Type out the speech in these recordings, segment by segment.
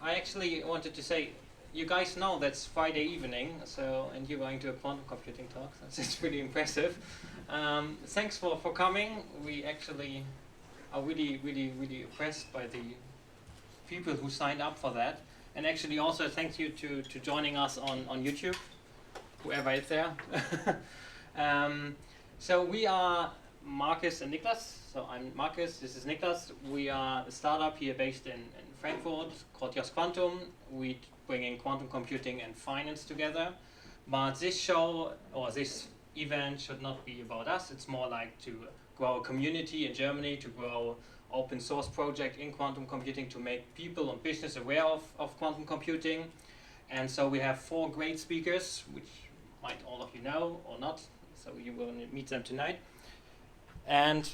I actually wanted to say, you guys know that's Friday evening, so and you're going to a quantum computing talk. That's pretty impressive. Thanks for coming. We actually are really impressed by the people who signed up for that, and actually also thank you to joining us on YouTube, whoever is there. So we are Marcus and Niklas. So I'm Marcus, this is Niklas. We are a startup here based in Frankfurt called Just Quantum. We bring in quantum computing and finance together. But this show, or this event, should not be about us. It's more like to grow a community in Germany, to grow open source project in quantum computing, to make people and business aware of quantum computing. And so we have 4 great speakers, which might all of you know or not. So you will meet them tonight. And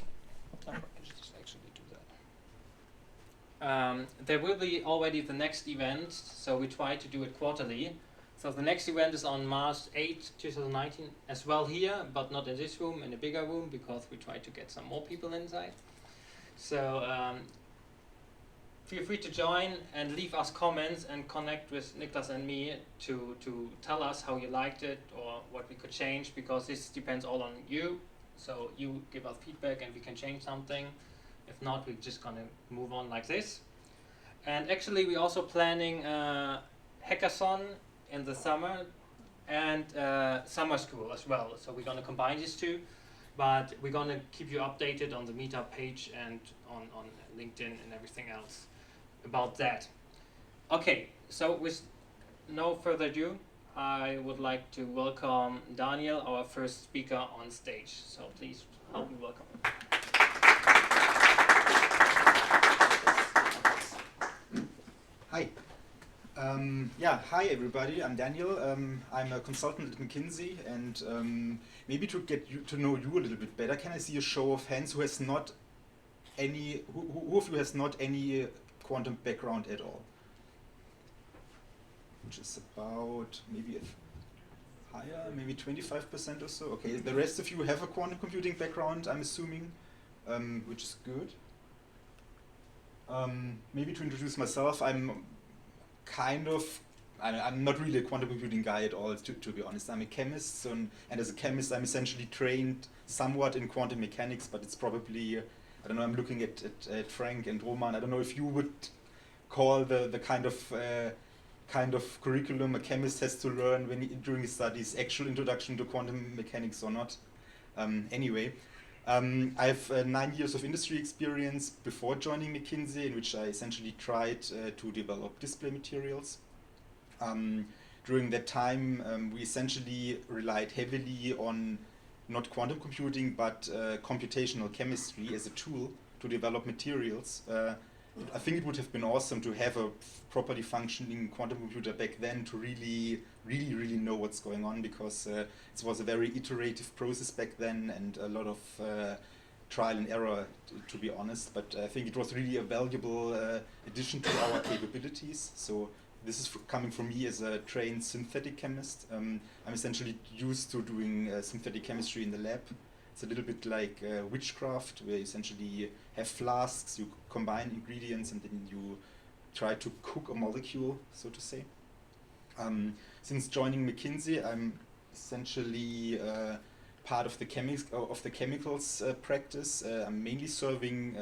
I can just actually do that. There will be already the next event, so we try to do it quarterly. So the next event is on March 8, 2019, as well here, but not in this room, in a bigger room, because we try to get some more people inside. So feel free to join and leave us comments and connect with Niklas and me to tell us how you liked it or what we could change, because this depends all on you. So you give us feedback and we can change something. If not, we're just gonna move on like this. And actually we're also planning a hackathon in the summer and summer school as well. So we're gonna combine these two, but we're gonna keep you updated on the Meetup page and on LinkedIn and everything else about that. Okay, so with no further ado, I would like to welcome Daniel, our first speaker on stage. So please help me welcome him. Hi. Hi everybody. I'm Daniel. I'm a consultant at McKinsey, and maybe to get to know you a little bit better, can I see a show of hands who has not any, who of you has not any quantum background at all? Which is about maybe higher, maybe 25% or so. Okay, the rest of you have a quantum computing background, I'm assuming, which is good. Maybe to introduce myself, I'm not really a quantum computing guy at all, to be honest. I'm a chemist, and as a chemist I'm essentially trained somewhat in quantum mechanics, but it's probably, I don't know, I'm looking at Frank and Roman, I don't know if you would call the kind of curriculum a chemist has to learn during his studies actual introduction to quantum mechanics or not. Anyway, I have 9 years of industry experience before joining McKinsey, in which I essentially tried to develop display materials. During that time, we essentially relied heavily on not quantum computing, but computational chemistry as a tool to develop materials. I think it would have been awesome to have a properly functioning quantum computer back then to really know what's going on, because it was a very iterative process back then and a lot of trial and error, to be honest. But I think it was really a valuable addition to our capabilities. So this is coming from me as a trained synthetic chemist. I'm essentially used to doing synthetic chemistry in the lab. It's a little bit like witchcraft, where you essentially have flasks, you combine ingredients, and then you try to cook a molecule, so to say. Since joining McKinsey, I'm essentially part of the chemicals practice. I'm mainly serving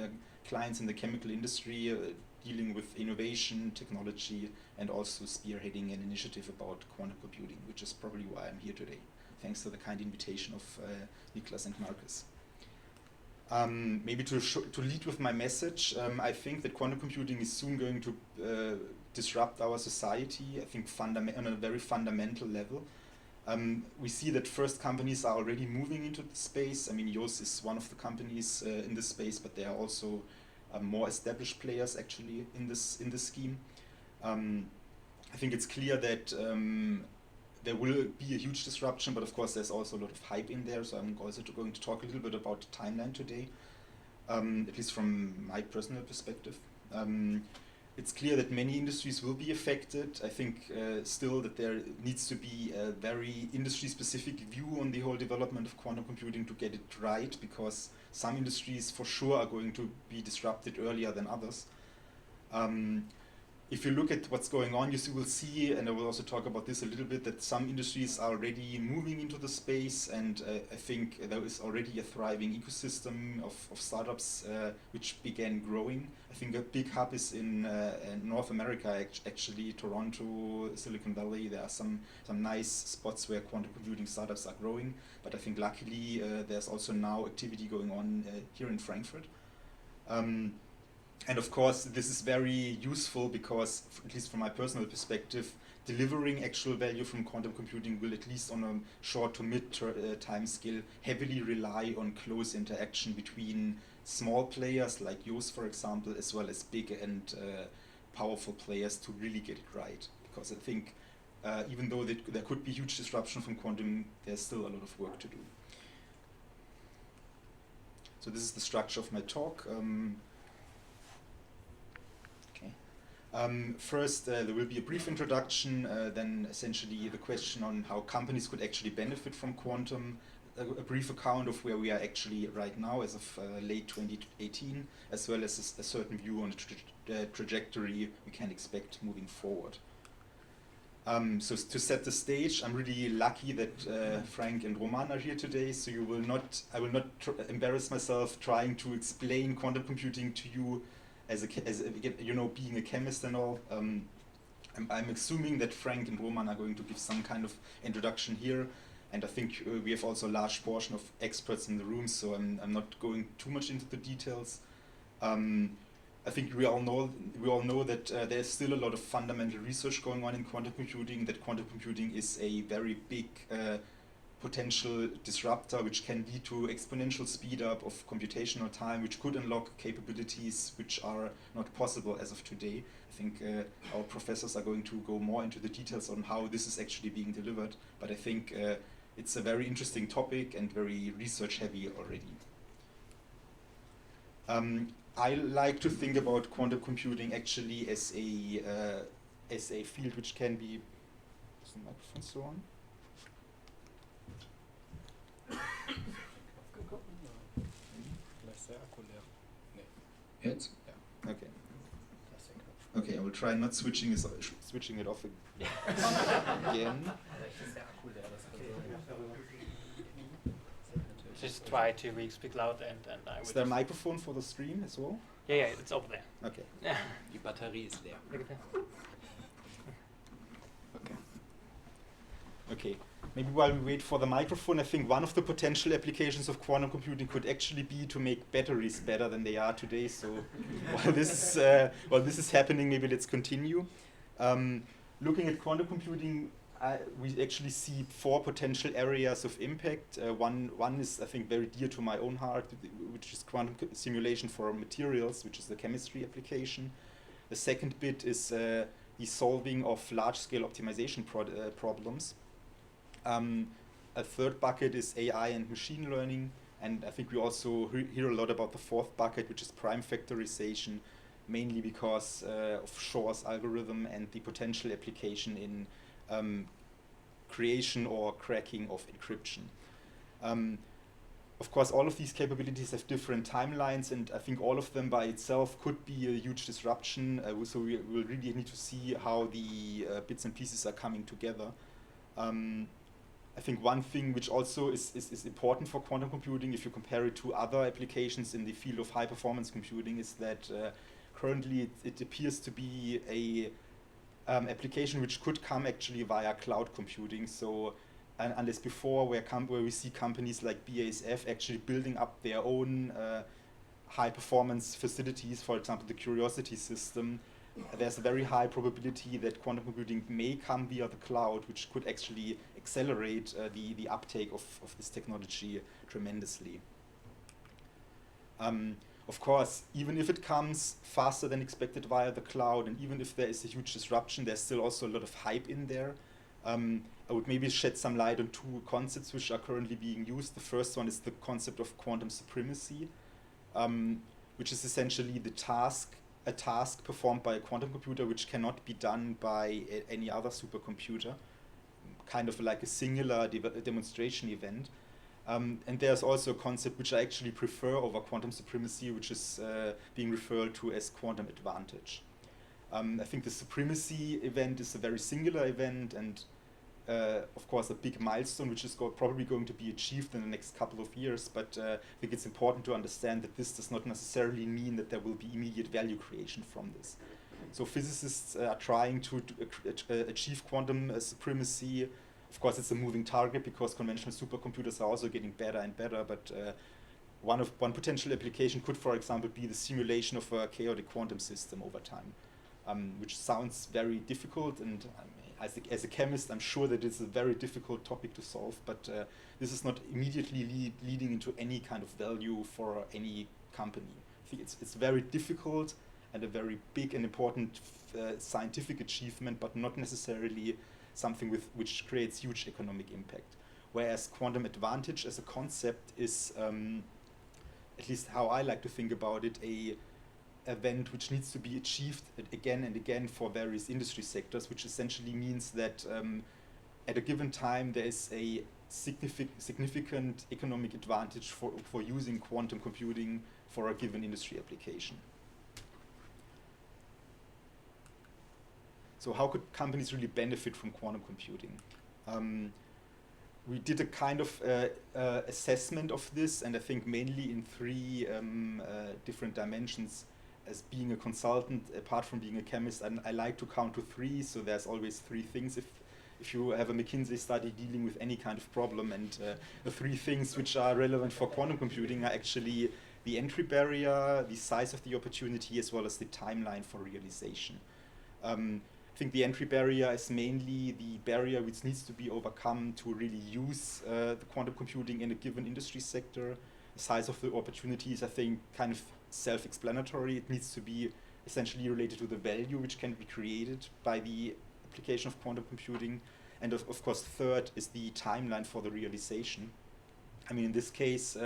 clients in the chemical industry, dealing with innovation, technology, and also spearheading an initiative about quantum computing, which is probably why I'm here today. Thanks to the kind invitation of Niklas and Marcus. Maybe to lead with my message, I think that quantum computing is soon going to disrupt our society, I think on a very fundamental level. We see that first companies are already moving into the space. I mean, YOS is one of the companies in this space, but there are also more established players actually in this scheme. I think it's clear that there will be a huge disruption, but of course there's also a lot of hype in there, so I'm also going to talk a little bit about the timeline today, at least from my personal perspective. It's clear that many industries will be affected. I think still that there needs to be a very industry-specific view on the whole development of quantum computing to get it right, because some industries for sure are going to be disrupted earlier than others. if you look at what's going on, will see, and I will also talk about this a little bit, that some industries are already moving into the space, and I think there is already a thriving ecosystem of startups which began growing. I think a big hub is in North America, actually, Toronto, Silicon Valley. There are some nice spots where quantum computing startups are growing, but I think luckily there's also now activity going on here in Frankfurt. And of course, this is very useful because, at least from my personal perspective, delivering actual value from quantum computing will, at least on a short to mid time scale, heavily rely on close interaction between small players like yours, for example, as well as big and powerful players to really get it right. Because I think even though there could be huge disruption from quantum, there's still a lot of work to do. So this is the structure of my talk. First, there will be a brief introduction, then essentially the question on how companies could actually benefit from quantum, a brief account of where we are actually right now as of late 2018, as well as a certain view on the trajectory we can expect moving forward. So to set the stage, I'm really lucky that Frank and Roman are here today, so I will not embarrass myself trying to explain quantum computing to you as you know, being a chemist and all. I'm assuming that Frank and Roman are going to give some kind of introduction here, and I think we have also a large portion of experts in the room, so I'm not going too much into the details. I think we all know that there's still a lot of fundamental research going on in quantum computing, that quantum computing is a very big potential disruptor which can lead to exponential speed up of computational time, which could unlock capabilities which are not possible as of today. I think our professors are going to go more into the details on how this is actually being delivered, but I think it's a very interesting topic and very research heavy already. I like to think about quantum computing actually as a field which can be... Is the microphone still on? Jetzt? Yeah. Okay. Okay, I will try not switching it off again. Just try to speak loud and I will. Is there a microphone for the stream as well? Yeah, it's over there. Okay. Die Batterie ist leer. Okay. Okay. Maybe while we wait for the microphone, I think one of the potential applications of quantum computing could actually be to make batteries better than they are today. So while this is happening, maybe let's continue. Looking at quantum computing, we actually see 4 potential areas of impact. One is, I think, very dear to my own heart, which is quantum simulation for materials, which is the chemistry application. The second bit is the solving of large-scale optimization problems. A third bucket is AI and machine learning, and I think we also hear a lot about the fourth bucket, which is prime factorization, mainly because of Shor's algorithm and the potential application in creation or cracking of encryption. Of course, all of these capabilities have different timelines, and I think all of them by itself could be a huge disruption, so we will really need to see how the bits and pieces are coming together. I think one thing which also is important for quantum computing, if you compare it to other applications in the field of high-performance computing, is that currently it appears to be a application which could come actually via cloud computing. So, unless before, where we see companies like BASF actually building up their own high-performance facilities, for example, the Curiosity system, there's a very high probability that quantum computing may come via the cloud, which could actually accelerate the uptake of this technology tremendously. Of course, even if it comes faster than expected via the cloud, and even if there is a huge disruption, there's still also a lot of hype in there. I would maybe shed some light on 2 concepts which are currently being used. The first one is the concept of quantum supremacy, which is essentially a task performed by a quantum computer which cannot be done by any other supercomputer, kind of like a singular demonstration event. And there's also a concept which I actually prefer over quantum supremacy, which is being referred to as quantum advantage. I think the supremacy event is a very singular event, and of course a big milestone which is probably going to be achieved in the next couple of years, but I think it's important to understand that this does not necessarily mean that there will be immediate value creation from this. So physicists are trying to achieve quantum supremacy. Of course, it's a moving target because conventional supercomputers are also getting better and better, but one potential application could, for example, be the simulation of a chaotic quantum system over time, which sounds very difficult, and as a chemist, I'm sure that it's a very difficult topic to solve, but this is not immediately leading into any kind of value for any company. I think it's very difficult and a very big and important scientific achievement, but not necessarily something which creates huge economic impact. Whereas quantum advantage as a concept is, at least how I like to think about it, a event which needs to be achieved again and again for various industry sectors, which essentially means that at a given time there is a significant economic advantage for using quantum computing for a given industry application. So how could companies really benefit from quantum computing? We did a kind of assessment of this, and I think mainly in three different dimensions. As being a consultant, apart from being a chemist, I like to count to three, so there's always three things if you have a McKinsey study dealing with any kind of problem, and the three things which are relevant for quantum computing are actually the entry barrier, the size of the opportunity, as well as the timeline for realization. I think the entry barrier is mainly the barrier which needs to be overcome to really use the quantum computing in a given industry sector. The size of the opportunities, I think, kind of self-explanatory. It needs to be essentially related to the value which can be created by the application of quantum computing. And of course, third is the timeline for the realization. I mean, in this case,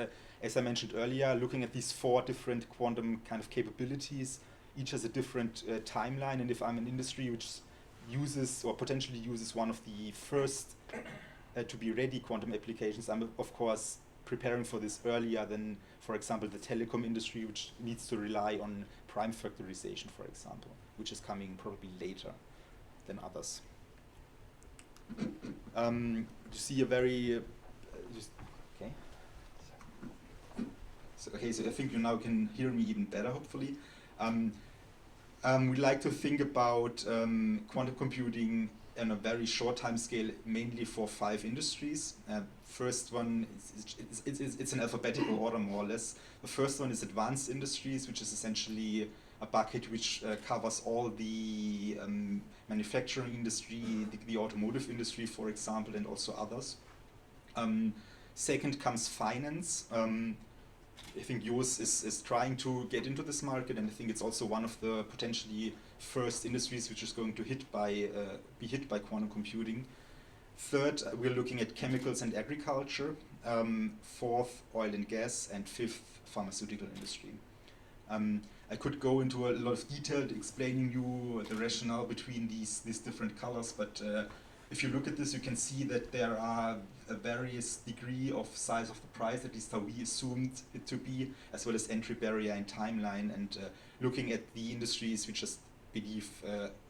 as I mentioned earlier, looking at these four different quantum kind of capabilities, each has a different timeline, and if I'm an industry which uses or potentially uses one of the first to be ready quantum applications, I'm of course preparing for this earlier than, for example, the telecom industry, which needs to rely on prime factorization, for example, which is coming probably later than others. You see a very okay. So I think you now can hear me even better, hopefully. We like to think about quantum computing on a very short time scale, mainly for 5 industries. First one, it's an alphabetical order more or less. The first one is advanced industries, which is essentially a bucket which covers all the manufacturing industry, the automotive industry, for example, and also others. Second comes finance. I think Jos is trying to get into this market, and I think it's also one of the potentially first industries which is going to be hit by quantum computing. Third, we're looking at chemicals and agriculture. Fourth, oil and gas, and fifth, pharmaceutical industry. I could go into a lot of detail explaining you the rationale between these different colors, but if you look at this, you can see that there are a various degree of size of the prize, at least how we assumed it to be, as well as entry barrier and timeline. And looking at the industries, we just believe,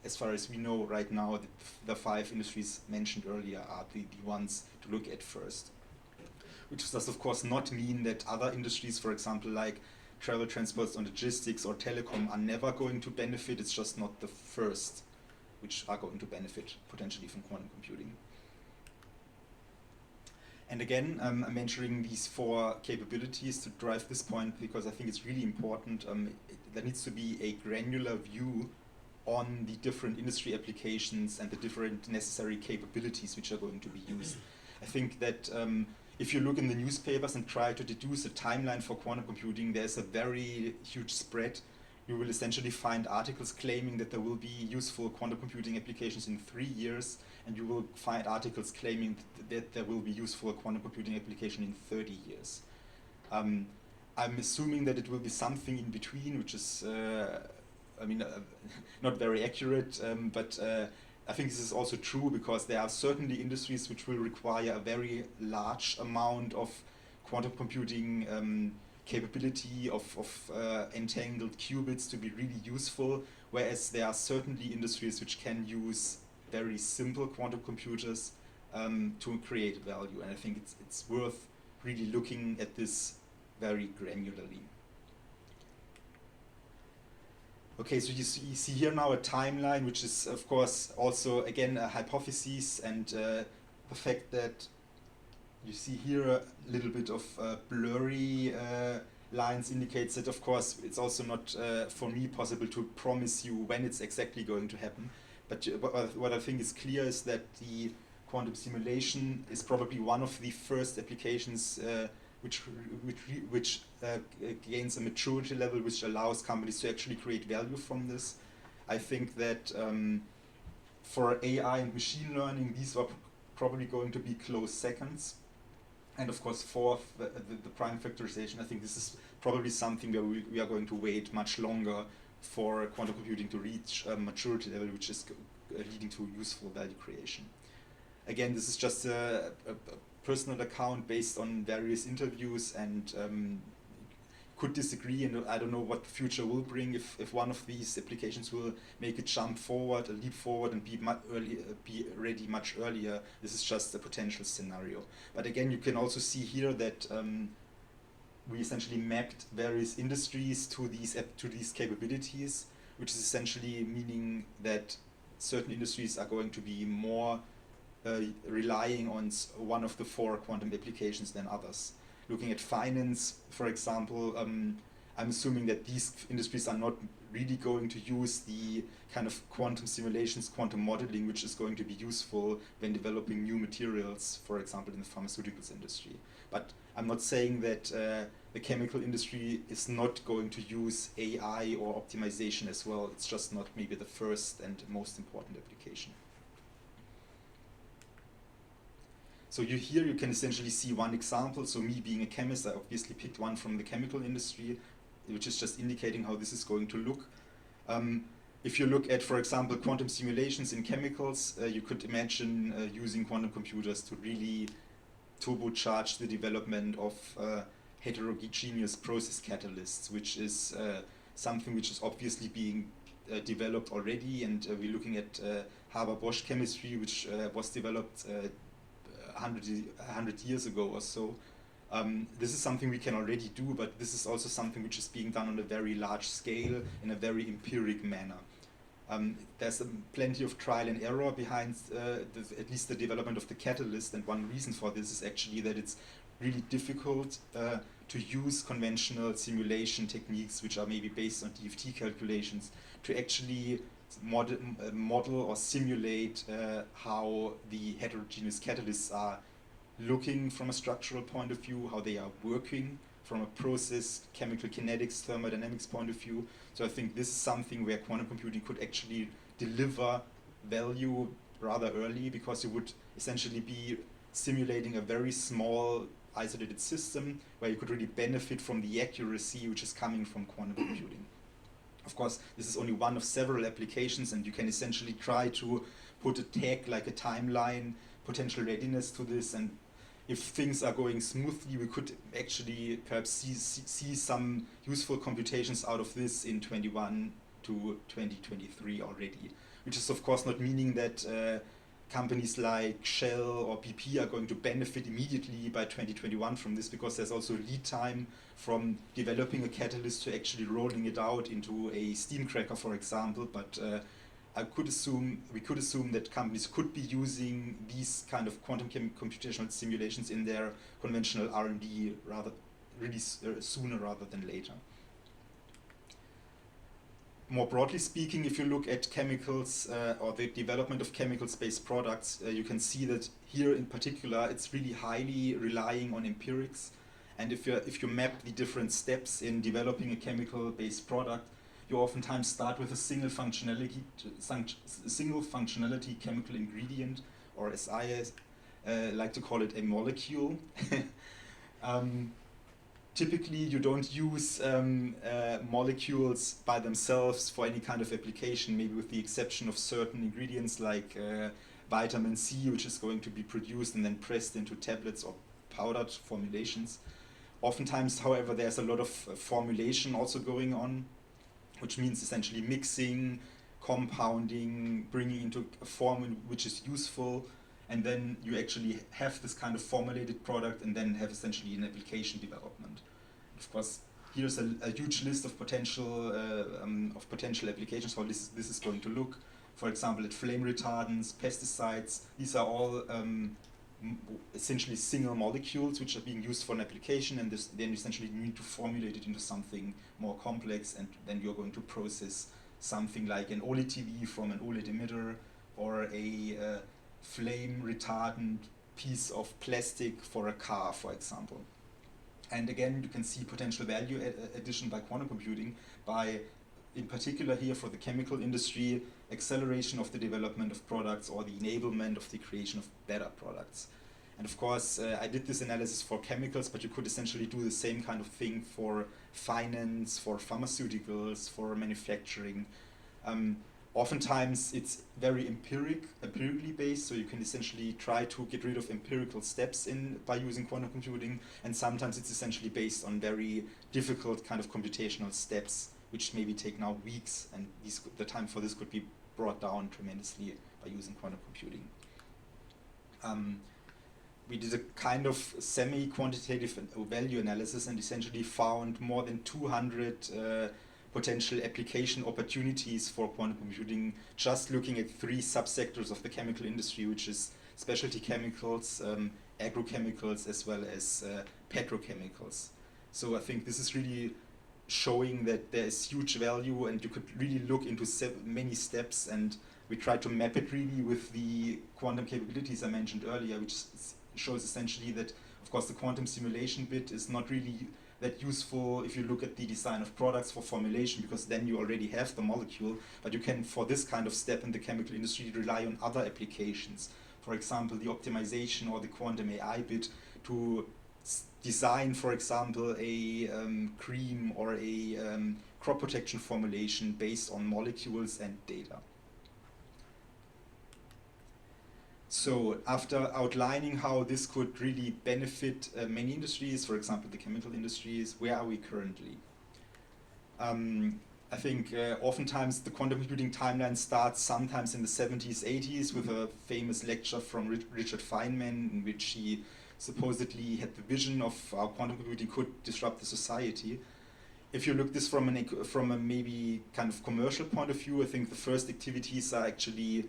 as far as we know right now, that the 5 industries mentioned earlier are the ones to look at first. Which does, of course, not mean that other industries, for example, like travel, transports, and logistics or telecom, are never going to benefit. It's just not the first which are going to benefit potentially from quantum computing. And again, I'm mentioning these 4 capabilities to drive this point because I think it's really important. There needs to be a granular view on the different industry applications and the different necessary capabilities which are going to be used. I think that if you look in the newspapers and try to deduce a timeline for quantum computing, there's a very huge spread. You will essentially find articles claiming that there will be useful quantum computing applications in 3 years, and you will find articles claiming that there will be useful quantum computing application in 30 years. I'm assuming that it will be something in between, which is, not very accurate, but I think this is also true because there are certainly industries which will require a very large amount of quantum computing capability of entangled qubits to be really useful, whereas there are certainly industries which can use very simple quantum computers to create value. And I think it's worth really looking at this very granularly. Okay, so you see here now a timeline, which is of course also again a hypothesis, and the fact that you see here a little bit of blurry lines indicates that of course it's also not for me possible to promise you when it's exactly going to happen. But what I think is clear is that the quantum simulation is probably one of the first applications which gains a maturity level which allows companies to actually create value from this. I think that for AI and machine learning, these are probably going to be close seconds. And of course, fourth, the prime factorization. I think this is probably something where we are going to wait much longer for quantum computing to reach a maturity level, which is leading to useful value creation. Again, this is just a personal account based on various interviews, and could disagree, and I don't know what the future will bring if one of these applications will make a jump forward, a leap forward, and be ready much earlier. This is just a potential scenario. But again, you can also see here that we essentially mapped various industries to these capabilities, which is essentially meaning that certain industries are going to be more relying on one of the 4 quantum applications than others. Looking at finance, for example, I'm assuming that these industries are not really going to use the kind of quantum simulations, quantum modeling, which is going to be useful when developing new materials, for example, in the pharmaceuticals industry. But I'm not saying that the chemical industry is not going to use AI or optimization as well. It's just not maybe the first and most important application. So here you can essentially see one example. So me being a chemist, I obviously picked one from the chemical industry, which is just indicating how this is going to look. If you look at, for example, quantum simulations in chemicals, you could imagine using quantum computers to really turbocharge the development of heterogeneous process catalysts, which is something which is obviously being developed already. And we're looking at Haber-Bosch chemistry, which was developed 100 years ago or so. This is something we can already do, but this is also something which is being done on a very large scale in a very empiric manner. There's plenty of trial and error behind at least the development of the catalyst, and one reason for this is actually that it's really difficult to use conventional simulation techniques, which are maybe based on DFT calculations, to actually model or simulate how the heterogeneous catalysts are looking from a structural point of view, how they are working from a process, chemical kinetics, thermodynamics point of view. So I think this is something where quantum computing could actually deliver value rather early, because you would essentially be simulating a very small isolated system where you could really benefit from the accuracy which is coming from quantum computing. Of course, this is only one of several applications, and you can essentially try to put a tag, like a timeline, potential readiness to this, and if things are going smoothly, we could actually perhaps see some useful computations out of this in 21 to 2023 already, which is of course not meaning that companies like Shell or BP are going to benefit immediately by 2021 from this, because there's also lead time from developing a catalyst to actually rolling it out into a steam cracker, for example. But we could assume that companies could be using these kind of quantum computational simulations in their conventional R&D sooner rather than later. More broadly speaking, if you look at chemicals or the development of chemicals-based products, you can see that here in particular it's really highly relying on empirics. And if you map the different steps in developing a chemical-based product, you oftentimes start with a single functionality chemical ingredient, or as I like to call it, a molecule. Typically, you don't use molecules by themselves for any kind of application, maybe with the exception of certain ingredients like vitamin C, which is going to be produced and then pressed into tablets or powdered formulations. Oftentimes, however, there's a lot of formulation also going on, which means essentially mixing, compounding, bringing into a form which is useful, and then you actually have this kind of formulated product and then have essentially an application development. Of course, here's a huge list of potential applications, how this is going to look. For example, at flame retardants, pesticides, these are all essentially single molecules which are being used for an application, and then essentially you need to formulate it into something more complex, and then you're going to process something like an OLED TV from an OLED emitter, or a flame retardant piece of plastic for a car, for example. And again, you can see potential value addition by quantum computing by, in particular here for the chemical industry, acceleration of the development of products or the enablement of the creation of better products. And of course, I did this analysis for chemicals, but you could essentially do the same kind of thing for finance, for pharmaceuticals, for manufacturing. Oftentimes it's very empirically based, so you can essentially try to get rid of empirical steps by using quantum computing, and sometimes it's essentially based on very difficult kind of computational steps, which maybe take now weeks, and the time for this could be brought down tremendously by using quantum computing. We did a kind of semi-quantitative value analysis and essentially found more than 200 potential application opportunities for quantum computing, just looking at 3 subsectors of the chemical industry, which is specialty chemicals, agrochemicals, as well as petrochemicals. So I think this is really showing that there is huge value, and you could really look into many steps, and we tried to map it really with the quantum capabilities I mentioned earlier, which shows essentially that, of course, the quantum simulation bit is not really that useful if you look at the design of products for formulation, because then you already have the molecule, but you can, for this kind of step in the chemical industry, rely on other applications. For example, the optimization or the quantum AI bit to design, for example, a cream or a crop protection formulation based on molecules and data. So after outlining how this could really benefit many industries, for example the chemical industries, where are we currently? I think oftentimes the quantum computing timeline starts sometimes in the 70s, 80s with a famous lecture from Richard Feynman, in which he supposedly had the vision of how quantum computing could disrupt the society. If you look this from a maybe kind of commercial point of view, I think the first activities are actually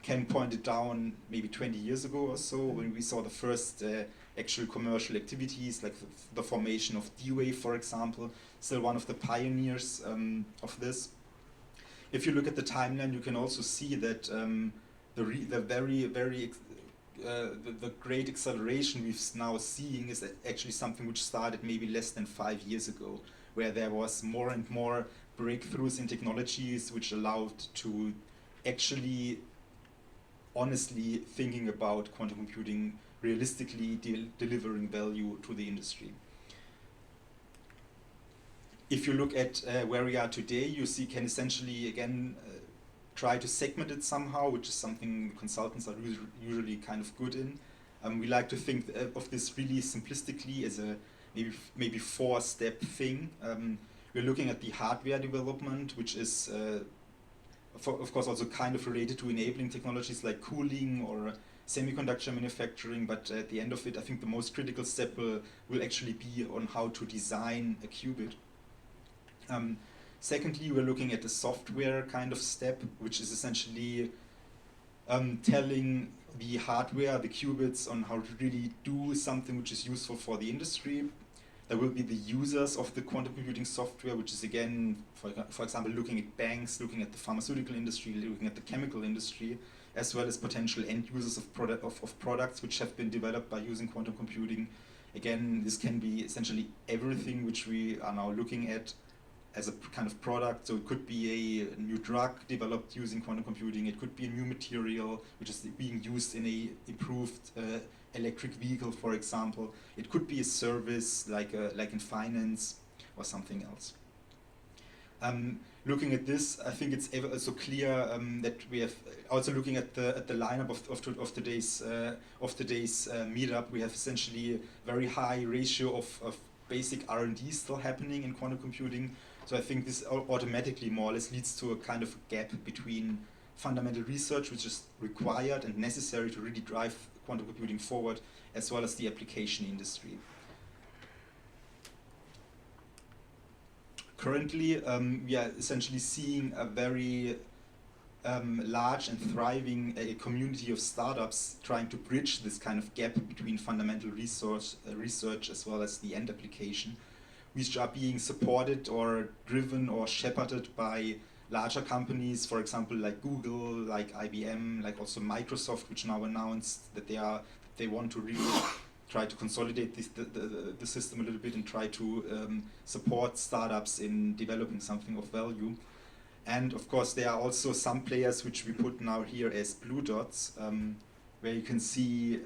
can point it down maybe 20 years ago or so, when we saw the first actual commercial activities, like the formation of D-Wave, for example, still one of the pioneers of this. If you look at the timeline, you can also see that the great acceleration we've now seeing is actually something which started maybe less than 5 years ago, where there was more and more breakthroughs in technologies which allowed to actually honestly thinking about quantum computing realistically delivering value to the industry. If you look at where we are today, you can essentially again try to segment it somehow, which is something consultants are usually kind of good in. We like to think of this really simplistically as a maybe 4-step thing. We're looking at the hardware development, which is of course also kind of related to enabling technologies like cooling or semiconductor manufacturing, but at the end of it, I think the most critical step will actually be on how to design a qubit. Secondly, we're looking at the software kind of step, which is essentially telling the hardware, the qubits, on how to really do something which is useful for the industry. There will be the users of the quantum computing software, which is again, for example, looking at banks, looking at the pharmaceutical industry, looking at the chemical industry, as well as potential end users of products which have been developed by using quantum computing. Again, this can be essentially everything which we are now looking at as a kind of product. So it could be a new drug developed using quantum computing. It could be a new material which is being used in a improved electric vehicle, for example. It could be a service like in finance or something else. Looking at this, I think it's also clear that we have also looking at the lineup of today's meetup. We have essentially a very high ratio of basic R&D still happening in quantum computing. So I think this automatically more or less leads to a kind of gap between fundamental research, which is required and necessary to really drive quantum computing forward, as well as the application industry. Currently, we are essentially seeing a very large and thriving community of startups trying to bridge this kind of gap between fundamental research as well as the end application, which are being supported or driven or shepherded by larger companies, for example, like Google, like IBM, like also Microsoft, which now announced that they want to really try to consolidate the system a little bit and try to support startups in developing something of value. And of course, there are also some players which we put now here as blue dots, where you can see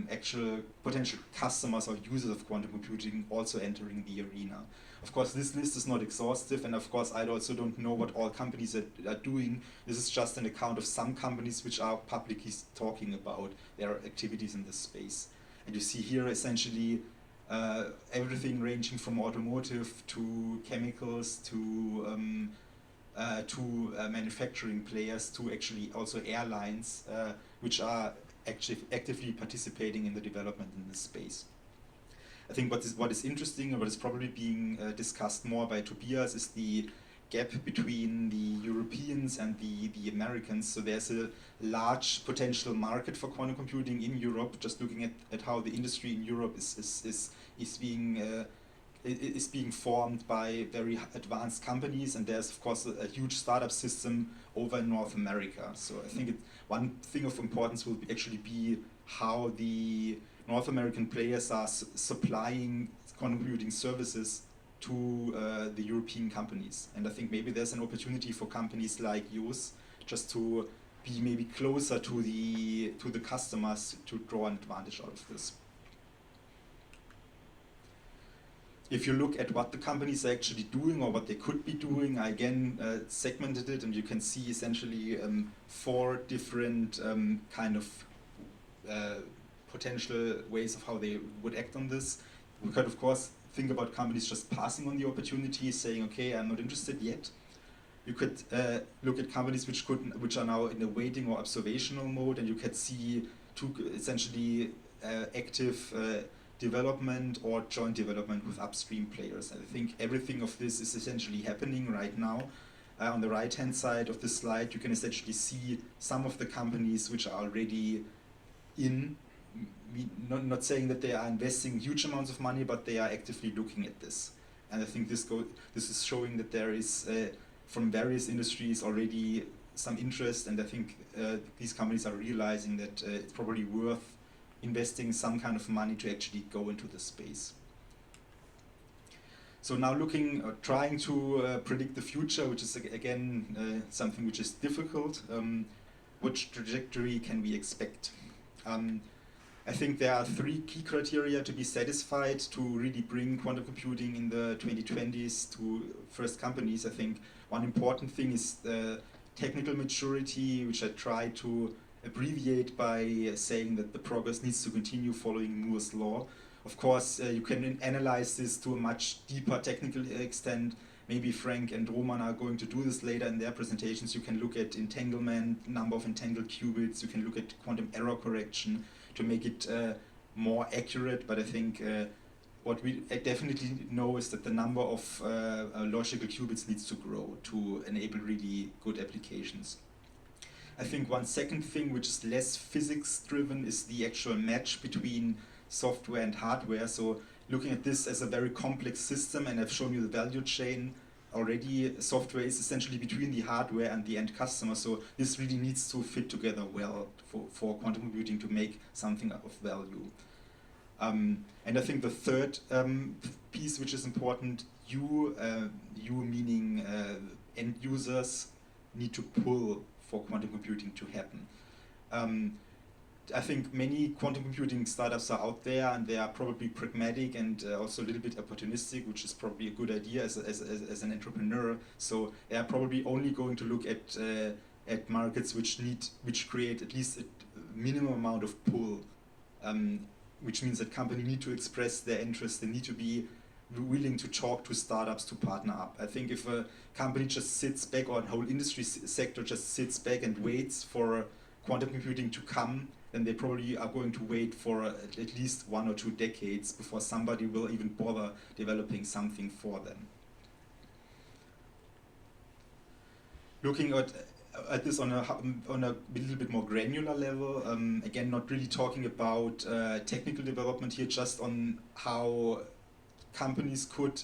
actual potential customers or users of quantum computing also entering the arena. Of course, this list is not exhaustive, and of course, I also don't know what all companies are doing. This is just an account of some companies which are publicly talking about their activities in this space. And you see here essentially everything ranging from automotive to chemicals to manufacturing players to actually also airlines, which are actively participating in the development in this space. I think what is interesting and what is probably being discussed more by Tobias is the gap between the Europeans and the Americans. So there's a large potential market for quantum computing in Europe. Just looking at how the industry in Europe is being formed by very advanced companies, and there's of course a huge startup system over in North America. So I think one thing of importance will actually be how the North American players are supplying quantum computing services to the European companies. And I think maybe there's an opportunity for companies like yours just to be maybe closer to the customers to draw an advantage out of this. If you look at what the companies are actually doing or what they could be doing, I again segmented it, and you can see essentially 4 different kind of potential ways of how they would act on this. We could of course think about companies just passing on the opportunity, saying, okay, I'm not interested yet. You could look at companies which are now in a waiting or observational mode, and you could see 2 essentially active development or joint development with upstream players. And I think everything of this is essentially happening right now. On the right-hand side of the slide, you can essentially see some of the companies which are already in. Not saying that they are investing huge amounts of money, but they are actively looking at this. And I think this is showing that there is, from various industries, already some interest, and I think these companies are realizing that it's probably worth investing some kind of money to actually go into the space. So now trying to predict the future, which is again something which is difficult. Which trajectory can we expect? I think there are 3 key criteria to be satisfied to really bring quantum computing in the 2020s to first companies. I think one important thing is the technical maturity, which I try to abbreviate by saying that the progress needs to continue following Moore's law. Of course, you can analyze this to a much deeper technical extent. Maybe Frank and Roman are going to do this later in their presentations. You can look at entanglement, number of entangled qubits. You can look at quantum error correction to make it more accurate. But I think what we definitely know is that the number of logical qubits needs to grow to enable really good applications. I think one second thing, which is less physics driven, is the actual match between software and hardware. So looking at this as a very complex system, and I've shown you the value chain already, software is essentially between the hardware and the end customer. So this really needs to fit together well for quantum computing to make something of value. And I think the third piece which is important, you meaning end users, need to pull for quantum computing to happen. I think many quantum computing startups are out there, and they are probably pragmatic and also a little bit opportunistic, which is probably a good idea as an entrepreneur. So they are probably only going to look at markets which create at least a minimum amount of pull, which means that companies need to express their interest. They need to be willing to talk to startups to partner up. I think if a company just sits back, or a whole industry sector just sits back and waits for quantum computing to come, then they probably are going to wait for at least 1 or 2 decades before somebody will even bother developing something for them. Looking at this on a little bit more granular level, again, not really talking about technical development here, just on how companies could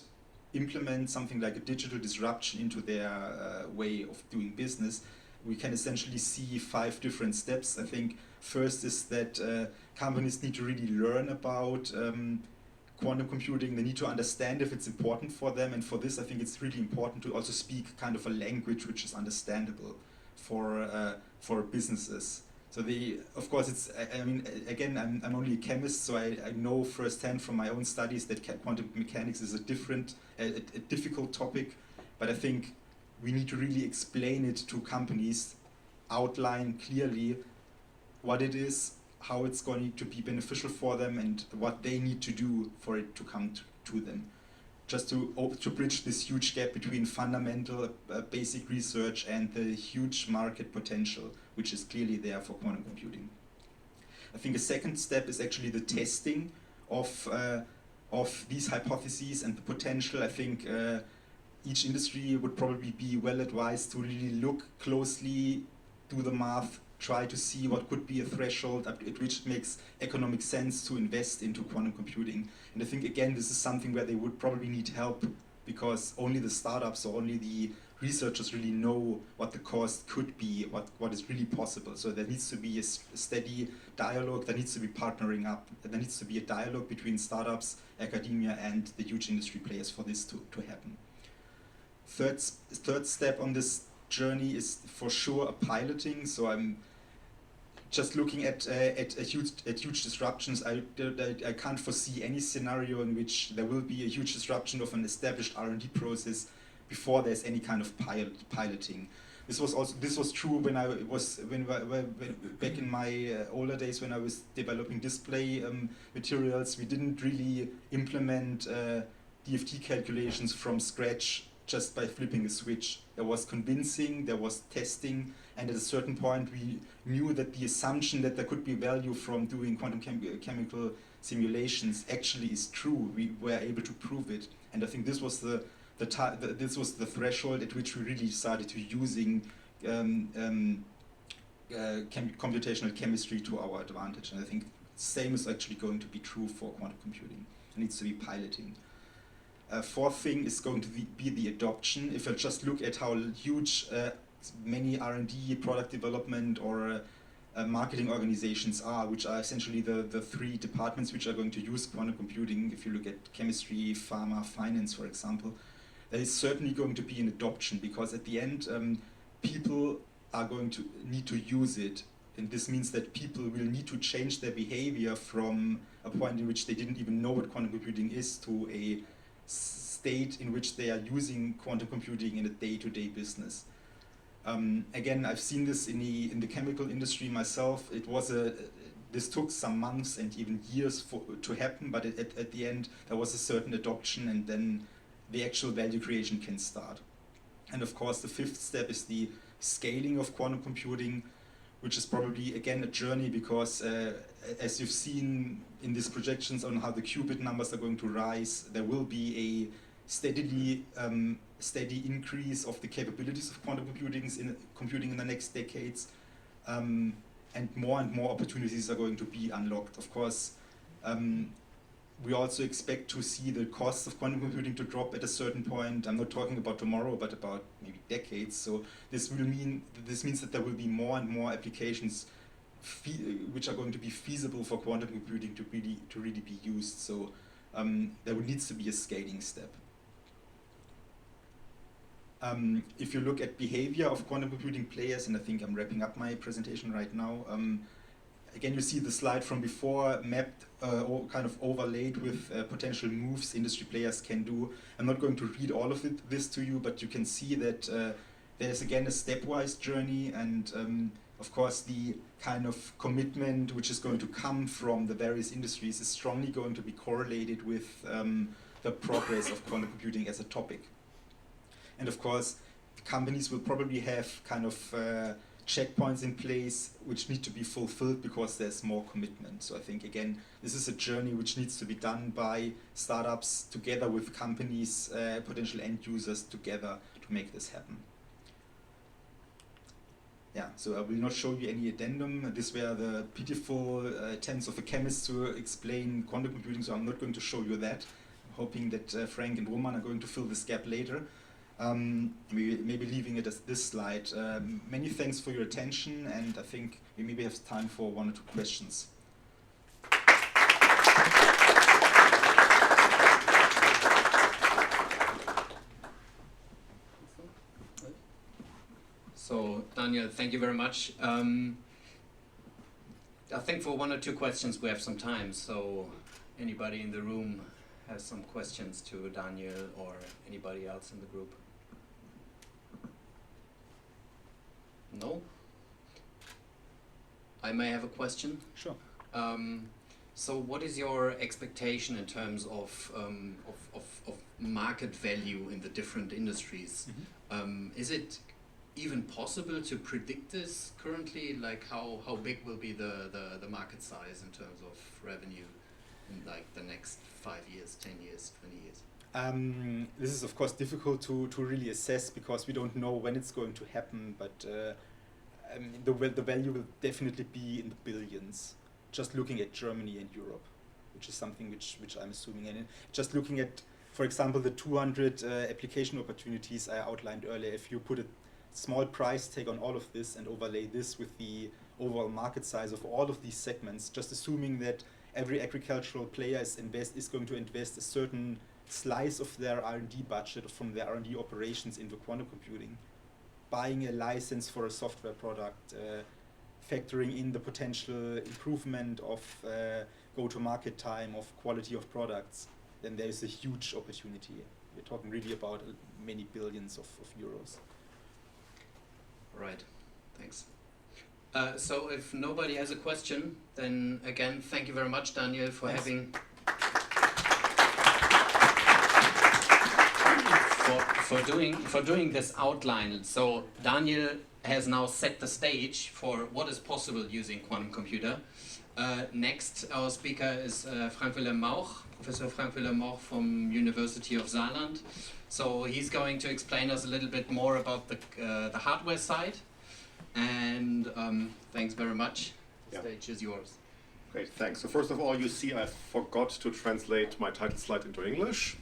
implement something like a digital disruption into their way of doing business. We can essentially see 5 different steps. I think first is that companies need to really learn about quantum computing. They need to understand if it's important for them, and for this I think it's really important to also speak kind of a language which is understandable for businesses. So of course it's, I mean, again, I'm only a chemist, so I know firsthand from my own studies that quantum mechanics is a difficult topic, but I think we need to really explain it to companies, outline clearly what it is, how it's going to be beneficial for them, and what they need to do for it to come to them. Just to bridge this huge gap between fundamental basic research and the huge market potential, which is clearly there for quantum computing. I think a second step is actually the testing of these hypotheses and the potential. I think each industry would probably be well advised to really look closely, do the math, try to see what could be a threshold at which it makes economic sense to invest into quantum computing. And I think, again, this is something where they would probably need help, because only the startups or only the researchers really know what the cost could be, what is really possible. So there needs to be a steady dialogue, there needs to be partnering up, there needs to be a dialogue between startups, academia, and the huge industry players for this to happen. Third step on this journey is for sure a piloting. So I'm just looking at huge disruptions. I can't foresee any scenario in which there will be a huge disruption of an established R&D process before there's any kind of piloting. This was true when back in my older days when I was developing display materials. We didn't really implement DFT calculations from scratch just by flipping a switch. There was convincing, there was testing, and at a certain point we knew that the assumption that there could be value from doing quantum chemical simulations actually is true. We were able to prove it, and I think this was the threshold at which we really started to using computational chemistry to our advantage. And I think the same is actually going to be true for quantum computing. It needs to be piloting. Fourth thing is going to be the adoption. If I just look at how huge many R&D, product development, or marketing organizations are, which are essentially the 3 departments which are going to use quantum computing. If you look at chemistry, pharma, finance, for example, there is certainly going to be an adoption, because at the end, people are going to need to use it. And this means that people will need to change their behavior from a point in which they didn't even know what quantum computing is to a state in which they are using quantum computing in a day-to-day business. Again, I've seen this in the chemical industry myself. This took some months and even years to happen, but at the end there was a certain adoption, and then the actual value creation can start. And of course, the 5th step is the scaling of quantum computing, which is probably again a journey, because as you've seen in these projections on how the qubit numbers are going to rise, there will be a steady increase of the capabilities of quantum computing in the next decades, and more opportunities are going to be unlocked. Of course, we also expect to see the cost of quantum computing to drop at a certain point. I'm not talking about tomorrow, but about maybe decades. So this means that there will be more and more applications which are going to be feasible for quantum computing to really be used. So there needs to be a scaling step. If you look at behavior of quantum computing players, and I think I'm wrapping up my presentation right now, again, you see the slide from before mapped or kind of overlaid with potential moves industry players can do. I'm not going to read all of this to you, but you can see that there's again a stepwise journey, and of course the kind of commitment which is going to come from the various industries is strongly going to be correlated with the progress of quantum computing as a topic. And of course, companies will probably have kind of checkpoints in place which need to be fulfilled because there's more commitment. So I think, again, this is a journey which needs to be done by startups together with companies, potential end users together to make this happen. Yeah, so I will not show you any addendum. These were the pitiful attempts of a chemist to explain quantum computing, so I'm not going to show you that. I'm hoping that Frank and Roman are going to fill this gap later. Maybe leaving it as this slide. Many thanks for your attention, and I think we maybe have time for 1 or 2 questions. So, Daniel, thank you very much. I think for 1 or 2 questions we have some time, so anybody in the room has some questions to Daniel or anybody else in the group? No? I may have a question. Sure. So what is your expectation in terms of market value in the different industries? Mm-hmm. Is it even possible to predict this currently? Like how big will be the market size in terms of revenue in like the next 5 years, 10 years, 20 years? This is of course difficult to really assess because we don't know when it's going to happen, but the value will definitely be in the billions, just looking at Germany and Europe, which is something which I'm assuming. And just looking at, for example, the 200 application opportunities I outlined earlier, if you put a small price tag on all of this and overlay this with the overall market size of all of these segments, just assuming that every agricultural player is going to invest a certain slice of their R&D budget from their R&D operations into quantum computing, buying a license for a software product, factoring in the potential improvement of go-to-market time, of quality of products, then there is a huge opportunity. We're talking really about many billions of euros. Right, thanks. So if nobody has a question, then again, thank you very much, Daniel, for having for doing this outline. So Daniel has now set the stage for what is possible using quantum computer. Next, our speaker is Frank Willem Mauch, Professor Frank Willem Mauch from University of Saarland. So he's going to explain us a little bit more about the hardware side. And thanks very much. The stage is yours. Great, thanks. So first of all, you see I forgot to translate my title slide into English.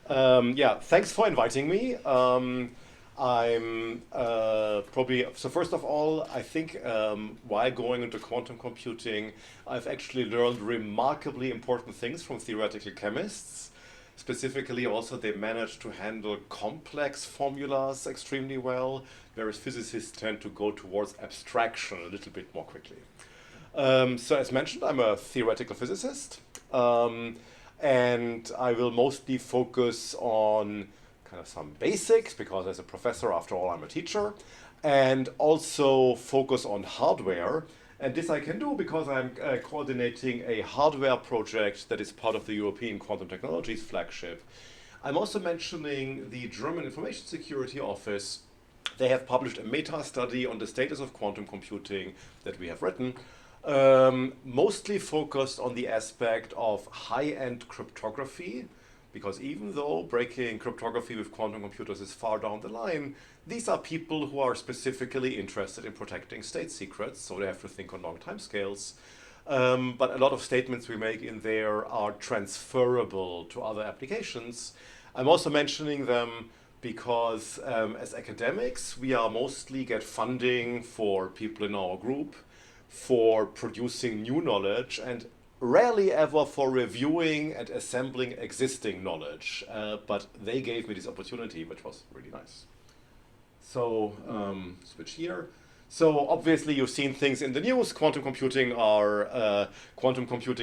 Thanks for inviting me. I'm probably, so first of all, I think while going into quantum computing, I've actually learned remarkably important things from theoretical chemists. Specifically, also, they manage to handle complex formulas extremely well, whereas physicists tend to go towards abstraction a little bit more quickly. So as mentioned, I'm a theoretical physicist, and I will mostly focus on kind of some basics, because as a professor, after all, I'm a teacher, and also focus on hardware. And this I can do because I'm coordinating a hardware project that is part of the European Quantum Technologies flagship. I'm also mentioning the German Information Security Office. They have published a meta-study on the status of quantum computing that we have written, mostly focused on the aspect of high-end cryptography, because even though breaking cryptography with quantum computers is far down the line, these are people who are specifically interested in protecting state secrets, so they have to think on long time scales. But a lot of statements we make in there are transferable to other applications. I'm also mentioning them because as academics, we are mostly get funding for people in our group for producing new knowledge, and rarely ever for reviewing and assembling existing knowledge. But they gave me this opportunity, which was really nice. So switch here. So obviously you've seen things in the news. Quantum computing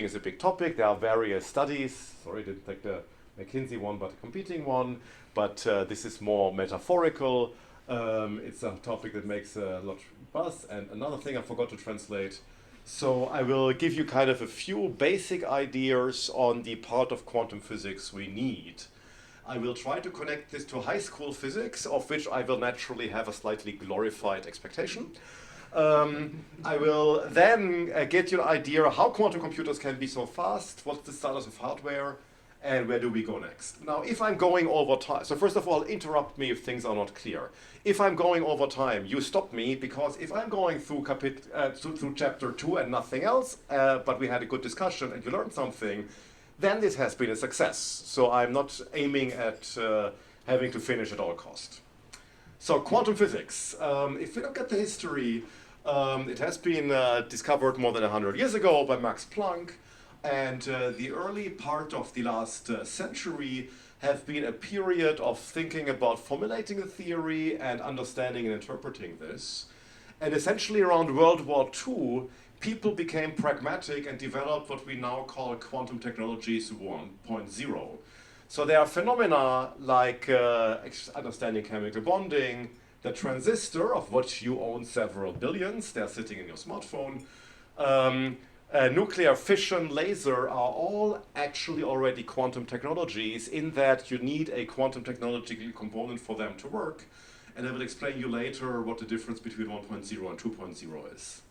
is a big topic. There are various studies. Sorry, I didn't take the McKinsey one, but a competing one. But this is more metaphorical. It's a topic that makes a lot of buzz. And another thing I forgot to translate. So I will give you kind of a few basic ideas on the part of quantum physics we need. I will try to connect this to high school physics, of which I will naturally have a slightly glorified expectation. I will then get you an idea how quantum computers can be so fast, what's the status of hardware, and where do we go next. Now, if I'm going over time, so first of all, interrupt me if things are not clear. If I'm going over time, you stop me, because if I'm going through through chapter 2 and nothing else, but we had a good discussion and you learned something, then this has been a success. So I'm not aiming at having to finish at all cost. So quantum physics, if we look at the history, it has been discovered more than 100 years ago by Max Planck, and the early part of the last century have been a period of thinking about formulating a theory and understanding and interpreting this. And essentially around World War II, people became pragmatic and developed what we now call quantum technologies 1.0. So there are phenomena like understanding chemical bonding, the transistor, of which you own several billions, they're sitting in your smartphone, nuclear fission, laser are all actually already quantum technologies, in that you need a quantum technological component for them to work. And I will explain you later what the difference between 1.0 and 2.0 is.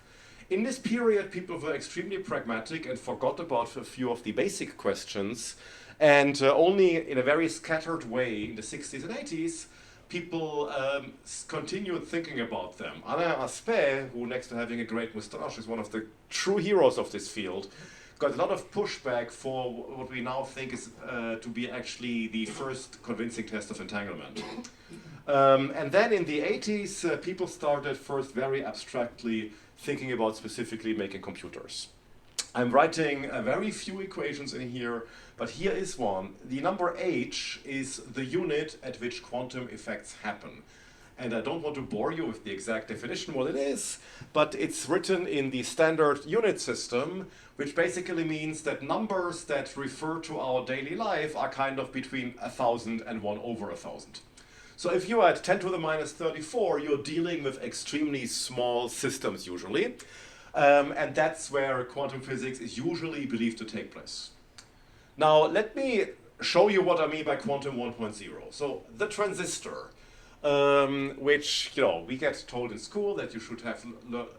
In this period, people were extremely pragmatic and forgot about a few of the basic questions. And only in a very scattered way in the 60s and 80s, people continued thinking about them. Alain Aspect, who next to having a great moustache is one of the true heroes of this field, got a lot of pushback for what we now think is to be actually the first convincing test of entanglement. And then in the 80s, people started first very abstractly thinking about specifically making computers. I'm writing very few equations in here, but here is one. The number h is the unit at which quantum effects happen. And I don't want to bore you with the exact definition what it is, but it's written in the standard unit system, which basically means that numbers that refer to our daily life are kind of between 1,000 and 1 over 1,000. So if you are at 10 to the minus 34, you're dealing with extremely small systems usually. And that's where quantum physics is usually believed to take place. Now, let me show you what I mean by quantum 1.0. So the transistor, which we get told in school that you should have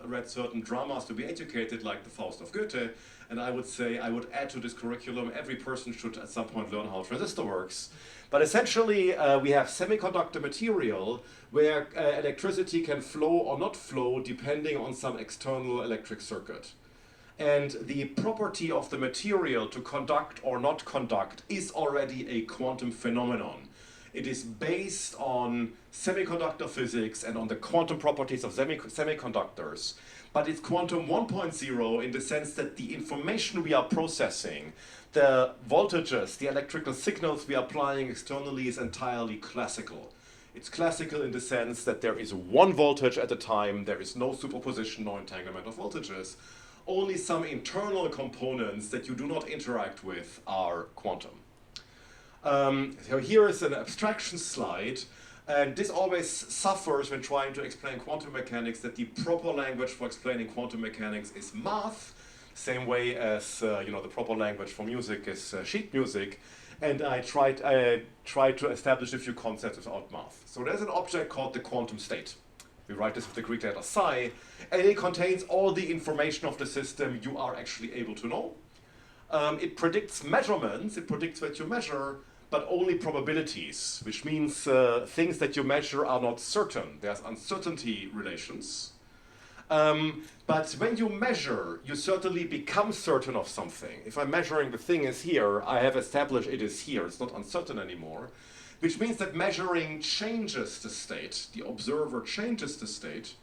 read certain dramas to be educated, like the Faust of Goethe. And I would say I would add to this curriculum, every person should at some point learn how a transistor works. But essentially, we have semiconductor material where electricity can flow or not flow depending on some external electric circuit. And the property of the material to conduct or not conduct is already a quantum phenomenon. It is based on semiconductor physics and on the quantum properties of semiconductors. But it's quantum 1.0 in the sense that the information we are processing, the voltages, the electrical signals we are applying externally is entirely classical. It's classical in the sense that there is one voltage at a time, there is no superposition, no entanglement of voltages. Only some internal components that you do not interact with are quantum. So here is an abstraction slide, and this always suffers when trying to explain quantum mechanics, that the proper language for explaining quantum mechanics is math, same way as the proper language for music is sheet music, and I tried to establish a few concepts without math. So there's an object called the quantum state. We write this with the Greek letter psi, and it contains all the information of the system you are actually able to know. It predicts measurements, it predicts what you measure, but only probabilities, which means things that you measure are not certain. There's uncertainty relations. But when you measure, you certainly become certain of something. If I'm measuring the thing is here, I have established it is here. It's not uncertain anymore, which means that measuring changes the state. The observer changes the state.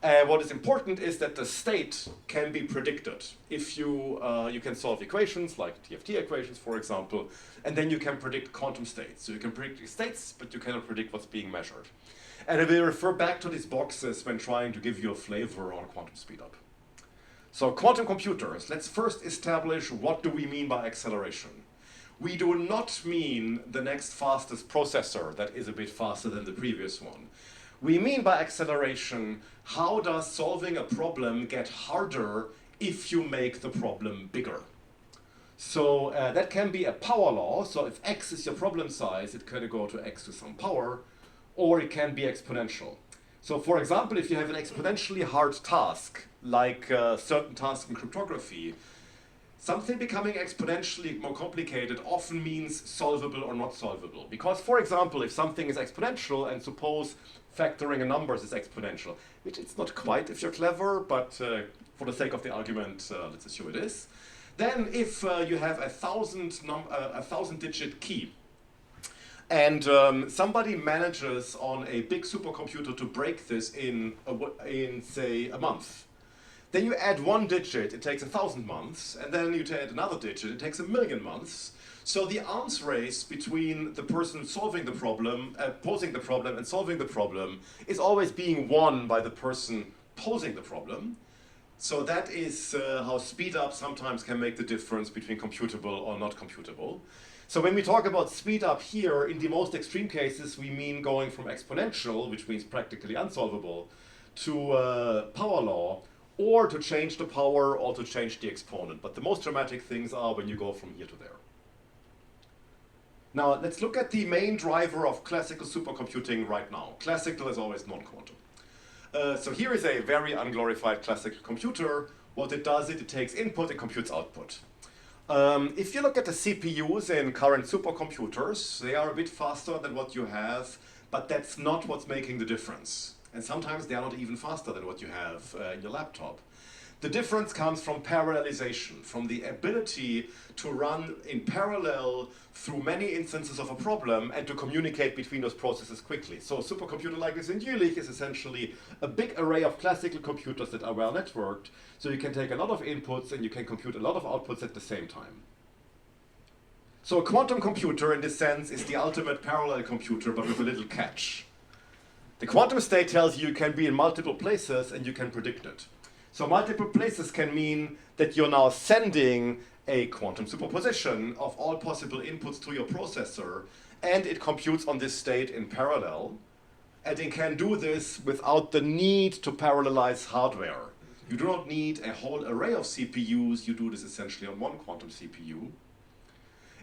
What is important is that the state can be predicted. If you can solve equations like TFT equations, for example, and then you can predict quantum states. So you can predict states, but you cannot predict what's being measured. And I will refer back to these boxes when trying to give you a flavor on quantum speedup. So quantum computers, let's first establish what do we mean by acceleration. We do not mean the next fastest processor that is a bit faster than the previous one. We mean by acceleration, how does solving a problem get harder if you make the problem bigger? So that can be a power law. So if x is your problem size, it can go to x to some power, or it can be exponential. So for example, if you have an exponentially hard task, like certain tasks in cryptography, something becoming exponentially more complicated often means solvable or not solvable. Because for example, if something is exponential, and suppose factoring a numbers is exponential, which it's not quite if you're clever, but for the sake of the argument, let's assume it is. Then if you have a 1,000-digit key, and somebody manages on a big supercomputer to break this in say, a month, then you add one digit, it takes 1,000 months, and then you add another digit, it takes 1,000,000 months. So the arms race between the person solving the problem, posing the problem, and solving the problem is always being won by the person posing the problem. So that is how speed up sometimes can make the difference between computable or not computable. So when we talk about speed up here, in the most extreme cases, we mean going from exponential, which means practically unsolvable, to power law, or to change the power, or to change the exponent. But the most dramatic things are when you go from here to there. Now, let's look at the main driver of classical supercomputing right now. Classical is always non-quantum. So here is a very unglorified classical computer. What it does is it takes input and computes output. If you look at the CPUs in current supercomputers, they are a bit faster than what you have, but that's not what's making the difference. And sometimes they are not even faster than what you have in your laptop. The difference comes from parallelization, from the ability to run in parallel through many instances of a problem and to communicate between those processes quickly. So a supercomputer like this in Jülich is essentially a big array of classical computers that are well networked, so you can take a lot of inputs and you can compute a lot of outputs at the same time. So a quantum computer in this sense is the ultimate parallel computer, but with a little catch. The quantum state tells you can be in multiple places and you can predict it. So multiple places can mean that you're now sending a quantum superposition of all possible inputs to your processor, and it computes on this state in parallel. And it can do this without the need to parallelize hardware. You do not need a whole array of CPUs. You do this essentially on one quantum CPU.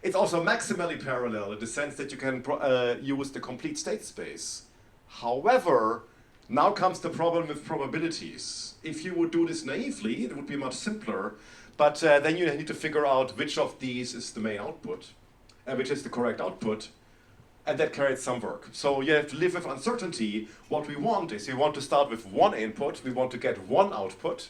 It's also maximally parallel in the sense that you can use the complete state space. However, now comes the problem with probabilities. If you would do this naively, it would be much simpler, but then you need to figure out which of these is the main output, and which is the correct output, and that creates some work. So you have to live with uncertainty. What we want is we want to start with one input, we want to get one output,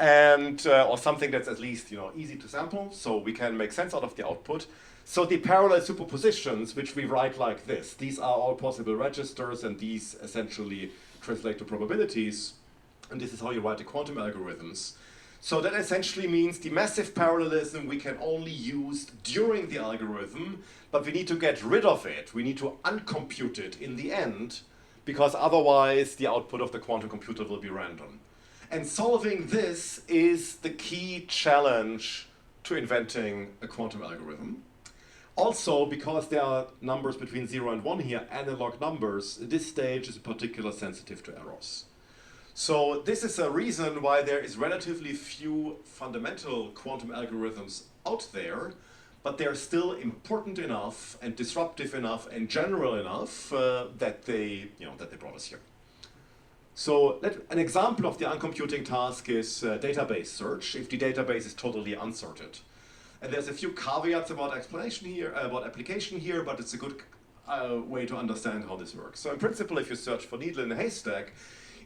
and or something that's at least easy to sample, so we can make sense out of the output. So the parallel superpositions, which we write like this, these are all possible registers, and these essentially translate to probabilities. And this is how you write the quantum algorithms. So that essentially means the massive parallelism we can only use during the algorithm, but we need to get rid of it. We need to uncompute it in the end, because otherwise the output of the quantum computer will be random. And solving this is the key challenge to inventing a quantum algorithm. Also, because there are numbers between 0 and 1 here, analog numbers, this stage is particularly sensitive to errors. So this is a reason why there is relatively few fundamental quantum algorithms out there, but they're still important enough and disruptive enough and general enough that they brought us here. So an example of the uncomputing task is database search, if the database is totally unsorted. And there's a few caveats about application here, but it's a good way to understand how this works. So in principle, if you search for needle in a haystack,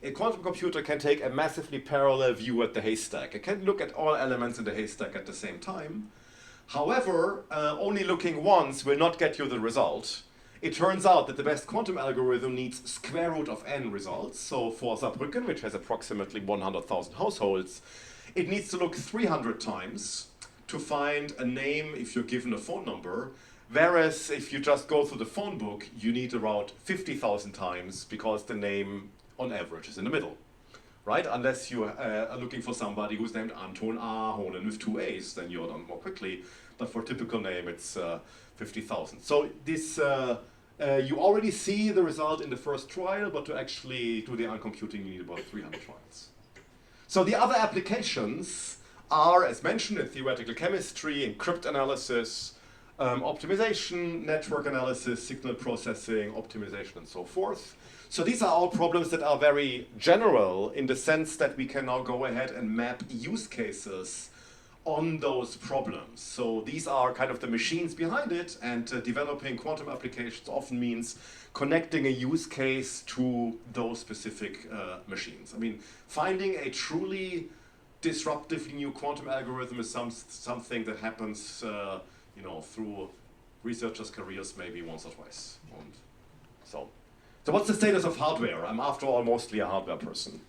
a quantum computer can take a massively parallel view at the haystack. It can look at all elements in the haystack at the same time. However, only looking once will not get you the result. It turns out that the best quantum algorithm needs square root of n results. So for Saarbrücken, which has approximately 100,000 households, it needs to look 300 times to find a name if you're given a phone number, Whereas if you just go through the phone book, you need around 50,000 times because the name on average is in the middle, right? Unless you are looking for somebody who's named Anton Ahonen with 2 A's, then you're done more quickly. But for a typical name, it's 50,000. So this, you already see the result in the first trial, but to actually do the uncomputing, you need about 300 trials. So the other applications are, as mentioned, in theoretical chemistry, in cryptanalysis, optimization, network analysis, signal processing, optimization, and so forth. So these are all problems that are very general in the sense that we can now go ahead and map use cases on those problems. So these are kind of the machines behind it, and developing quantum applications often means connecting a use case to those specific machines. I mean, finding a truly disruptively new quantum algorithm is something that happens you know, through researchers' careers maybe once or twice. And so what's the status of hardware? I'm after all mostly a hardware person.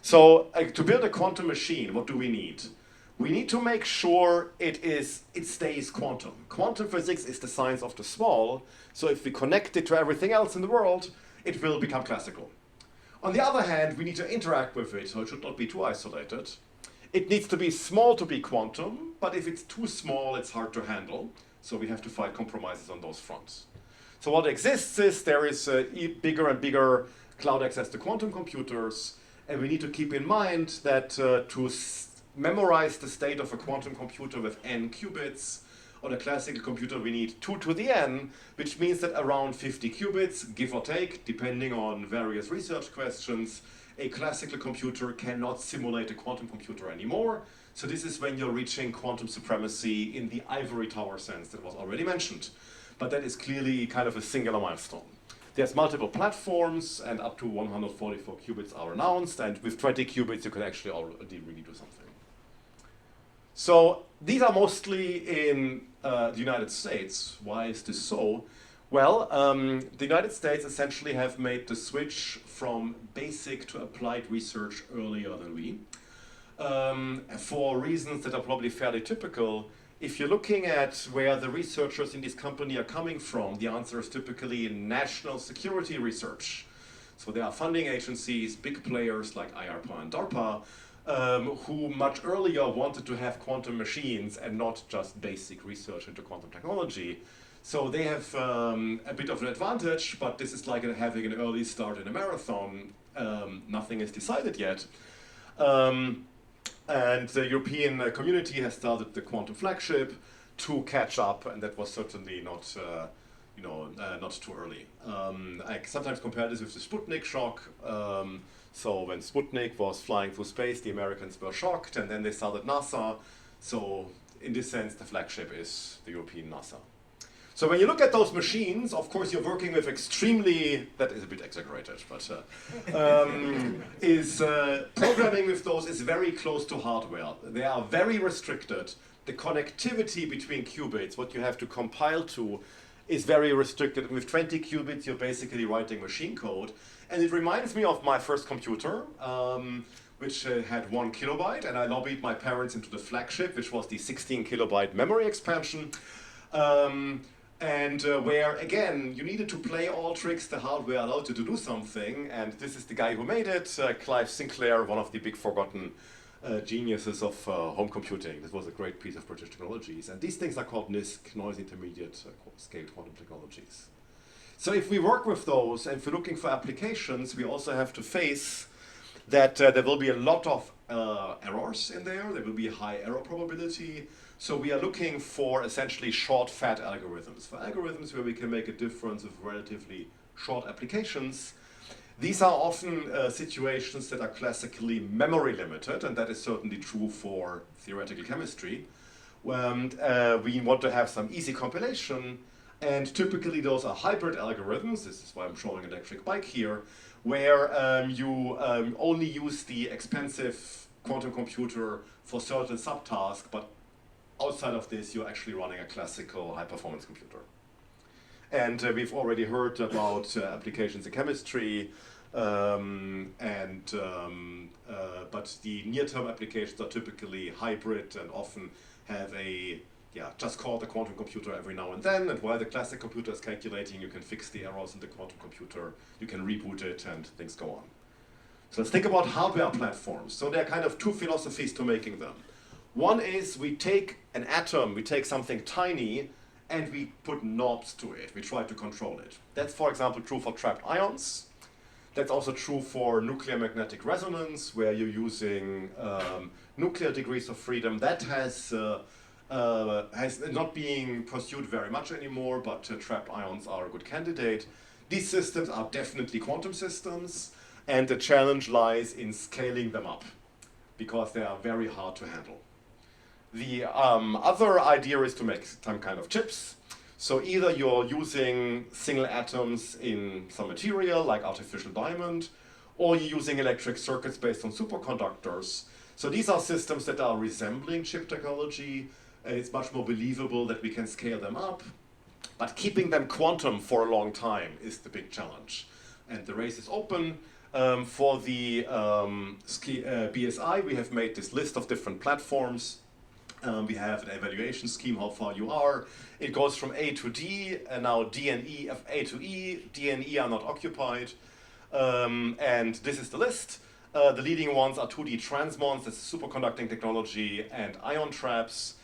So to build a quantum machine, what do we need? We need to make sure it stays quantum. Quantum physics is the science of the small, so if we connect it to everything else in the world, it will become classical. On the other hand, we need to interact with it, so it should not be too isolated. It needs to be small to be quantum, but if it's too small, it's hard to handle. So we have to find compromises on those fronts. So what exists is there is bigger and bigger cloud access to quantum computers, and we need to keep in mind that to memorize the state of a quantum computer with n qubits, on a classical computer we need 2 to the n, which means that around 50 qubits, give or take, depending on various research questions, a classical computer cannot simulate a quantum computer anymore. So this is when you're reaching quantum supremacy in the ivory tower sense that was already mentioned. But that is clearly kind of a singular milestone. There's multiple platforms, and up to 144 qubits are announced, and with 20 qubits you can actually already really do something. So these are mostly in the United States. Why is this so? Well, the United States essentially have made the switch from basic to applied research earlier than we, for reasons that are probably fairly typical. If you're looking at where the researchers in this company are coming from, the answer is typically in national security research. So there are funding agencies, big players like IARPA and DARPA, who much earlier wanted to have quantum machines and not just basic research into quantum technology. So they have a bit of an advantage, but this is like having an early start in a marathon. Nothing is decided yet. And the European community has started the quantum flagship to catch up, and that was certainly not, not too early. I sometimes compare this with the Sputnik shock. So when Sputnik was flying through space, the Americans were shocked, and then they started NASA. So in this sense, the flagship is the European NASA. So when you look at those machines, of course you're working with extremely, that is a bit exaggerated, but programming with those is very close to hardware. They are very restricted. The connectivity between qubits, what you have to compile to, is very restricted. With 20 qubits, you're basically writing machine code. And it reminds me of my first computer, which had 1 kilobyte, and I lobbied my parents into the flagship, which was the 16 kilobyte memory expansion. Where, again, you needed to play all tricks the hardware allowed you to do something, and this is the guy who made it, Clive Sinclair, one of the big forgotten geniuses of home computing. This was a great piece of British technologies, and these things are called NISQ, Noise Intermediate Scale Quantum Technologies. So if we work with those, and if we're looking for applications, we also have to face that there will be a lot of errors in there. There will be a high error probability. So we are looking for essentially short, fat algorithms. For algorithms where we can make a difference with relatively short applications. These are often situations that are classically memory limited, and that is certainly true for theoretical chemistry. We want to have some easy compilation, and typically those are hybrid algorithms. This is why I'm showing an electric bike here, where you only use the expensive quantum computer for certain subtasks, but outside of this, you're actually running a classical high-performance computer. And we've already heard about applications in chemistry, but the near-term applications are typically hybrid and often have a just call the quantum computer every now and then, and while the classic computer is calculating, you can fix the errors in the quantum computer, you can reboot it, and things go on. So let's think about hardware platforms. So there are kind of two philosophies to making them. One is we take an atom, we take something tiny, and we put knobs to it. We try to control it. That's, for example, true for trapped ions. That's also true for nuclear magnetic resonance, where you're using nuclear degrees of freedom. That has not being pursued very much anymore, but trapped ions are a good candidate. These systems are definitely quantum systems, and the challenge lies in scaling them up, because they are very hard to handle. The other idea is to make some kind of chips. So either you're using single atoms in some material, like artificial diamond, or you're using electric circuits based on superconductors. So these are systems that are resembling chip technology. It's much more believable that we can scale them up. But keeping them quantum for a long time is the big challenge. And the race is open. For the BSI, we have made this list of different platforms. We have an evaluation scheme, how far you are. It goes from A to D, and now D and E, A to E. D and E are not occupied. And this is the list. The leading ones are 2D transmons, that's superconducting technology, and ion traps.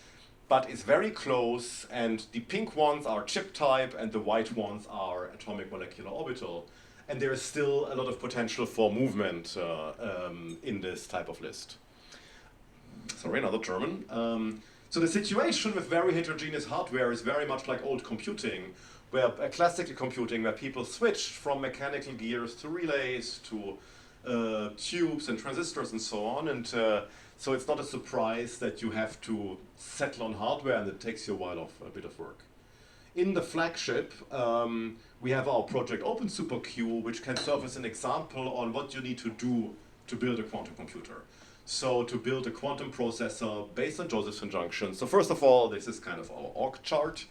But it's very close, and the pink ones are chip type, and the white ones are atomic molecular orbital. And there is still a lot of potential for movement in this type of list. Sorry, another German. So the situation with very heterogeneous hardware is very much like old computing, where classical computing, where people switched from mechanical gears to relays, to tubes and transistors and so on. And so it's not a surprise that you have to settle on hardware, and it takes you a bit of work. In the flagship, we have our project OpenSuperQ, which can serve as an example on what you need to do to build a quantum computer. So to build a quantum processor based on Josephson junction. So first of all, this is kind of our org chart.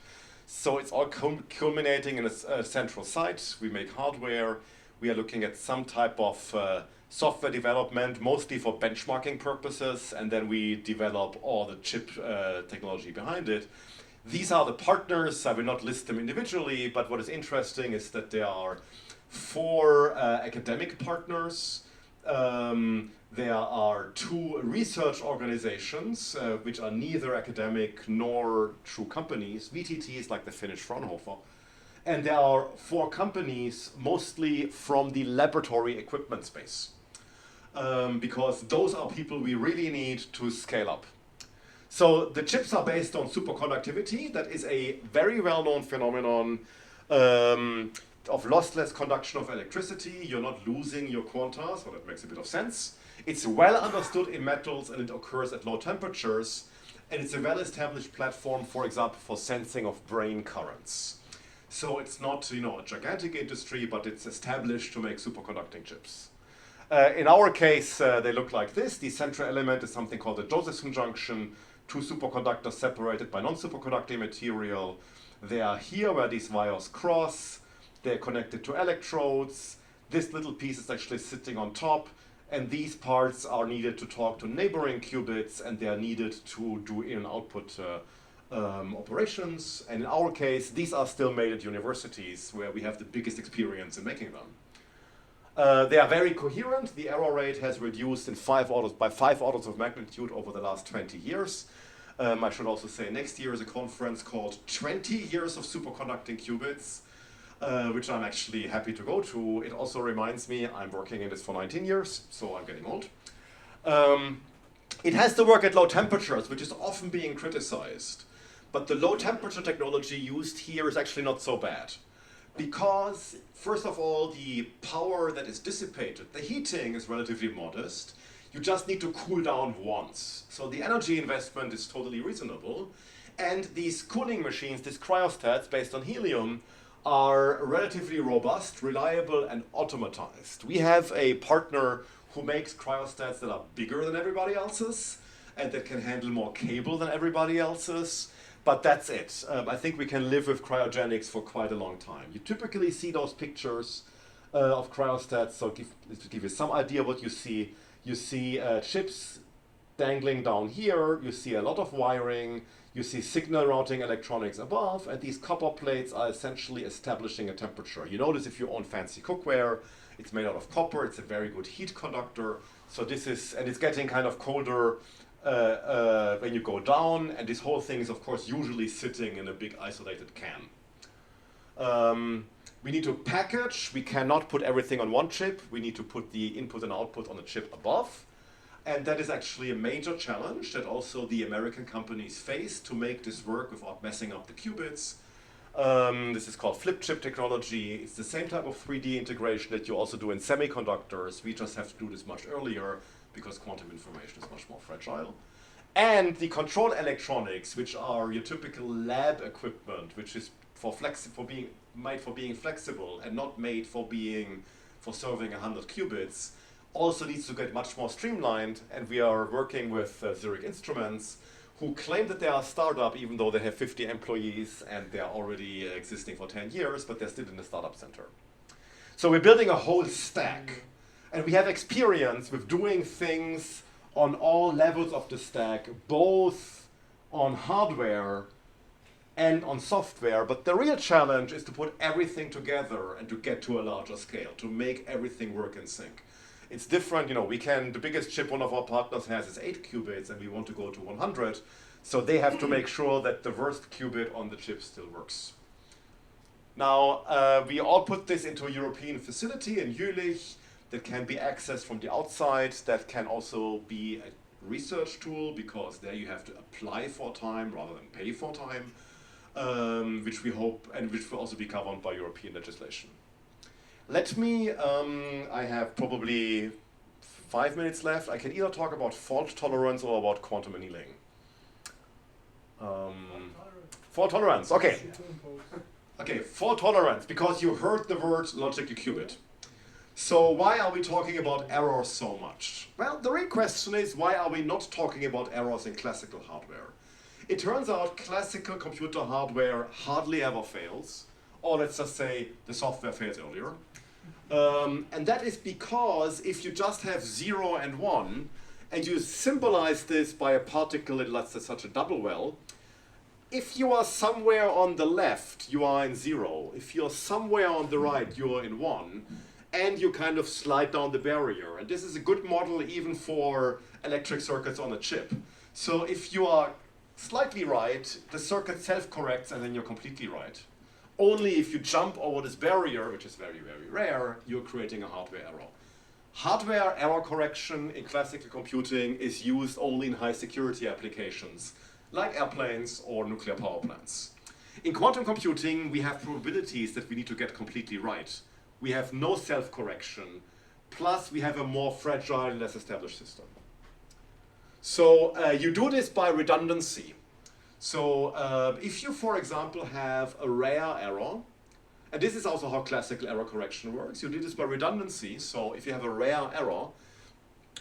So it's all culminating in a central site. We make hardware. We are looking at some type of software development, mostly for benchmarking purposes, and then we develop all the chip technology behind it. These are the partners. I will not list them individually, but what is interesting is that there are 4 academic partners. There are 2 research organizations, which are neither academic nor true companies. VTT is like the Finnish Fraunhofer. And there are 4 companies, mostly from the laboratory equipment space. Because those are people we really need to scale up. So the chips are based on superconductivity. That is a very well-known phenomenon of lossless conduction of electricity. You're not losing your quanta, so that makes a bit of sense. It's well understood in metals, and it occurs at low temperatures. And it's a well-established platform, for example, for sensing of brain currents. So it's not, a gigantic industry, but it's established to make superconducting chips. In our case, they look like this. The central element is something called the Josephson junction. 2 superconductors separated by non-superconducting material. They are here where these wires cross. They're connected to electrodes. This little piece is actually sitting on top. And these parts are needed to talk to neighboring qubits, and they are needed to do in- and output operations. And in our case, these are still made at universities, where we have the biggest experience in making them. They are very coherent. The error rate has reduced by 5 orders of magnitude over the last 20 years. I should also say next year is a conference called 20 Years of Superconducting Qubits, which I'm actually happy to go to. It also reminds me I'm working in this for 19 years, so I'm getting old. It has to work at low temperatures, which is often being criticized. But the low temperature technology used here is actually not so bad. Because, first of all, the power that is dissipated, the heating is relatively modest. You just need to cool down once. So the energy investment is totally reasonable. And these cooling machines, these cryostats based on helium, are relatively robust, reliable, and automatized. We have a partner who makes cryostats that are bigger than everybody else's, and that can handle more cable than everybody else's. But that's it. I think we can live with cryogenics for quite a long time. You typically see those pictures of cryostats. So to give you some idea what you see chips dangling down here, you see a lot of wiring, you see signal routing electronics above, and these copper plates are essentially establishing a temperature. You notice if you own fancy cookware, it's made out of copper, it's a very good heat conductor. So this is, and it's getting kind of colder when you go down, and this whole thing is of course usually sitting in a big isolated can. We need to package, we cannot put everything on one chip, we need to put the input and output on the chip above. And that is actually a major challenge that also the American companies face to make this work without messing up the qubits. This is called flip chip technology. It's the same type of 3D integration that you also do in semiconductors. We just have to do this much earlier because quantum information is much more fragile. And the control electronics, which are your typical lab equipment, which is made for being flexible and not made for serving 100 qubits, also needs to get much more streamlined. And we are working with Zurich Instruments, who claim that they are a startup even though they have 50 employees and they are already existing for 10 years, but they're still in the startup center. So we're building a whole stack, and we have experience with doing things on all levels of the stack, both on hardware and on software. But the real challenge is to put everything together and to get to a larger scale, to make everything work in sync. It's different, you know, the biggest chip one of our partners has is 8 qubits and we want to go to 100. So they have to make sure that the worst qubit on the chip still works. Now, we all put this into a European facility in Jülich that can be accessed from the outside. That can also be a research tool because there you have to apply for time rather than pay for time, which we hope and which will also be governed by European legislation. Let me, I have probably 5 minutes left. I can either talk about fault tolerance or about quantum annealing. Fault tolerance, okay. Okay, fault tolerance, because you heard the word logical qubit. So why are we talking about errors so much? Well, the real question is, why are we not talking about errors in classical hardware? It turns out classical computer hardware hardly ever fails, or let's just say the software fails earlier. And that is because if you just have 0 and 1, and you symbolize this by a particle that's such a double well, if you are somewhere on the left, you are in 0. If you're somewhere on the right, you're in 1. And you kind of slide down the barrier. And this is a good model even for electric circuits on a chip. So if you are slightly right, the circuit self-corrects and then you're completely right. Only if you jump over this barrier, which is very, very rare, you're creating a hardware error. Hardware error correction in classical computing is used only in high security applications, like airplanes or nuclear power plants. In quantum computing, we have probabilities that we need to get completely right. We have no self-correction, plus we have a more fragile, less established system. So you do this by redundancy. So if you, for example, have a rare error, and this is also how classical error correction works, you do this by redundancy. So if you have a rare error,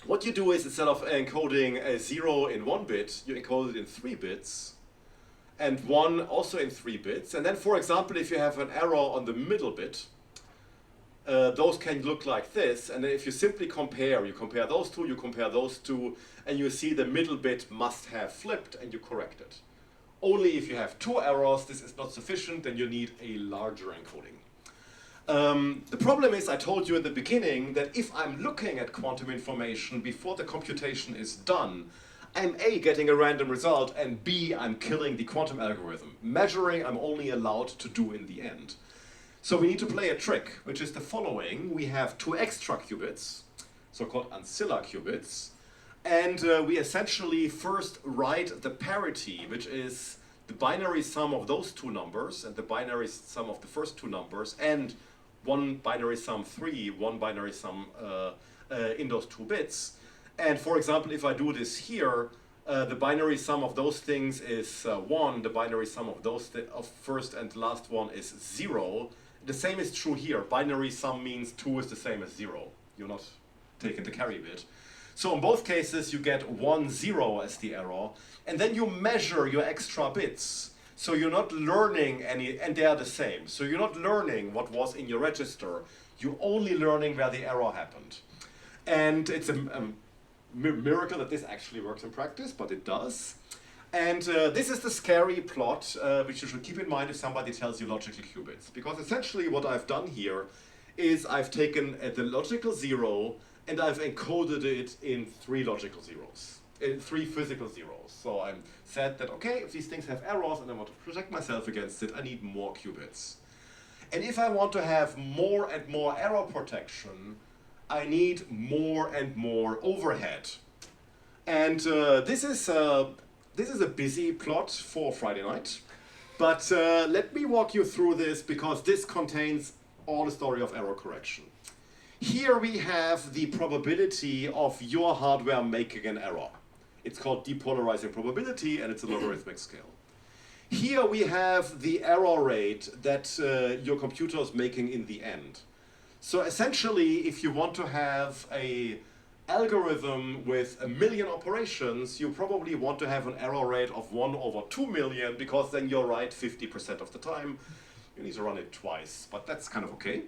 what you do is instead of encoding a 0 in 1 bit, you encode it in 3 bits, and 1 also in 3 bits. And then, for example, if you have an error on the middle bit, those can look like this, and then if you simply compare, you compare those two, and you see the middle bit must have flipped, and you correct it. Only if you have 2 errors, this is not sufficient, then you need a larger encoding. The problem is, I told you at the beginning, that if I'm looking at quantum information before the computation is done, I'm A, getting a random result, and B, I'm killing the quantum algorithm. Measuring, I'm only allowed to do in the end. So we need to play a trick, which is the following. We have 2 extra qubits, so-called ancilla qubits, and we essentially first write the parity, which is the binary sum of those 2 numbers, and the binary sum of the first 2 numbers, and one binary sum 3, one binary sum in those 2 bits. And for example, if I do this here, the binary sum of those things is 1, the binary sum of those of first and last one is 0. The same is true here. Binary sum means 2 is the same as 0. You're not taking the carry bit. So in both cases, you get 1, 0 as the error, and then you measure your extra bits. So you're not learning any, and they are the same. So you're not learning what was in your register. You're only learning where the error happened. And it's miracle that this actually works in practice, but it does. And this is the scary plot, which you should keep in mind if somebody tells you logical qubits. Because essentially what I've done here is I've taken the logical zero and I've encoded it in 3 logical zeros, in 3 physical zeros. So I'm said that, okay, if these things have errors and I want to protect myself against it, I need more qubits. And if I want to have more and more error protection, I need more and more overhead. And this is a busy plot for Friday night, but let me walk you through this because this contains all the story of error correction. Here we have the probability of your hardware making an error. It's called depolarizing probability and it's a logarithmic scale. Here we have the error rate that your computer is making in the end. So essentially, if you want to have an algorithm with 1 million operations, you probably want to have an error rate of 1/2 million because then you're right 50% of the time. You need to run it twice, but that's kind of okay.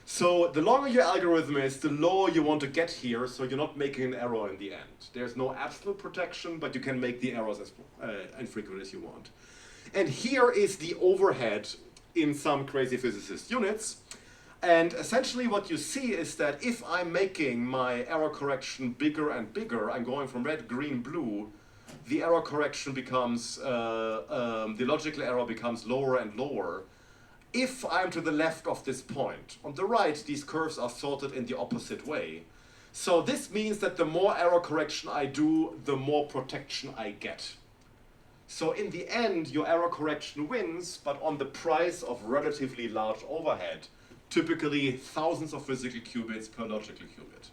So the longer your algorithm is, the lower you want to get here, so you're not making an error in the end. There's no absolute protection, but you can make the errors as infrequent as you want. And here is the overhead in some crazy physicist units. And essentially what you see is that if I'm making my error correction bigger and bigger, I'm going from red, green, blue, the error correction becomes, the logical error becomes lower and lower. If I'm to the left of this point, on the right, these curves are sorted in the opposite way. So this means that the more error correction I do, the more protection I get. So in the end, your error correction wins, but on the price of relatively large overhead, typically thousands of physical qubits per logical qubit.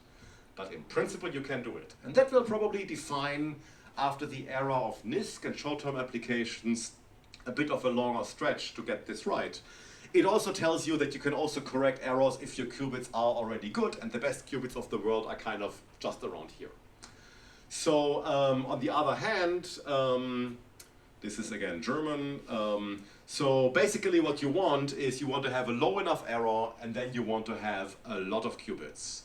But in principle, you can do it. And that will probably define, after the era of NISQ and short-term applications, a bit of a longer stretch to get this right. It also tells you that you can also correct errors if your qubits are already good, and the best qubits of the world are kind of just around here. So on the other hand, this is again German. So basically what you want is you want to have a low enough error and then you want to have a lot of qubits.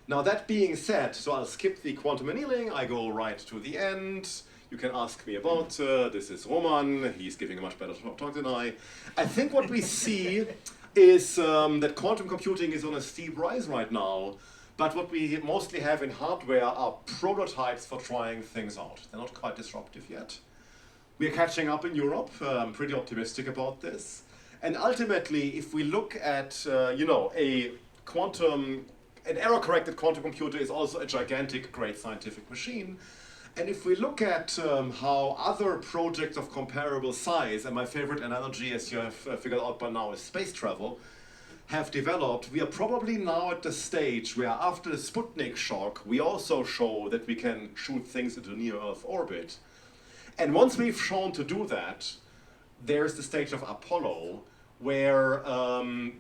Now that being said, so I'll skip the quantum annealing, I go right to the end. You can ask me about, this is Roman, he's giving a much better talk than I. I think what we see is that quantum computing is on a steep rise right now, but what we mostly have in hardware are prototypes for trying things out. They're not quite disruptive yet. We're catching up in Europe. I'm pretty optimistic about this. And ultimately, if we look at, an error-corrected quantum computer is also a gigantic, great scientific machine. And if we look at how other projects of comparable size, and my favorite analogy, as you have figured out by now, is space travel, have developed, we are probably now at the stage where after the Sputnik shock, we also show that we can shoot things into near-Earth orbit. And once we've shown to do that, there's the stage of Apollo, where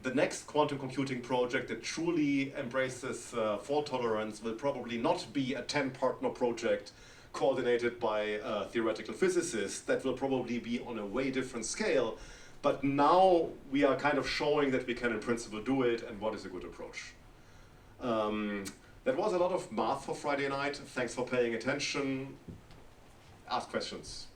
the next quantum computing project that truly embraces fault tolerance will probably not be a 10-partner project coordinated by theoretical physicists. That will probably be on a way different scale. But now we are kind of showing that we can in principle do it and what is a good approach. That was a lot of math for Friday night. Thanks for paying attention. Ask questions.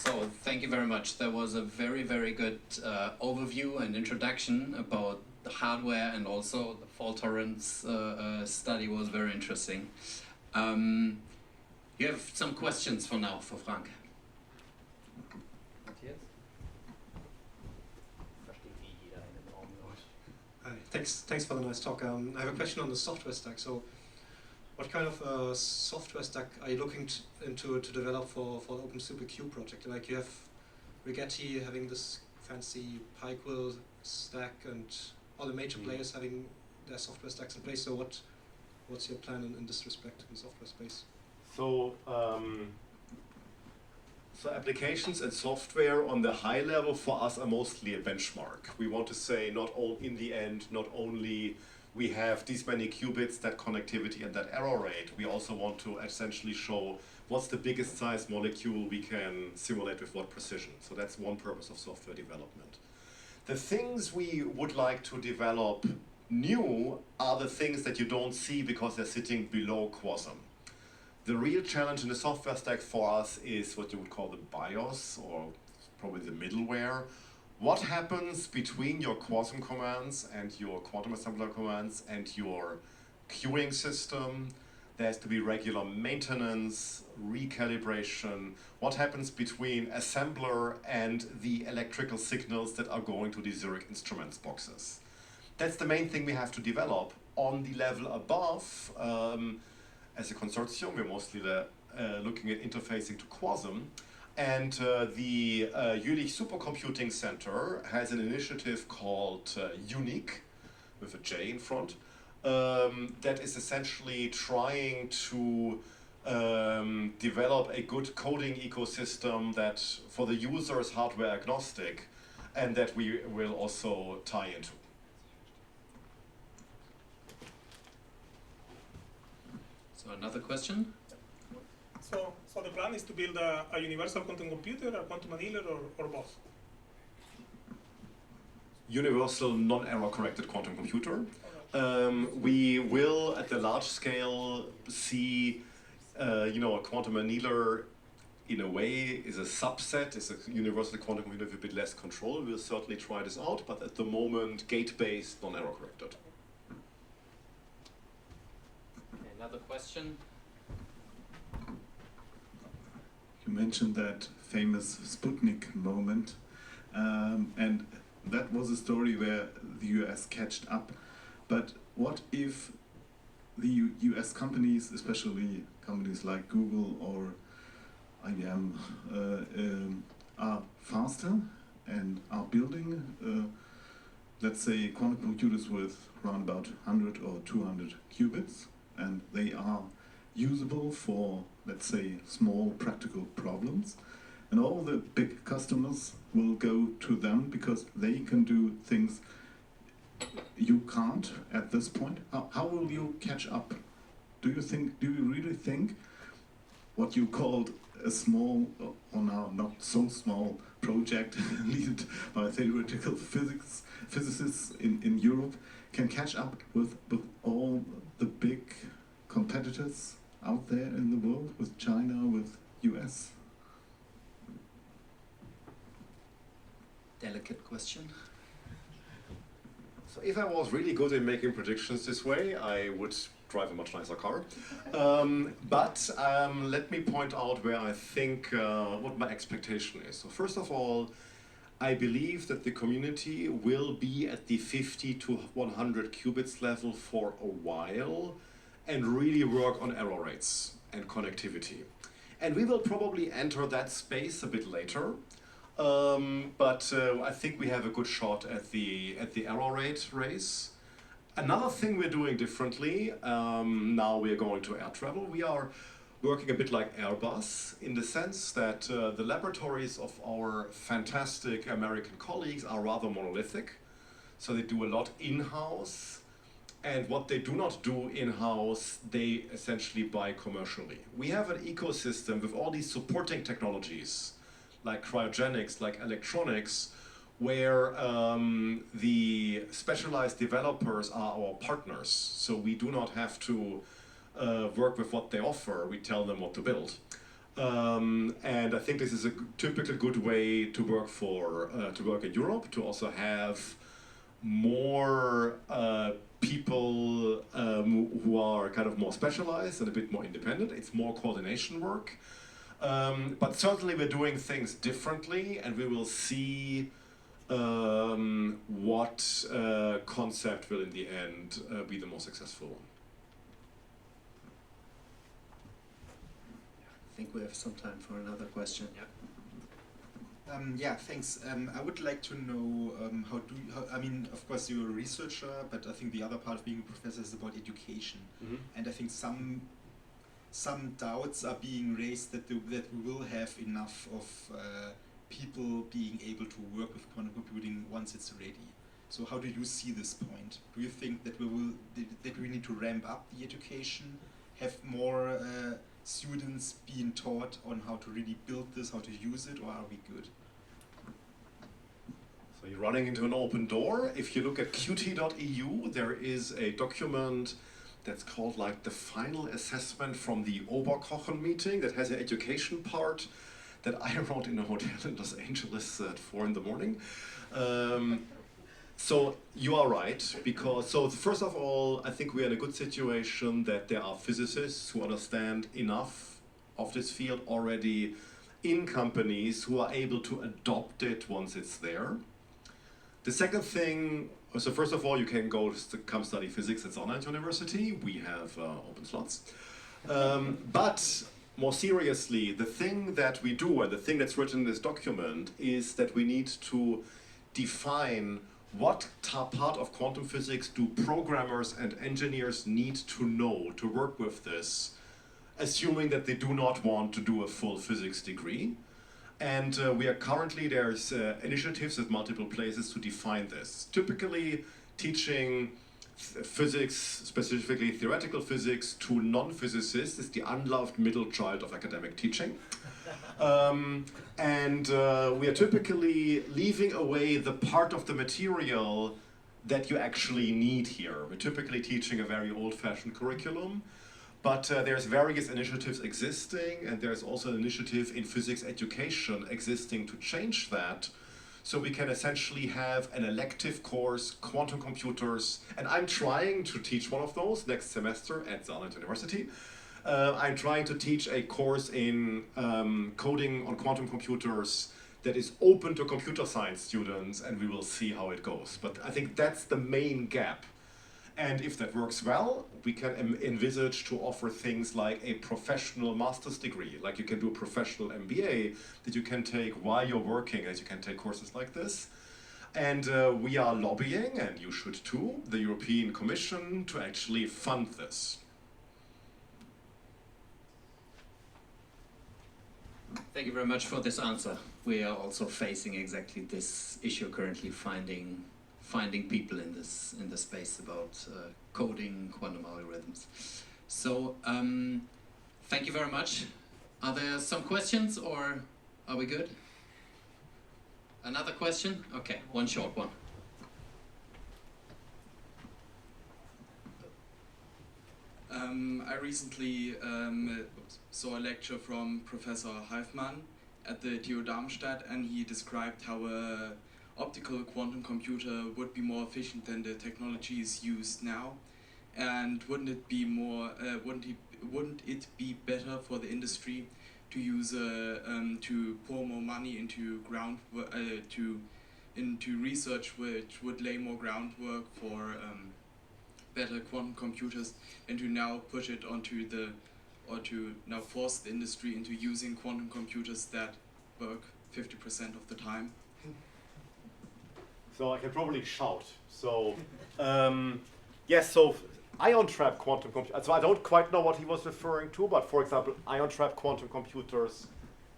So thank you very much. That was a very, very good overview and introduction about the hardware, and also the fault tolerance study was very interesting. You have some questions for now for Frank. Thanks for the nice talk. I have a question on the software stack. So, what kind of software stack are you looking into to develop for the Open SuperQ project? Like you have Rigetti having this fancy PyQuil stack, and all the major players having their software stacks in place. So, what's your plan in this respect in the software space? So, so applications and software on the high level for us are mostly a benchmark. We want to say in the end, not only we have these many qubits, that connectivity and that error rate, we also want to essentially show what's the biggest size molecule we can simulate with what precision. So that's one purpose of software development. The things we would like to develop new are the things that you don't see because they're sitting below Quantum. The real challenge in the software stack for us is what you would call the BIOS, or probably the middleware. What happens between your Quantum commands and your Quantum assembler commands and your queuing system? There has to be regular maintenance, recalibration. What happens between assembler and the electrical signals that are going to the Zurich Instruments boxes? That's the main thing we have to develop. On the level above, as a consortium, we're mostly looking at interfacing to Quantum. And the Jülich Supercomputing Center has an initiative called UNIC, with a J in front, that is essentially trying to develop a good coding ecosystem that for the user is hardware agnostic, and that we will also tie into. So another question? So the plan is to build a universal quantum computer, a quantum annealer, or both? Universal non-error corrected quantum computer. We will, at the large scale, see, a quantum annealer in a way is a subset, is a universal quantum computer with a bit less control. We'll certainly try this out, but at the moment, gate-based, non-error corrected. Another question? You mentioned that famous Sputnik moment, and that was a story where the US catched up. But what if the US companies, especially companies like Google or IBM, are faster and are building, let's say, quantum computers with around about 100 or 200 qubits, and they are usable for, let's say, small practical problems, and all the big customers will go to them because they can do things you can't at this point. How will you catch up? Do you really think what you called a small, or now not so small, project needed by theoretical physicists in Europe can catch up with all the big competitors out there in the world, with China, with US? Delicate question. So if I was really good in making predictions this way, I would drive a much nicer car. But let me point out where I think what my expectation is. So first of all, I believe that the community will be at the 50 to 100 qubits level for a while and really work on error rates and connectivity. And we will probably enter that space a bit later. But I think we have a good shot at the error rate race. Another thing we're doing differently, now we are going to air travel. We are working a bit like Airbus in the sense that the laboratories of our fantastic American colleagues are rather monolithic. So they do a lot in-house, and what they do not do in-house, they essentially buy commercially. We have an ecosystem with all these supporting technologies, like cryogenics, like electronics, where the specialized developers are our partners. So we do not have to work with what they offer, we tell them what to build. And I think this is a typical good way to work in Europe, to also have more people who are kind of more specialized and a bit more independent. It's more coordination work. But certainly we're doing things differently, and we will see what concept will in the end be the most successful one. I think we have some time for another question. Yeah, thanks. I would like to know I mean, of course you're a researcher, but I think the other part of being a professor is about education. Mm-hmm. And I think some doubts are being raised that we will have enough of people being able to work with quantum computing once it's ready. So how do you see this point? Do you think that we need to ramp up the education, have more students being taught on how to really build this, how to use it, or are we good? So So you're running into an open door. If you look at qt.eu, there is a document that's called like the final assessment from the Oberkochen meeting that has an education part that I wrote in a hotel in Los Angeles at 4 in the morning. So you are right, because, so first of all, I think we're in a good situation that there are physicists who understand enough of this field already in companies who are able to adopt it once it's there. The second thing, so first of all, you can go to come study physics at Sonnenberg University. We have open slots. But more seriously, the thing that we do, and the thing that's written in this document, is that we need to define what part of quantum physics do programmers and engineers need to know to work with this, assuming that they do not want to do a full physics degree. And we are currently, there's initiatives at multiple places to define this. Typically, teaching physics, specifically theoretical physics, to non-physicists is the unloved middle child of academic teaching. We are typically leaving away the part of the material that you actually need here. We're typically teaching a very old-fashioned curriculum, but there's various initiatives existing, and there's also an initiative in physics education existing to change that. So we can essentially have an elective course, quantum computers, and I'm trying to teach one of those next semester at Saarland University. I'm trying to teach a course in coding on quantum computers that is open to computer science students, and we will see how it goes. But I think that's the main gap. And if that works well, we can envisage to offer things like a professional master's degree, like you can do a professional MBA that you can take while you're working, as you can take courses like this. And we are lobbying, and you should too, the European Commission to actually fund this. Thank you very much for this answer. We are also facing exactly this issue currently, finding people in this space about coding quantum algorithms. So thank you very much. Are there some questions, or are we good? Another question? Okay, one short one. I recently saw a lecture from Professor Halfmann at the TU Darmstadt, and he described how a optical quantum computer would be more efficient than the technologies used now. And wouldn't it be better for the industry to use to pour more money into into research, which would lay more groundwork for better quantum computers, and to now push it onto to now force the industry into using quantum computers that work 50% of the time? So I can probably shout. So yes, so ion trap quantum computers. So I don't quite know what he was referring to, but for example, ion trap quantum computers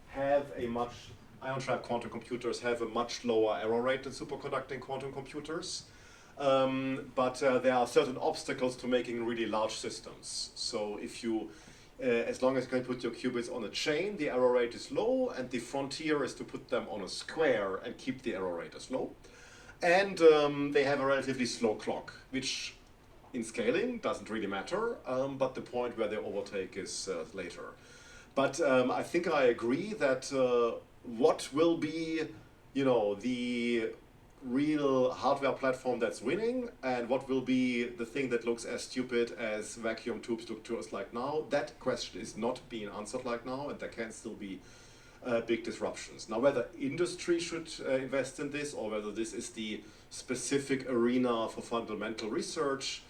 have a much lower error rate than superconducting quantum computers. But there are certain obstacles to making really large systems. So if you, as long as you can put your qubits on a chain, the error rate is low, and the frontier is to put them on a square and keep the error rate as low. And they have a relatively slow clock, which in scaling doesn't really matter, but the point where they overtake is later. But I think I agree that what will be, the real hardware platform that's winning, and what will be the thing that looks as stupid as vacuum tubes look to us like now, that question is not being answered like now, and there can still be big disruptions. Now, whether industry should invest in this, or whether this is the specific arena for fundamental research,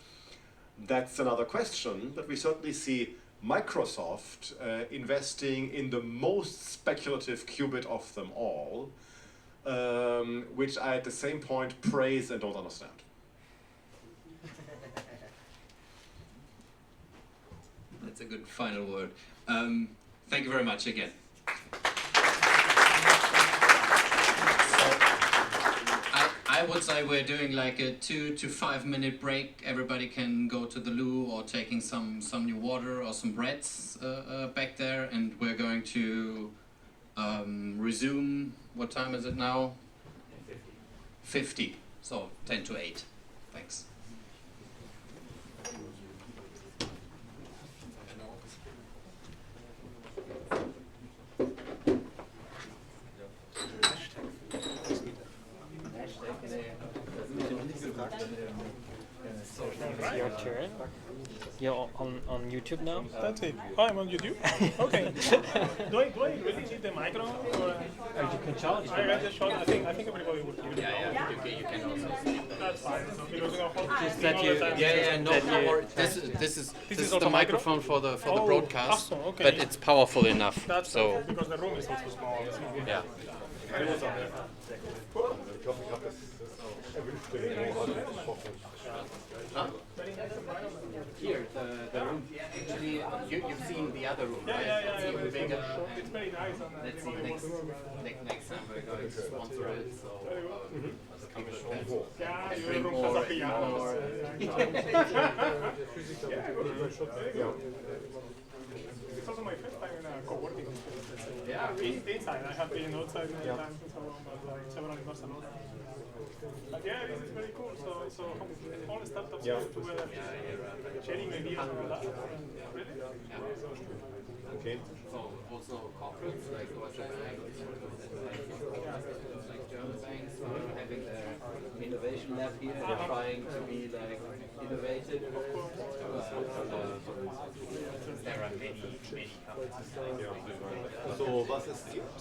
that's another question. But we certainly see Microsoft investing in the most speculative qubit of them all, which I at the same point praise and don't understand. That's a good final word. Thank you very much again. I would say we're doing like a 2 to 5 minute break. Everybody can go to the loo or taking some new water or some breads back there, and we're going to resume. What time is it now? 50. So 10 to 8. Thanks. It's your turn. You're on YouTube now? That's it. Oh, I'm on YouTube? Okay. do I really need the microphone? Or You can charge. I got the shot. I think everybody would hear it. Yeah. You can also see. That's fine. Because Just that you- No more. This is also the microphone for the broadcast, awesome, okay. but it's powerful enough. That's so perfect, because the room is also small. yeah. Here, the room. Actually, you've seen the other room, right? Yeah. It's even bigger. It's very nice. Let's see next time we're going to sponsor it. So Yeah, your bring room more, has a piano. more. It's also my first time in a co-working space. Yeah. Inside, I have been outside many times and so on, but like several in Barcelona. But yeah, this is very cool. So all the startups get together, sharing ideas and all that. Really? Okay. So also corporates like Deutsche Bank, like German banks are having their innovation lab here. They're trying to be like innovative. There are many companies like So was es gibt,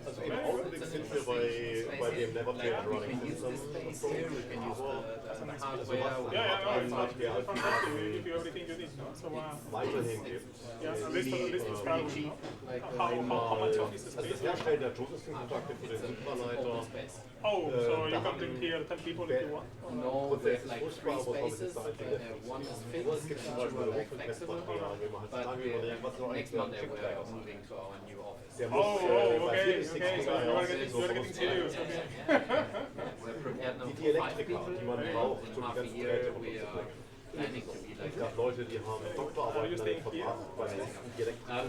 also im Augenblick sind wir bei dem Never Play and Running System. Also was der halt Give you everything you need. So, weiterhin gibt. yeah, at least it's crowded. How much of this is Also das space? Herstellen der Josephson-Kontakte für den Superleiter. Oh, so you can bring here 10 people if you want. No, there's like 3 spaces. One is Es gibt fixed, zum Beispiel like Open Test flexible, Material, wenn man halt but lange überlegt, was noch next eigentlich Monday Chip we're ist. moving to our new office. Der muss bei Okay, 64 okay, so you are getting serious. Okay. We're prepared now Die for 5 Elektriker, people. die man braucht, In um half die a ganzen year Geräte we are planning to be Es like gab Leute, die haben Doktorarbeiten an den Vertrag bei den Elektrikern,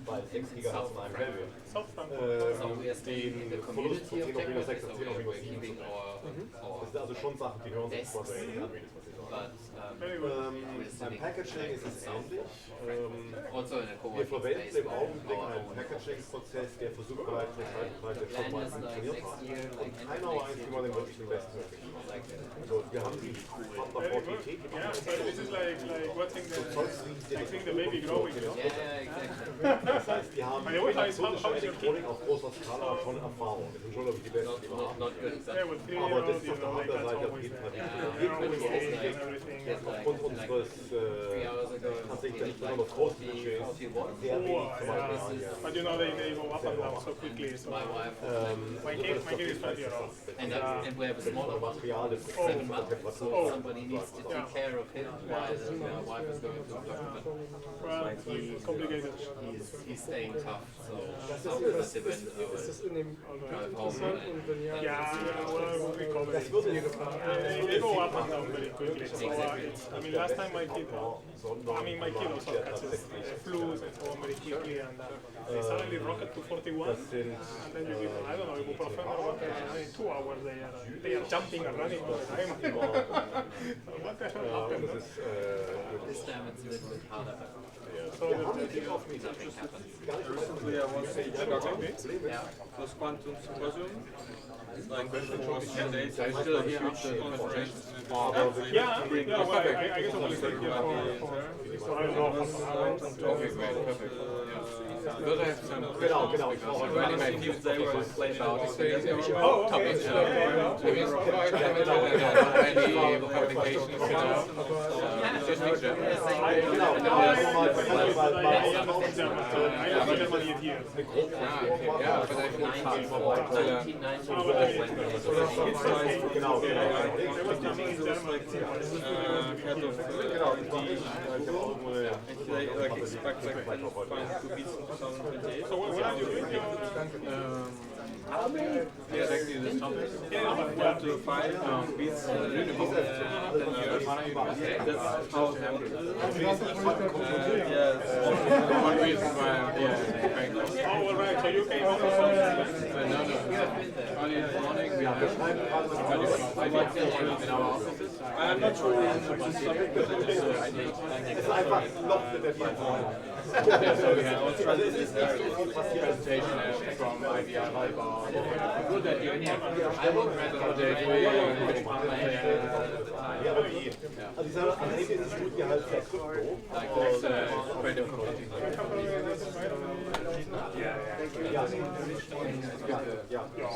bei 6 Gigahertz in einem Kelvin. South Frankfurt. So we are staying in the Verlust community von 10 of auf minus 6 technical, auf so 10 auf minus we're 7 keeping Das sind also schon Sachen, die hören sich quasi ähnlich an, wie das, was sie sagen. but Very good. Beim Packaging ist es ähnlich. also in a Wir co-working verwenden space im Augenblick einen Packaging-Prozess, der versucht bereits eine Zeitpreise schon mal funktioniert hat. Und keiner weiß, wie man den wirklich den besten entwickelt. Also wir haben die Partnerportalität Yeah, so this is like watching the baby growing, you know? Yeah, exactly. Das heißt, die haben elektronische Elektronik auf großer Skala schon Erfahrung. Das sind schon, glaube ich, die besten, die wir haben. Not good. Yeah, with 3 Aber year das old, ist you auf der know, like anderen that's Seite auf always jeden Fall there. die Yeah, always Entwicklung taste ist and everything. aufgrund unseres tatsächlich nicht besonders großen Budgets sehr wenig zum Beispiel. But you know, they go up and down so quickly. So My wife my kid is 5 years old. and we have a smaller one. Material ist 7 months, so Oh. somebody needs to take care of him while my wife is going to doctor. Well, But it's complicated. he's staying tough, so after this event I will drive home and Yeah, well, we recover. Das würde They go up and down very quickly. So, I mean, last time my kid also catches flus and so on very quickly, and they suddenly rocket to 41, Das sind and then you give them, I don't know, ibuprofen or whatever, and in 2 hours they are jumping and running all the time. What the hell happened? das ist this time it's a little bit harder. So Nothing happens. Recently, I was in Chicago for Quantum Symposium. Like for 3 days, I still hear after the conference. yeah, well, I guess I will stay here for I don't know, half an hour. Okay, great, perfect. Because I have some genau. questions, when my teams they were played out experience Oh, okay. topics. Any publications, just make sure. I am in Germany here. Yeah, but I think it's hard for 1994. Genau. head of R&D, like expect like 2 beats in 2028. So what are you doing? Yeah, exactly this topic. 1 to 5 beats in years. That's how it happened. Yes. One reason why I'm here. Oh, all right. So you came over from No. Early this morning we have in our offices. I'm not sure on this topic, but it's just so we had also this presentation from IBM about good that you're here. I will present Quantum Computing.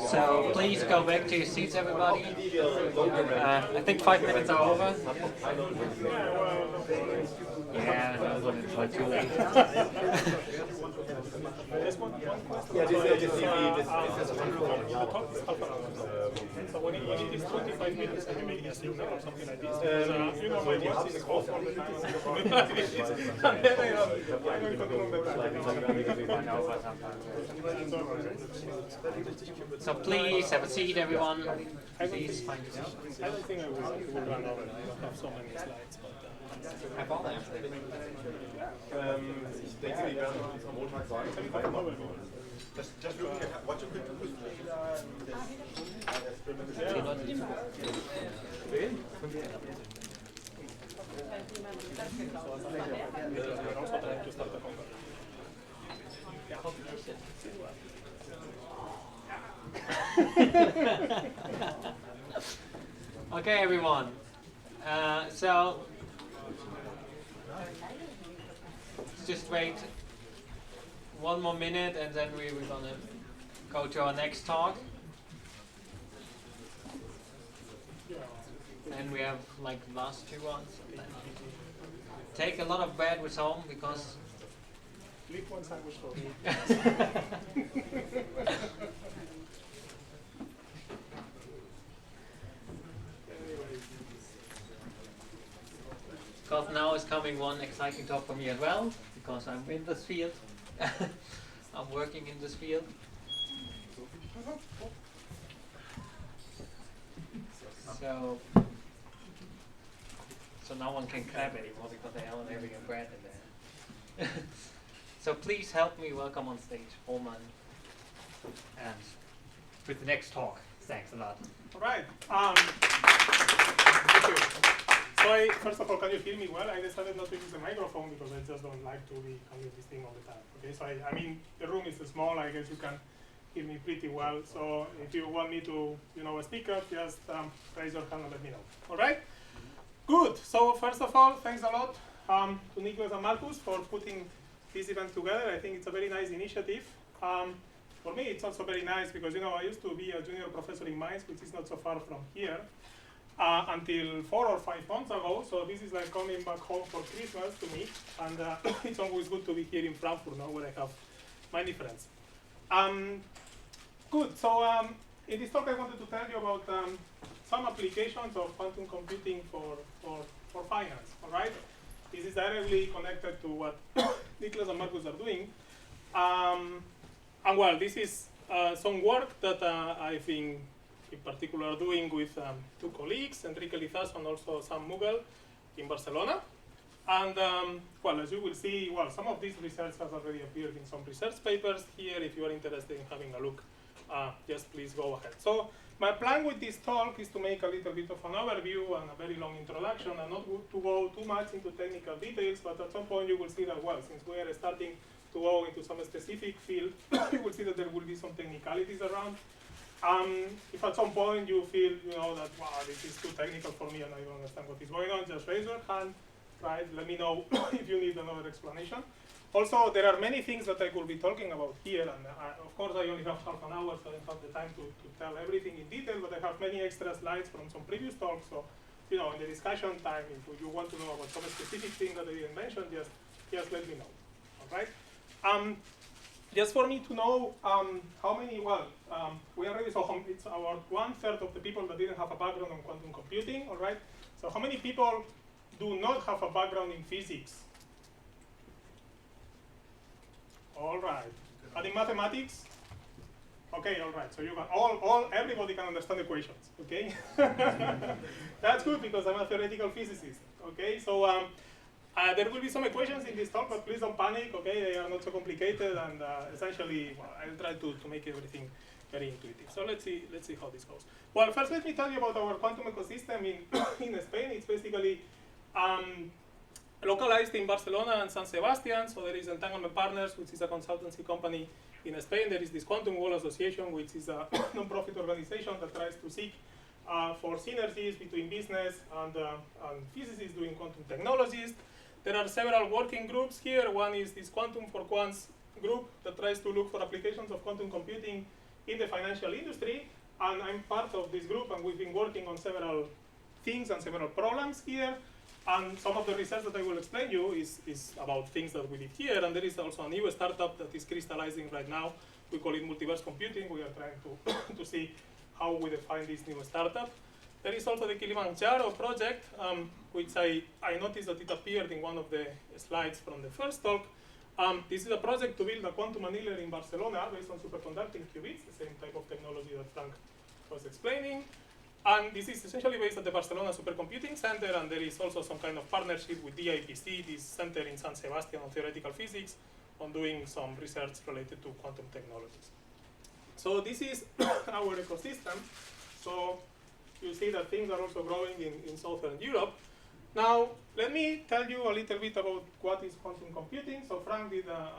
So please go back to your seats, everybody. I think 5 minutes are over. Yeah, no, it's not too late. Yeah, this is so when it is 25 minutes, I make a signal or something like this. You know, my watch is off all the time. So please have a seat, everyone. Please find your seat. I don't think I will run over. I don't have so many slides. Have all that. Ich denke, die werden uns am Montag sagen, Just looking at what you could do with Okay, everyone. So just wait 1 more minute, and then we're gonna go to our next talk. And we have like the last 2 ones. Take a lot of bandwidth home because. Leave one sandwich for me. Because now is coming one exciting talk for me as well, because I'm in this field. I'm working in this field. So no one can clap anymore because they aren't having a bread in there. So please help me welcome on stage Roman and with the next talk. Thanks a lot. All right. Thank you. So first of all, can you hear me well? I decided not to use the microphone because I just don't like to be having this thing all the time. Okay, so I mean, the room is small. I guess you can hear me pretty well. So if you want me to, speak up, just raise your hand and let me know. All right? Good. So first of all, thanks a lot to Nicholas and Marcus for putting this event together. I think it's a very nice initiative. For me, it's also very nice because, I used to be a junior professor in Mainz, which is not so far from here. Until 4 or 5 months ago, so this is like coming back home for Christmas to me, and it's always good to be here in Frankfurt now, where I have many friends. Good. So in this talk, I wanted to tell you about some applications of quantum computing for finance. All right. This is directly connected to what Nicholas and Marcus are doing, and well, this is some work that I've been in particular doing with 2 colleagues, Enrique Lizas and also Sam Mughal in Barcelona. And well, as you will see, some of this research has already appeared in some research papers here. If you are interested in having a look, just please go ahead. So my plan with this talk is to make a little bit of an overview and a very long introduction, and not to go too much into technical details, but at some point you will see that, since we are starting to go into some specific field, you will see that there will be some technicalities around. If at some point you feel, that, this is too technical for me and I don't understand what is going on, just raise your hand, right? Let me know if you need another explanation. Also, there are many things that I could be talking about here, and of course I only have half an hour, so I don't have the time to tell everything in detail, but I have many extra slides from some previous talks, so, in the discussion time, if you want to know about some specific thing that I didn't mention, just let me know, all right? Just for me to know how many, we already saw it's about 1/3 of the people that didn't have a background on quantum computing, all right? So how many people do not have a background in physics? All right. And in mathematics? Okay, all right. So you can everybody can understand equations, okay? That's good because I'm a theoretical physicist, okay? So There will be some equations in this talk, but please don't panic, okay? They are not so complicated, and essentially, well, I'll try to make everything very intuitive. So let's see how this goes. Well, first let me tell you about our quantum ecosystem in Spain. It's basically localized in Barcelona and San Sebastian. So there is Entanglement Partners, which is a consultancy company in Spain. There is this Quantum Wall Association, which is a non-profit organization that tries to seek for synergies between business and physicists doing quantum technologies. There are several working groups here. One is this Quantum for Quants group that tries to look for applications of quantum computing in the financial industry. And I'm part of this group, and we've been working on several things and several problems here. And some of the research that I will explain to you is about things that we did here. And there is also a new startup that is crystallizing right now. We call it multiverse computing. We are trying to see how we define this new startup. There is also the Kilimanjaro project, which I noticed that it appeared in one of the slides from the first talk. This is a project to build a quantum annealer in Barcelona based on superconducting qubits, the same type of technology that Frank was explaining. And this is essentially based at the Barcelona Supercomputing Center, and there is also some kind of partnership with DIPC, this center in San Sebastian on theoretical physics, on doing some research related to quantum technologies. So this is our ecosystem. So you see that things are also growing in Southern Europe. Now, let me tell you a little bit about what is quantum computing. So Frank did a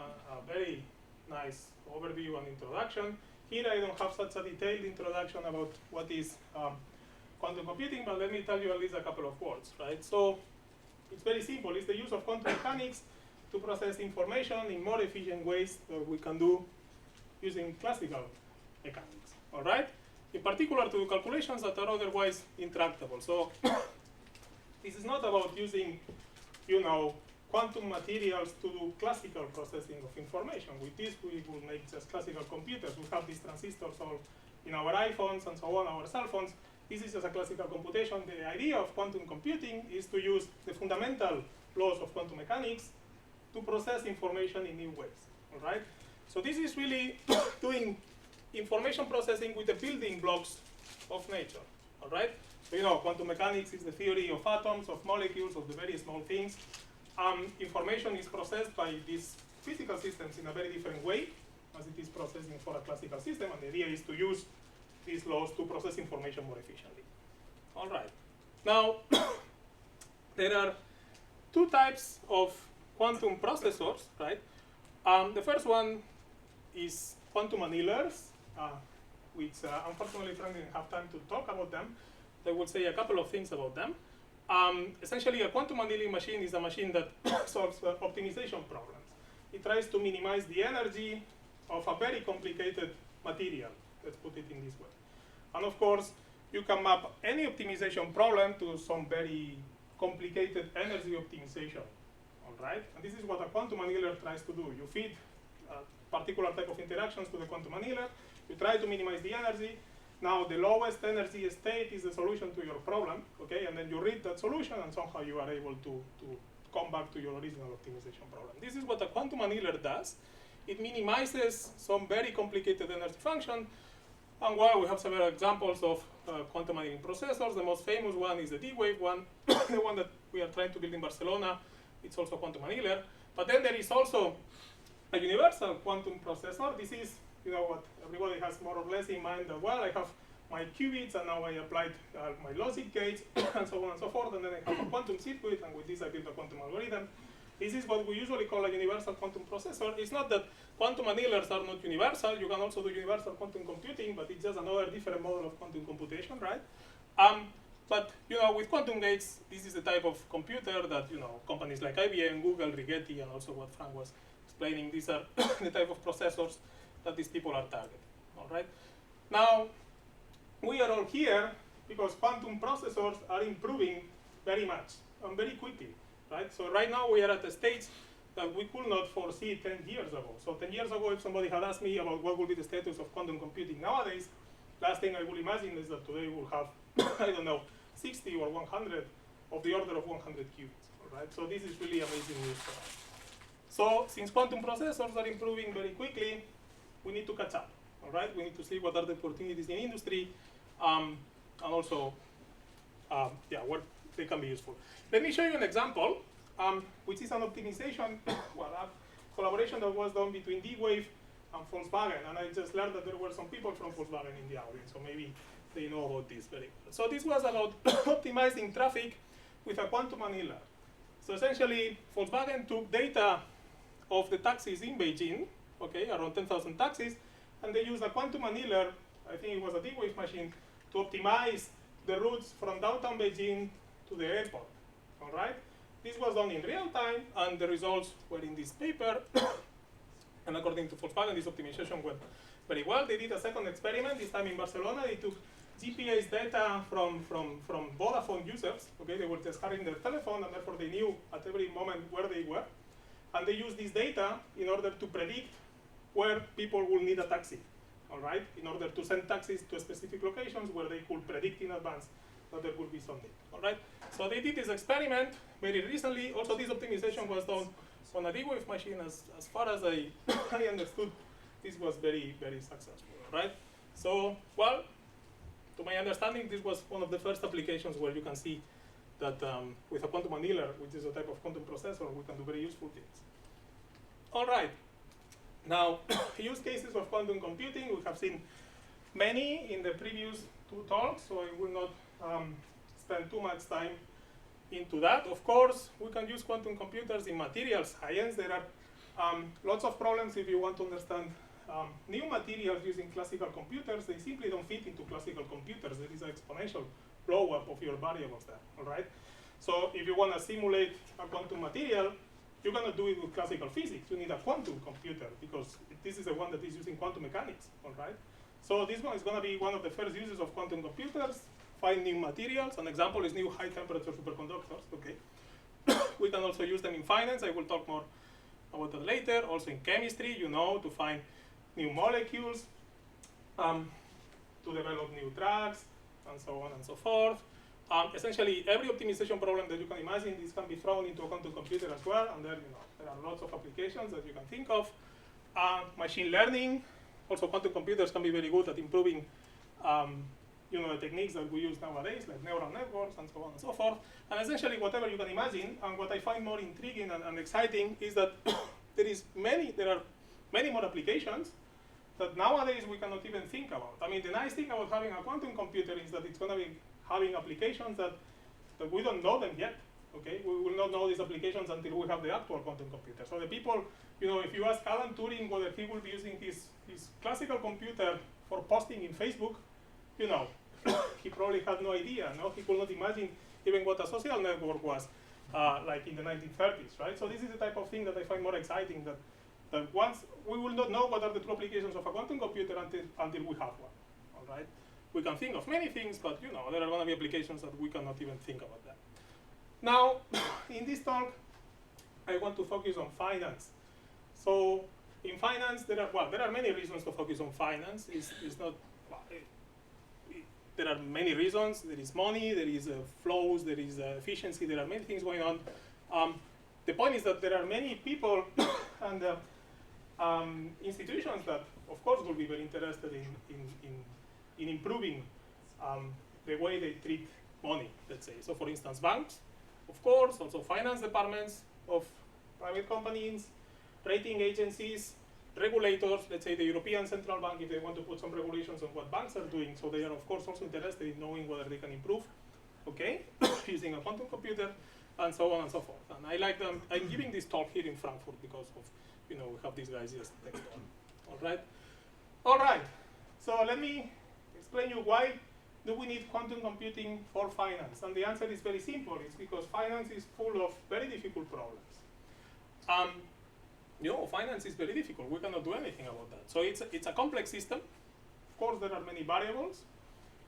very nice overview and introduction. Here I don't have such a detailed introduction about what is quantum computing, but let me tell you at least a couple of words, right? So it's very simple. It's the use of quantum mechanics to process information in more efficient ways that we can do using classical mechanics, all right? In particular to calculations that are otherwise intractable. So this is not about using, quantum materials to do classical processing of information. With this, we will make just classical computers. We have these transistors all in our iPhones and so on, our cell phones. This is just a classical computation. The idea of quantum computing is to use the fundamental laws of quantum mechanics to process information in new ways, all right? So this is really doing information processing with the building blocks of nature, all right? So quantum mechanics is the theory of atoms, of molecules, of the very small things. Information is processed by these physical systems in a very different way as it is processing for a classical system, and the idea is to use these laws to process information more efficiently. All right. Now, there are two types of quantum processors, right? The first one is quantum annealers, which unfortunately Frank didn't have time to talk about them. I will say a couple of things about them. Essentially, a quantum annealing machine is a machine that solves optimization problems. It tries to minimize the energy of a very complicated material. Let's put it in this way. And of course, you can map any optimization problem to some very complicated energy optimization, all right? And this is what a quantum annealer tries to do. You feed a particular type of interactions to the quantum annealer. You try to minimize the energy. Now, the lowest energy state is the solution to your problem, okay? And then you read that solution, and somehow you are able to come back to your original optimization problem. This is what a quantum annealer does. It minimizes some very complicated energy function. And well, we have several examples of quantum annealing processors. The most famous one is the D-Wave one, the one that we are trying to build in Barcelona. It's also a quantum annealer. But then there is also a universal quantum processor. This is what everybody has more or less in mind that, well, I have my qubits, and now I applied my logic gates, and so on and so forth, and then I have a quantum circuit, and with this I build a quantum algorithm. This is what we usually call a universal quantum processor. It's not that quantum annealers are not universal. You can also do universal quantum computing, but it's just another different model of quantum computation, right? But with quantum gates, this is the type of computer that companies like IBM, Google, Rigetti, and also what Frank was explaining. These are the type of processors that these people are targeting, all right? Now, we are all here because quantum processors are improving very much and very quickly, right? So right now we are at a stage that we could not foresee 10 years ago. So 10 years ago, if somebody had asked me about what would be the status of quantum computing nowadays, last thing I would imagine is that today we'll have, 60 or 100 of the order of 100 qubits, all right? So this is really amazing news for us. So since quantum processors are improving very quickly, we need to catch up, all right? We need to see what are the opportunities in industry, and also, where they can be useful. Let me show you an example which is an optimization, well, a collaboration that was done between D-Wave and Volkswagen. And I just learned that there were some people from Volkswagen in the audience, so maybe they know about this very well. So this was about optimizing traffic with a quantum annealer. So essentially, Volkswagen took data of the taxis in Beijing, okay, around 10,000 taxis, and they used a quantum annealer, I think it was a D-Wave machine, to optimize the routes from downtown Beijing to the airport, all right? This was done in real time, and the results were in this paper. And according to Volkswagen, this optimization went very well. They did a second experiment, this time in Barcelona. They took GPS data from Vodafone users. Okay, they were just carrying their telephone, and therefore they knew at every moment where they were. And they used this data in order to predict where people will need a taxi, all right? In order to send taxis to specific locations where they could predict in advance that there would be some need, all right? So they did this experiment very recently. Also, this optimization was done on a D-Wave machine. As far as I understood, this was very, very successful, right? So, well, to my understanding, this was one of the first applications where you can see that with a quantum annealer, which is a type of quantum processor, we can do very useful things. All right. Now, use cases of quantum computing, we have seen many in the previous two talks, so I will not spend too much time into that. Of course, we can use quantum computers in material science. There are lots of problems if you want to understand new materials using classical computers. They simply don't fit into classical computers. There is an exponential blow up of your variables there, all right? So if you want to simulate a quantum material, you cannot do it with classical physics. You need a quantum computer because this is the one that is using quantum mechanics, all right? So this one is going to be one of the first uses of quantum computers, find new materials. An example is new high temperature superconductors, okay? We can also use them in finance. I will talk more about that later. Also in chemistry, you know, to find new molecules, to develop new drugs, and so on and so forth. Essentially, every optimization problem that you can imagine, this can be thrown into a quantum computer as well, and there, there are lots of applications that you can think of. Machine learning, also quantum computers can be very good at improving the techniques that we use nowadays, like neural networks and so on and so forth. And essentially, whatever you can imagine, and what I find more intriguing and exciting is that there are many more applications that nowadays we cannot even think about. I mean, the nice thing about having a quantum computer is that it's going to be having applications that we don't know them yet, okay? We will not know these applications until we have the actual quantum computer. So the people, if you ask Alan Turing whether he will be using his classical computer for posting in Facebook, he probably had no idea, no? He could not imagine even what a social network was like in the 1930s, right? So this is the type of thing that I find more exciting, that once we will not know what are the true applications of a quantum computer until we have one, all right? We can think of many things, but there are going to be applications that we cannot even think about that. Now, in this talk, I want to focus on finance. So in finance, there are many reasons to focus on finance. There are many reasons. There is money, there is flows, there is efficiency, there are many things going on. The point is that there are many people and institutions that, of course, will be very interested in improving the way they treat money, let's say. So for instance, banks, of course, also finance departments of private companies, rating agencies, regulators, let's say the European Central Bank, if they want to put some regulations on what banks are doing, so they are of course also interested in knowing whether they can improve, okay, using a quantum computer, and so on and so forth. And I like them. I'm giving this talk here in Frankfurt because of, we have these guys just next door. All right. So let me explain you why do we need quantum computing for finance? And the answer is very simple. It's because finance is full of very difficult problems. Finance is very difficult. We cannot do anything about that. So it's a complex system. Of course, there are many variables,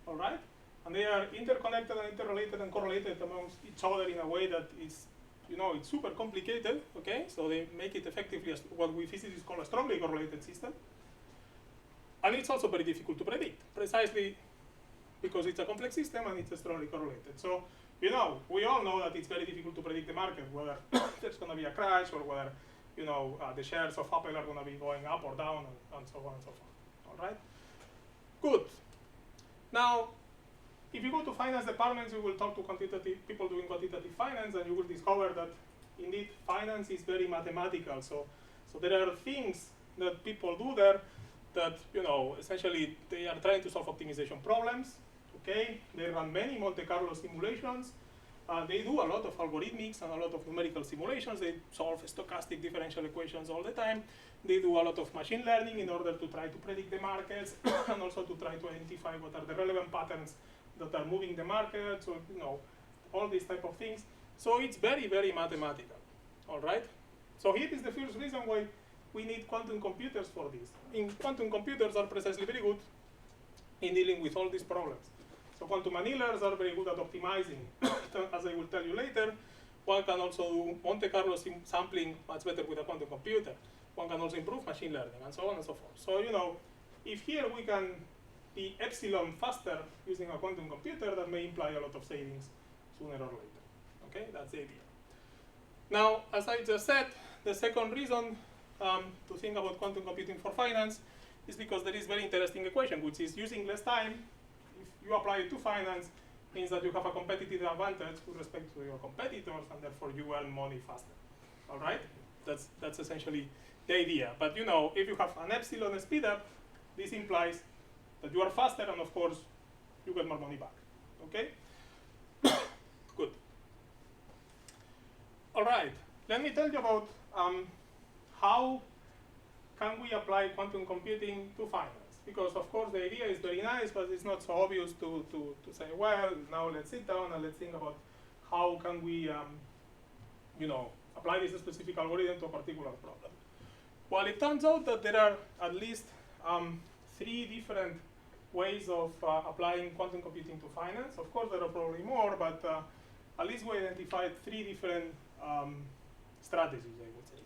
all right? And they are interconnected and interrelated and correlated amongst each other in a way that is, it's super complicated, okay? So they make it effectively as what we physicists call a strongly correlated system. And it's also very difficult to predict, precisely because it's a complex system and it's strongly correlated. So, we all know that it's very difficult to predict the market, whether there's going to be a crash or whether, the shares of Apple are going to be going up or down and so on and so forth, all right? Good. Now, if you go to finance departments, you will talk to people doing quantitative finance, and you will discover that indeed finance is very mathematical. So there are things that people do there that, essentially they are trying to solve optimization problems. Okay, they run many Monte Carlo simulations. They do a lot of algorithmics and a lot of numerical simulations. They solve stochastic differential equations all the time. They do a lot of machine learning in order to try to predict the markets and also to try to identify what are the relevant patterns that are moving the market. So, all these type of things. So it's very, very mathematical, all right? So here is the first reason why we need quantum computers for this. Quantum computers are precisely very good in dealing with all these problems. So quantum annealers are very good at optimizing. As I will tell you later, one can also do Monte Carlo sampling much better with a quantum computer. One can also improve machine learning and so on and so forth. So, if here we can be epsilon faster using a quantum computer, that may imply a lot of savings sooner or later. Okay, that's the idea. Now, as I just said, the second reason to think about quantum computing for finance is because there is a very interesting equation, which is using less time. If you apply it to finance, means that you have a competitive advantage with respect to your competitors, and therefore you earn money faster. All right? That's essentially the idea. But if you have an epsilon speed up, this implies that you are faster, and of course, you get more money back. Okay? Good. All right. Let me tell you about how can we apply quantum computing to finance. Because, of course, the idea is very nice, but it's not so obvious to say, well, now let's sit down and let's think about how can we apply this specific algorithm to a particular problem. Well, it turns out that there are at least 3 different ways of applying quantum computing to finance. Of course, there are probably more, but at least we identified 3 different strategies, I would say.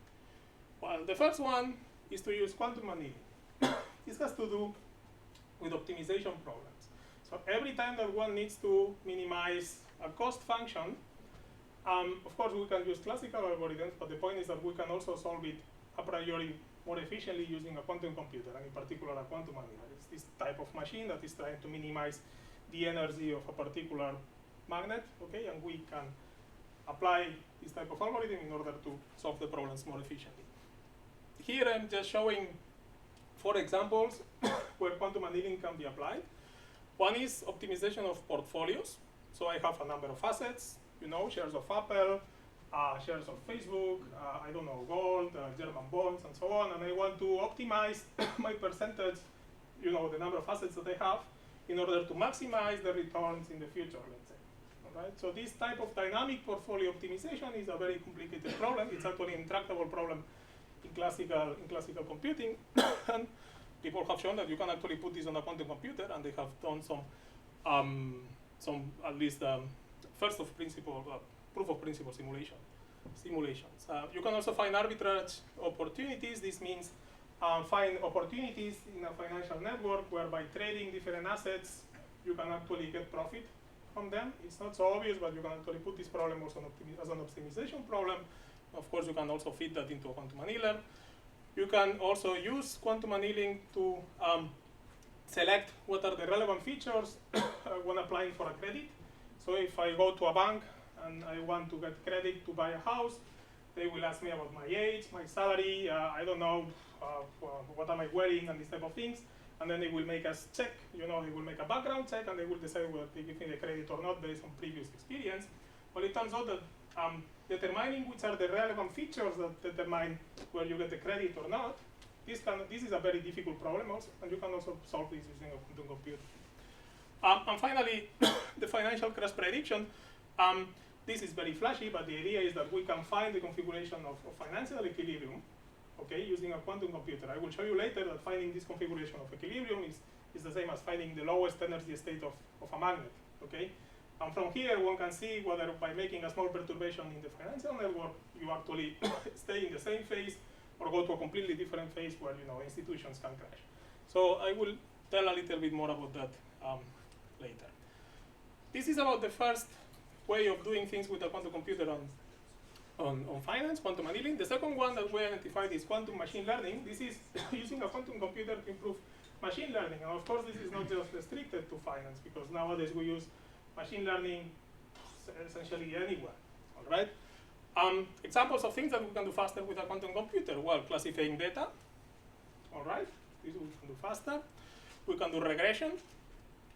Well, the first one is to use quantum annealing. This has to do with optimization problems. So every time that one needs to minimize a cost function, of course we can use classical algorithms, but the point is that we can also solve it a priori more efficiently using a quantum computer, and in particular a quantum annealer. It's this type of machine that is trying to minimize the energy of a particular magnet, okay, and we can apply this type of algorithm in order to solve the problems more efficiently. Here I'm just showing 4 examples where quantum annealing can be applied. One is optimization of portfolios. So I have a number of assets, shares of Apple, shares of Facebook, I don't know, gold, German bonds, and so on, and I want to optimize my percentage, the number of assets that I have, in order to maximize the returns in the future, let's say. All right? So this type of dynamic portfolio optimization is a very complicated problem. It's actually an intractable problem in classical computing, and people have shown that you can actually put this on a quantum computer, and they have done some at least proof of principle simulations. You can also find arbitrage opportunities. This means find opportunities in a financial network where by trading different assets, you can actually get profit from them. It's not so obvious, but you can actually put this problem also as an optimization problem. Of course, you can also fit that into a quantum annealer. You can also use quantum annealing to select what are the relevant features when applying for a credit. So if I go to a bank and I want to get credit to buy a house, they will ask me about my age, my salary, I don't know, what am I wearing, and these type of things. And then they will make us check, they will make a background check, and they will decide whether they give me the credit or not based on previous experience. Well, it turns out that determining which are the relevant features that determine whether you get the credit or not, this is a very difficult problem also, and you can also solve this using a quantum computer. And finally, the financial crash prediction. This is very flashy, but the idea is that we can find the configuration of financial equilibrium, okay, using a quantum computer. I will show you later that finding this configuration of equilibrium is the same as finding the lowest energy state of a magnet, okay? And from here, one can see whether by making a small perturbation in the financial network, you actually stay in the same phase or go to a completely different phase where institutions can crash. So I will tell a little bit more about that later. This is about the first way of doing things with a quantum computer on finance, quantum annealing. The second one that we identified is quantum machine learning. This is using a quantum computer to improve machine learning. And of course, this is not just restricted to finance, because nowadays we use machine learning essentially anywhere, all right? Examples of things that we can do faster with a quantum computer. Well, classifying data. All right, this we can do faster. We can do regression.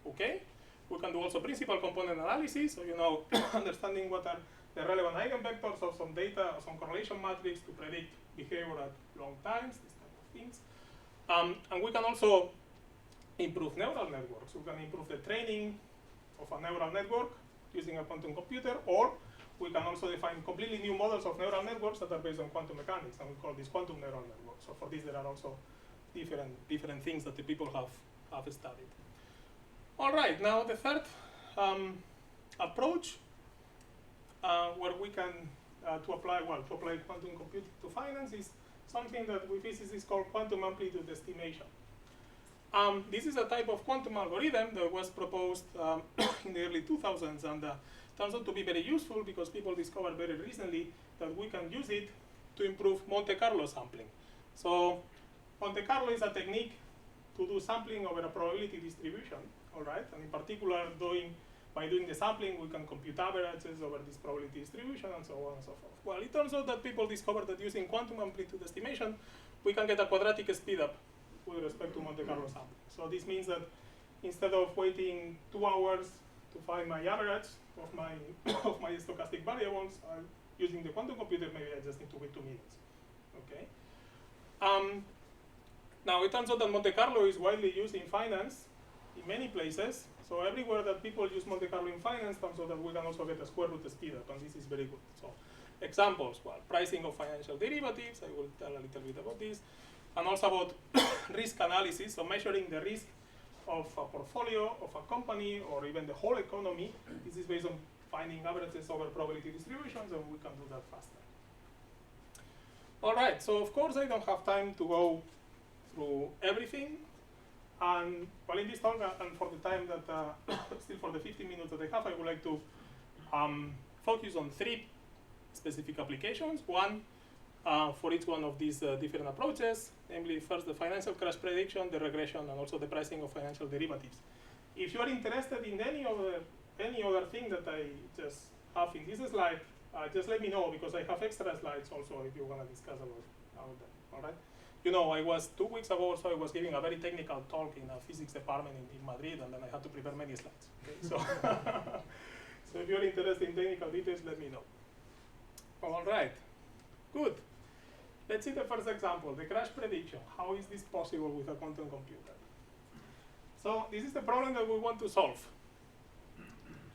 Okay. We can do also principal component analysis. So understanding what are the relevant eigenvectors of some data, some correlation matrix to predict behavior at long times. These kind of things. And we can also improve neural networks. We can improve the training of a neural network using a quantum computer, or we can also define completely new models of neural networks that are based on quantum mechanics, and we call these quantum neural networks. So for this, there are also different things that the people have studied. All right, now the third approach where we can to apply quantum computing to finance is something that we physicists call quantum amplitude estimation. This is a type of quantum algorithm that was proposed in the early 2000s, and turns out to be very useful because people discovered very recently that we can use it to improve Monte Carlo sampling. So Monte Carlo is a technique to do sampling over a probability distribution, all right? And in particular, by doing the sampling, we can compute averages over this probability distribution and so on and so forth. Well, it turns out that people discovered that using quantum amplitude estimation, we can get a quadratic speedup with respect to Monte Carlo sampling. So this means that instead of waiting 2 hours to find my average of my stochastic variables, using the quantum computer, maybe I just need to wait 2 minutes. Okay. Now it turns out that Monte Carlo is widely used in finance in many places. So everywhere that people use Monte Carlo in finance, turns out that we can also get a square root speedup, and this is very good. So examples, well, pricing of financial derivatives. I will tell a little bit about this, and also about risk analysis. So measuring the risk of a portfolio, of a company, or even the whole economy. This is based on finding averages over probability distributions, and we can do that faster. All right, so of course I don't have time to go through everything. And well, in this talk, and for the time that, still for the 15 minutes that I have, I would like to focus on 3 specific applications. One for each one of these different approaches, namely first the financial crash prediction, the regression, and also the pricing of financial derivatives. If you are interested in any other thing that I just have in this slide, just let me know, because I have extra slides also if you want to discuss about them. All right. I was 2 weeks ago or so, I was giving a very technical talk in a physics department in Madrid, and then I had to prepare many slides. Okay? So, so if you're interested in technical details, let me know. All right, good. Let's see the first example, the crash prediction. How is this possible with a quantum computer? So this is the problem that we want to solve.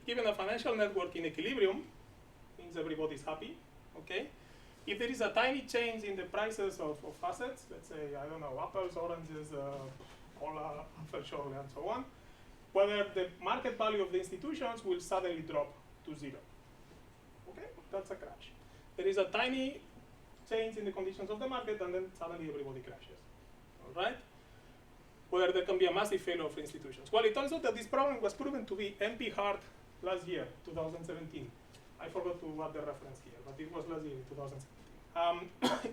Given a financial network in equilibrium, means everybody's happy, okay? If there is a tiny change in the prices of assets, let's say, I don't know, apples, oranges, cola, apple shortly, and so on, whether the market value of the institutions will suddenly drop to 0. Okay, that's a crash. There is a tiny change in the conditions of the market, and then suddenly everybody crashes. All right? Whether there can be a massive failure of institutions. Well, it turns out that this problem was proven to be NP hard last year, 2017. I forgot to add the reference here, but it was last year, 2017.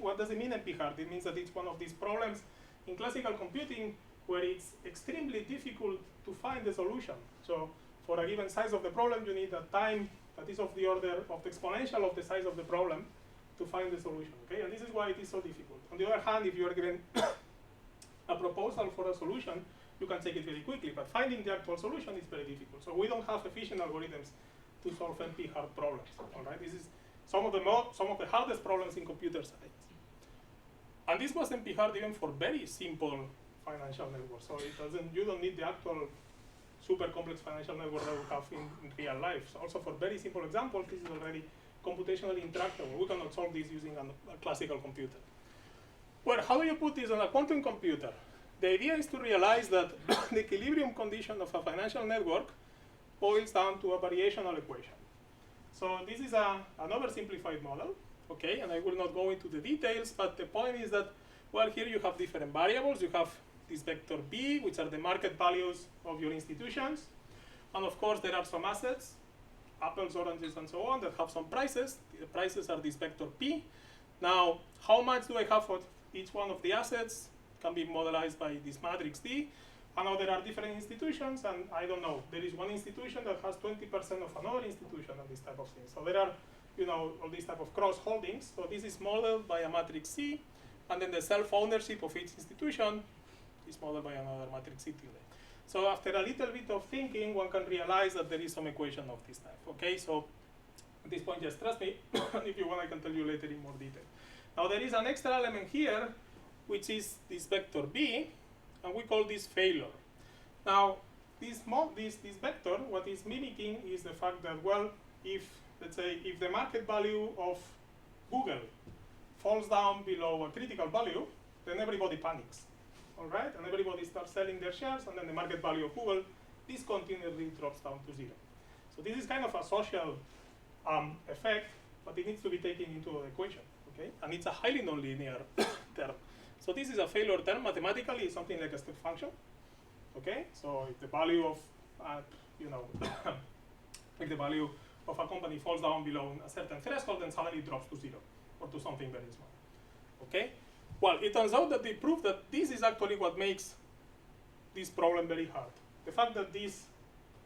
What does it mean, NP hard? It means that it's one of these problems in classical computing where it's extremely difficult to find the solution. So for a given size of the problem, you need a time that is of the order of the exponential of the size of the problem to find the solution. Okay, and this is why it is so difficult. On the other hand, if you are given a proposal for a solution, you can take it very quickly, but finding the actual solution is very difficult. So we don't have efficient algorithms to solve NP hard problems. All right, this is some of the hardest problems in computer science. And this was NP hard even for very simple financial networks. So you don't need the actual super complex financial network that we have in real life. So also for very simple examples, this is already computationally intractable. We cannot solve this using a classical computer. Well, how do you put this on a quantum computer? The idea is to realize that the equilibrium condition of a financial network boils down to a variational equation. So this is an oversimplified model, okay, and I will not go into the details, but the point is that, well, here you have different variables. You have this vector B, which are the market values of your institutions, and of course there are some assets, apples, oranges, and so on, that have some prices. The prices are this vector P. Now, how much do I have for each one of the assets? Can be modelized by this matrix D. And now there are different institutions, and I don't know, there is one institution that has 20% of another institution and this type of thing. So there are all these type of cross holdings. So this is modeled by a matrix C, and then the self-ownership of each institution is modeled by another matrix C tilde. So after a little bit of thinking, one can realize that there is some equation of this type. Okay, so at this point, just trust me. If you want, I can tell you later in more detail. Now there is an extra element here, which is this vector B, and we call this failure. Now, this vector, what is mimicking is the fact that, well, let's say, if the market value of Google falls down below a critical value, then everybody panics, all right? And everybody starts selling their shares, and then the market value of Google discontinuously drops down to 0. So this is kind of a social effect, but it needs to be taken into the equation, okay? And it's a highly nonlinear term. So this is a failure term. Mathematically, it's something like a step function, okay? So if the value of, if the value of a company falls down below a certain threshold, then suddenly it drops to 0 or to something very small, okay? Well, it turns out that they proved that this is actually what makes this problem very hard. The fact that this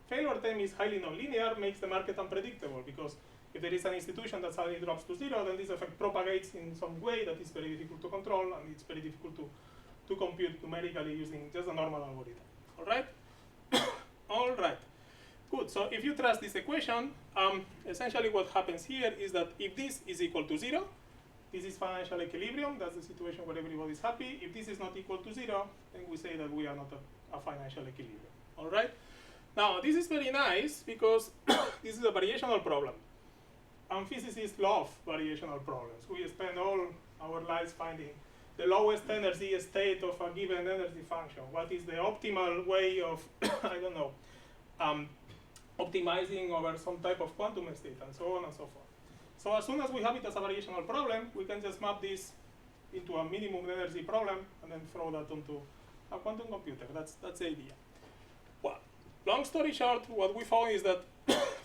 failure term is highly nonlinear makes the market unpredictable, because if there is an institution that suddenly drops to 0, then this effect propagates in some way that is very difficult to control, and it's very difficult to compute numerically using just a normal algorithm. All right? All right. Good. So if you trust this equation, essentially what happens here is that if this is equal to 0, this is financial equilibrium. That's the situation where everybody is happy. If this is not equal to 0, then we say that we are not a financial equilibrium. All right? Now, this is very nice because this is a variational problem. And physicists love variational problems. We spend all our lives finding the lowest energy state of a given energy function. What is the optimal way of, I don't know, optimizing over some type of quantum state, and so on and so forth. So as soon as we have it as a variational problem, we can just map this into a minimum energy problem and then throw that onto a quantum computer. That's the idea. Well, long story short, what we found is that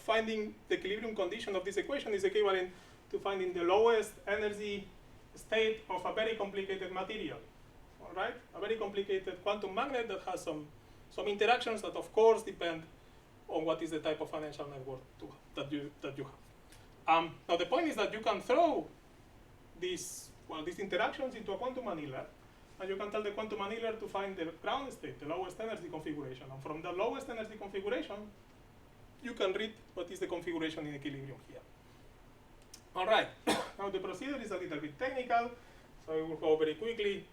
finding the equilibrium condition of this equation is equivalent to finding the lowest energy state of a very complicated material. All right? A very complicated quantum magnet that has some interactions that, of course, depend on what is the type of financial network that you have. Now, the point is that you can throw these interactions into a quantum annealer, and you can tell the quantum annealer to find the ground state, the lowest energy configuration. And from the lowest energy configuration, you can read what is the configuration in equilibrium here. All right. Now, the procedure is a little bit technical, so I will go very quickly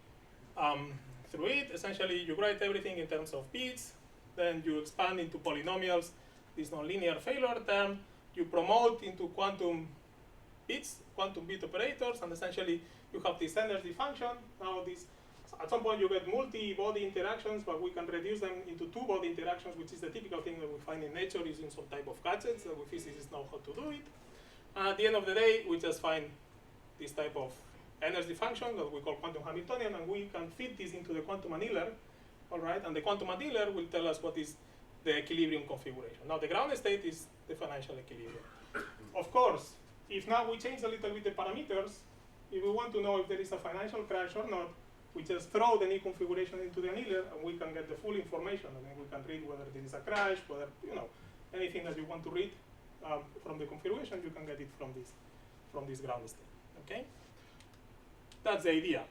through it. Essentially, you write everything in terms of bits, then you expand into polynomials, this nonlinear failure term, you promote into quantum bits, quantum bit operators, and essentially you have this energy function. Now at some point you get multi-body interactions, but we can reduce them into two-body interactions, which is the typical thing that we find in nature using some type of gadgets that we physicists know how to do it. And at the end of the day, we just find this type of energy function that we call quantum Hamiltonian, and we can fit this into the quantum annealer, all right? And the quantum annealer will tell us what is the equilibrium configuration. Now, the ground state is the financial equilibrium. Of course, if now we change a little bit the parameters, if we want to know if there is a financial crash or not, we just throw the new configuration into the annealer, and we can get the full information, and then we can read whether there is a crash, whether, anything that you want to read from the configuration, you can get it from this ground state, okay? That's the idea,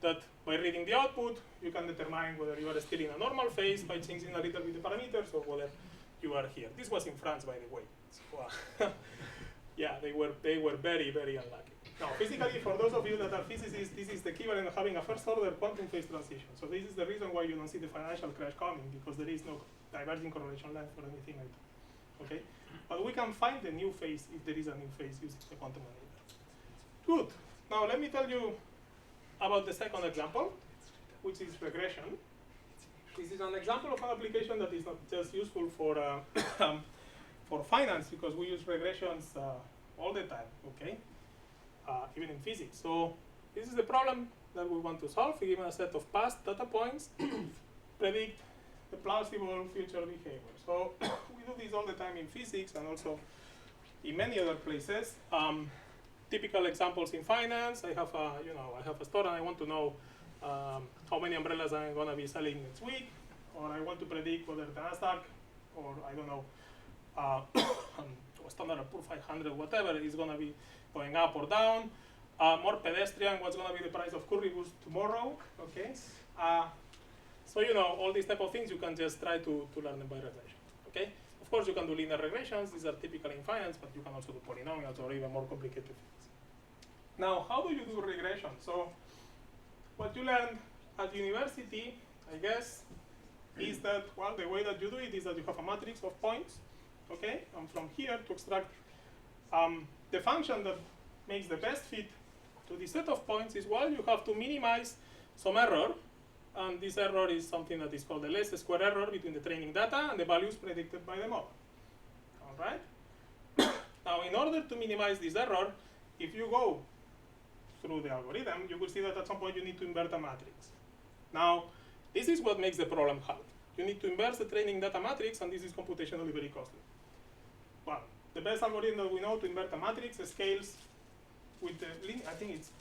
that by reading the output, you can determine whether you are still in a normal phase by changing a little bit the parameters, or whether you are here. This was in France, by the way. So, yeah, they were very, very unlucky. Now, physically, for those of you that are physicists, this is the equivalent of having a first-order quantum phase transition. So this is the reason why you don't see the financial crash coming, because there is no diverging correlation length or anything like that, okay? But we can find the new phase if there is a new phase using the quantum annealer. Good. Now, let me tell you about the second example, which is regression. This is an example of an application that is not just useful for finance, because we use regressions all the time, okay? Even in physics. So this is the problem that we want to solve. We give a set of past data points, predict the plausible future behavior. So we do this all the time in physics and also in many other places. Typical examples in finance. I have a store and I want to know how many umbrellas I'm going to be selling next week, or I want to predict whether the Nasdaq, or I don't know, standard poor 500, whatever, is going to be going up or down. More pedestrian, what's going to be the price of currywurst tomorrow, okay? So, you know, all these type of things, you can just try to learn them by regression, okay? Of course, you can do linear regressions. These are typical in finance, but you can also do polynomials or even more complicated things. Now, how do you do regression? So, what you learned at university, I guess, is that, well, the way that you do it is that you have a matrix of points, okay? And from here to extract the function that makes the best fit to this set of points is, well, you have to minimize some error. And this error is something that is called the least square error between the training data and the values predicted by the model. All right? Now, in order to minimize this error, if you go through the algorithm, you will see that at some point you need to invert a matrix. Now, this is what makes the problem hard. You need to inverse the training data matrix, and this is computationally very costly. Well, the best algorithm that we know to invert a matrix scales with the, I think it's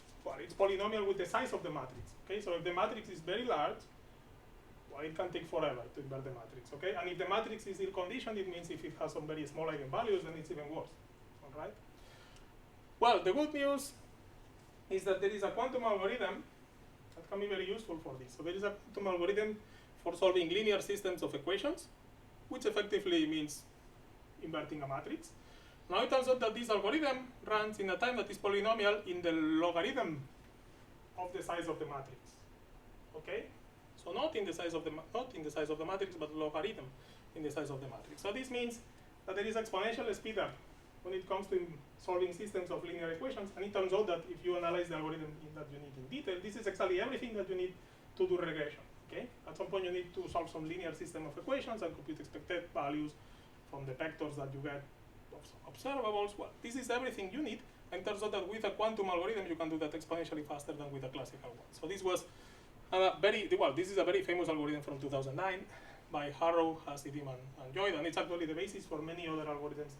polynomial with the size of the matrix. Okay, so if the matrix is very large, well, it can take forever to invert the matrix. Okay, and if the matrix is ill-conditioned, it means if it has some very small eigenvalues, then it's even worse. All right. Well, the good news is that there is a quantum algorithm that can be very useful for this. So there is a quantum algorithm for solving linear systems of equations, which effectively means inverting a matrix. Now it turns out that this algorithm runs in a time that is polynomial in the logarithm of the size of the matrix. Okay, so not in the size of the matrix, but logarithm in the size of the matrix. So this means that there is exponential speedup when it comes to solving systems of linear equations. And it turns out that if you analyze the algorithm that you need in detail, this is exactly everything that you need to do regression. Okay, at some point you need to solve some linear system of equations and compute expected values from the vectors that you get of observables. Well, this is everything you need. And it turns out that with a quantum algorithm, you can do that exponentially faster than with a classical one. So this was this is a very famous algorithm from 2009 by Harrow, Hasidim, and Lloyd, and it's actually the basis for many other algorithms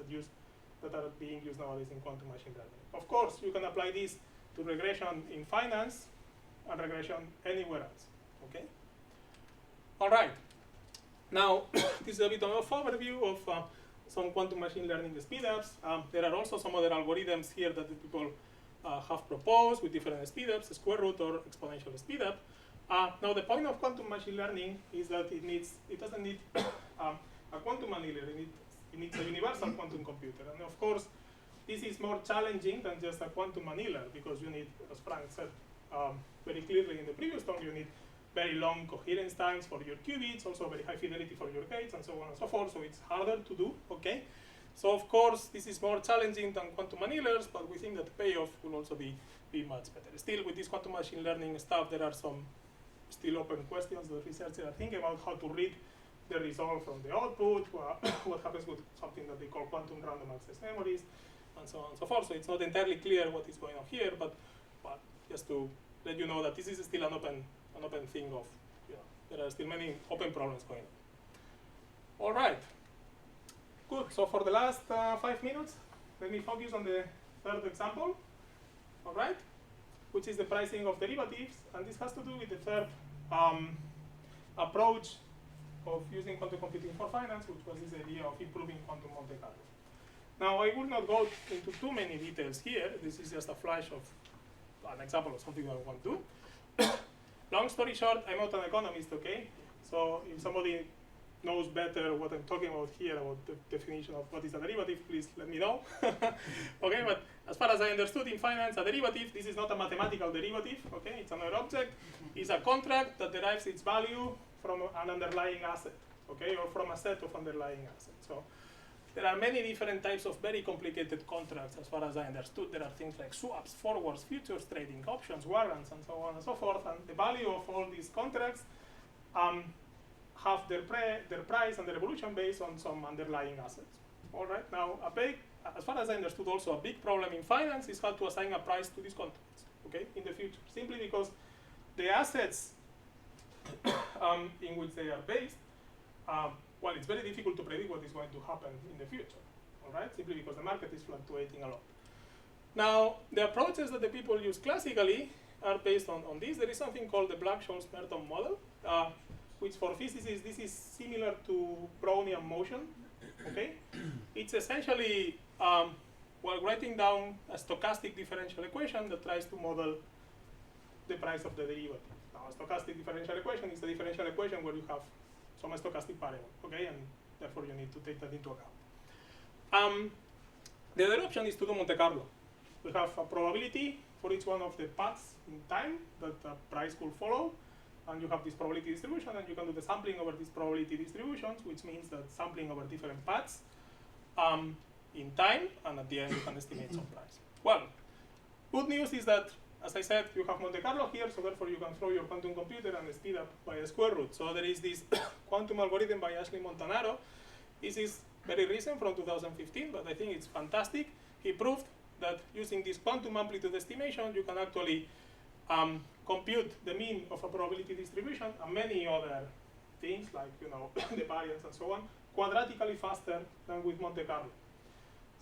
that are being used nowadays in quantum machine learning. Of course, you can apply this to regression in finance and regression anywhere else. Okay. All right. Now, this is a bit of an overview of some quantum machine learning speedups. There are also some other algorithms here that the people have proposed with different speedups, square root or exponential speedup. Now the point of quantum machine learning is that it doesn't need a quantum annealer, it needs a universal quantum computer. And of course, this is more challenging than just a quantum annealer because you need, as Frank said very clearly in the previous talk, you need very long coherence times for your qubits, also very high fidelity for your gates, and so on and so forth. So it's harder to do, okay? So of course, this is more challenging than quantum annealers, but we think that the payoff will also be much better. Still, with this quantum machine learning stuff, there are some still open questions that researchers are thinking about how to read the result from the output, what happens with something that they call quantum random access memories, and so on and so forth. So it's not entirely clear what is going on here, but just to let you know that this is still an open thing of, there are still many open problems going on. All right. Good. So for the last 5 minutes, let me focus on the third example. All right, which is the pricing of derivatives, and this has to do with the third approach of using quantum computing for finance, which was this idea of improving quantum Monte Carlo. Now, I will not go into too many details here. This is just a flash of an example of something that I want to do. Long story short, I'm not an economist, okay? So if somebody knows better what I'm talking about here, about the definition of what is a derivative, please let me know. Okay, but as far as I understood in finance, a derivative, this is not a mathematical derivative, okay? It's another object. It's a contract that derives its value from an underlying asset, okay? Or from a set of underlying assets. So there are many different types of very complicated contracts as far as I understood. There are things like swaps, forwards, futures trading, options, warrants, and so on and so forth. And the value of all these contracts have their price and their evolution based on some underlying assets. All right. Now, as far as I understood, also a big problem in finance is how to assign a price to these contracts. Okay, in the future, simply because the assets in which they are based, well, it's very difficult to predict what is going to happen in the future. All right, simply because the market is fluctuating a lot. Now, the approaches that the people use classically are based on this. There is something called the Black-Scholes-Merton model, which for physicists, this is similar to Brownian motion, okay? It's essentially while writing down a stochastic differential equation that tries to model the price of the derivative. Now, a stochastic differential equation is a differential equation where you have some stochastic variable, okay, and therefore you need to take that into account. The other option is to do Monte Carlo. We have a probability for each one of the paths in time that the price will follow, and you have this probability distribution, and you can do the sampling over these probability distributions, which means that sampling over different paths in time, and at the end you can estimate some price. Well, good news is that, as I said, you have Monte Carlo here, so therefore you can throw your quantum computer and speed up by a square root. So there is this quantum algorithm by Ashley Montanaro. This is very recent, from 2015, but I think it's fantastic. He proved that using this quantum amplitude estimation, you can actually compute the mean of a probability distribution and many other things like, you know, the variance and so on, quadratically faster than with Monte Carlo.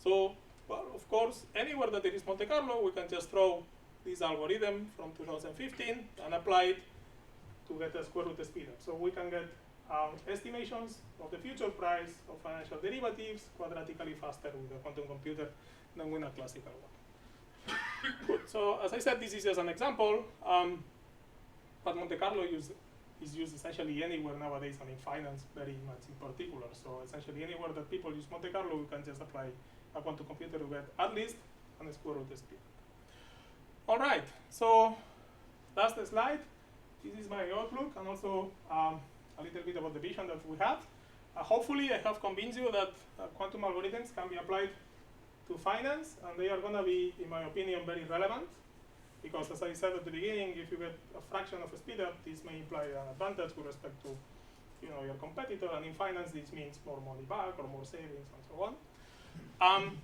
So, well, of course, anywhere that there is Monte Carlo, we can just throw this algorithm from 2015 and apply it to get a square root speedup. So we can get estimations of the future price of financial derivatives quadratically faster with a quantum computer than with a classical one. Good. So as I said, this is just an example, but Monte Carlo is used essentially anywhere nowadays, and in finance very much in particular. So essentially anywhere that people use Monte Carlo, we can just apply a quantum computer to get at least a square root speed. All right, so that's the slide. This is my outlook, and also a little bit about the vision that we have. Hopefully I have convinced you that quantum algorithms can be applied to finance, and they are going to be, in my opinion, very relevant, because as I said at the beginning, if you get a fraction of a speedup, this may imply an advantage with respect to, you know, your competitor, and in finance this means more money back or more savings and so on.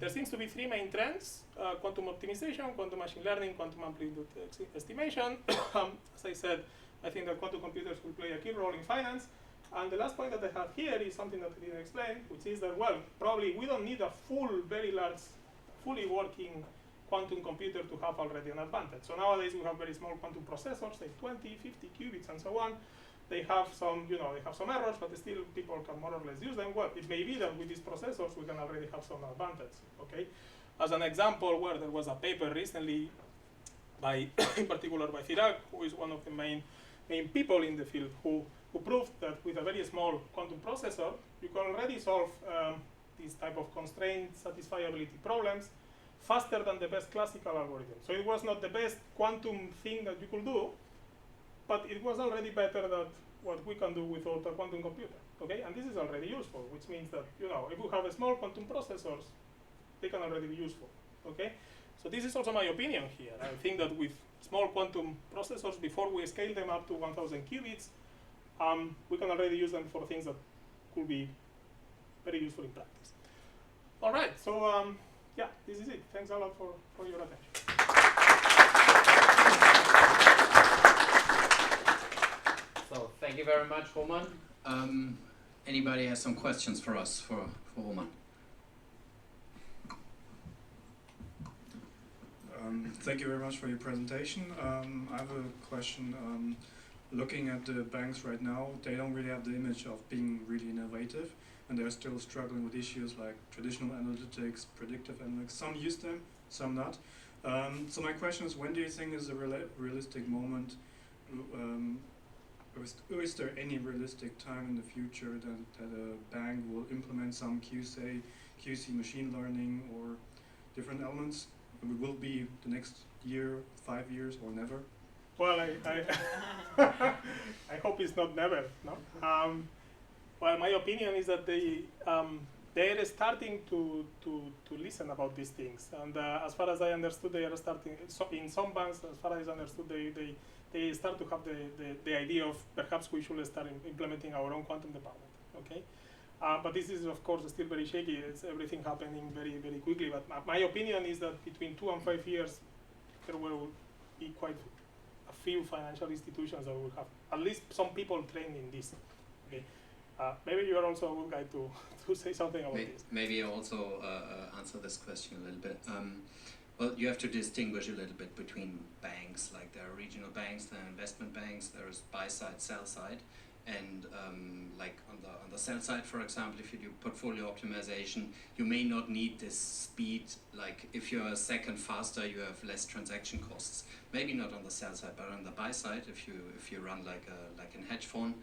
There seems to be three main trends: quantum optimization, quantum machine learning, quantum amplitude estimation. As I said, I think that quantum computers will play a key role in finance. And the last point that I have here is something that I didn't explain, which is that, well, probably we don't need a full, very large, fully working quantum computer to have already an advantage. So nowadays we have very small quantum processors, say 20, 50 qubits and so on. They have some, you know, they have some errors, but still people can more or less use them. Well, it may be that with these processors we can already have some advantage, okay? As an example, where there was a paper recently by, in particular by Chirac, who is one of the main people in the field, who proved that with a very small quantum processor, you can already solve these type of constraint satisfiability problems faster than the best classical algorithm. So it was not the best quantum thing that you could do, but it was already better than what we can do without a quantum computer, okay? And this is already useful, which means that, you know, if we have a small quantum processors, they can already be useful, okay? So this is also my opinion here. I think that with small quantum processors, before we scale them up to 1,000 qubits, we can already use them for things that could be very useful in practice. All right, so yeah, this is it. Thanks a lot for your attention. So thank you very much, Roman. Anybody has some questions for us, for Roman? Thank you very much for your presentation. I have a question. Looking at the banks right now, they don't really have the image of being really innovative, and they're still struggling with issues like traditional analytics, predictive analytics. Some use them, some not. So my question is, when do you think is a realistic moment? Is there any realistic time in the future that a bank will implement some QC machine learning or different elements? It will be the next year, 5 years, or never? Well, I hope it's not never, no? Well, my opinion is that they're starting to listen about these things. And as far as I understood, they are starting, so in some banks, as far as I understood, they start to have the idea of perhaps we should start implementing our own quantum department, okay? But this is, of course, still very shaky. It's everything happening very, very quickly. But my opinion is that between 2 and 5 years, there will be quite a few financial institutions that will have at least some people trained in this. Okay, maybe you are also a good guy to say something about this. Maybe also answer this question a little bit. Well, you have to distinguish a little bit between banks. Like there are regional banks, there are investment banks, there is buy side, sell side. And like on the sell side, for example, if you do portfolio optimization, you may not need this speed. Like if you're a second faster, you have less transaction costs. Maybe not on the sell side, but on the buy side, if you run like an hedge fund,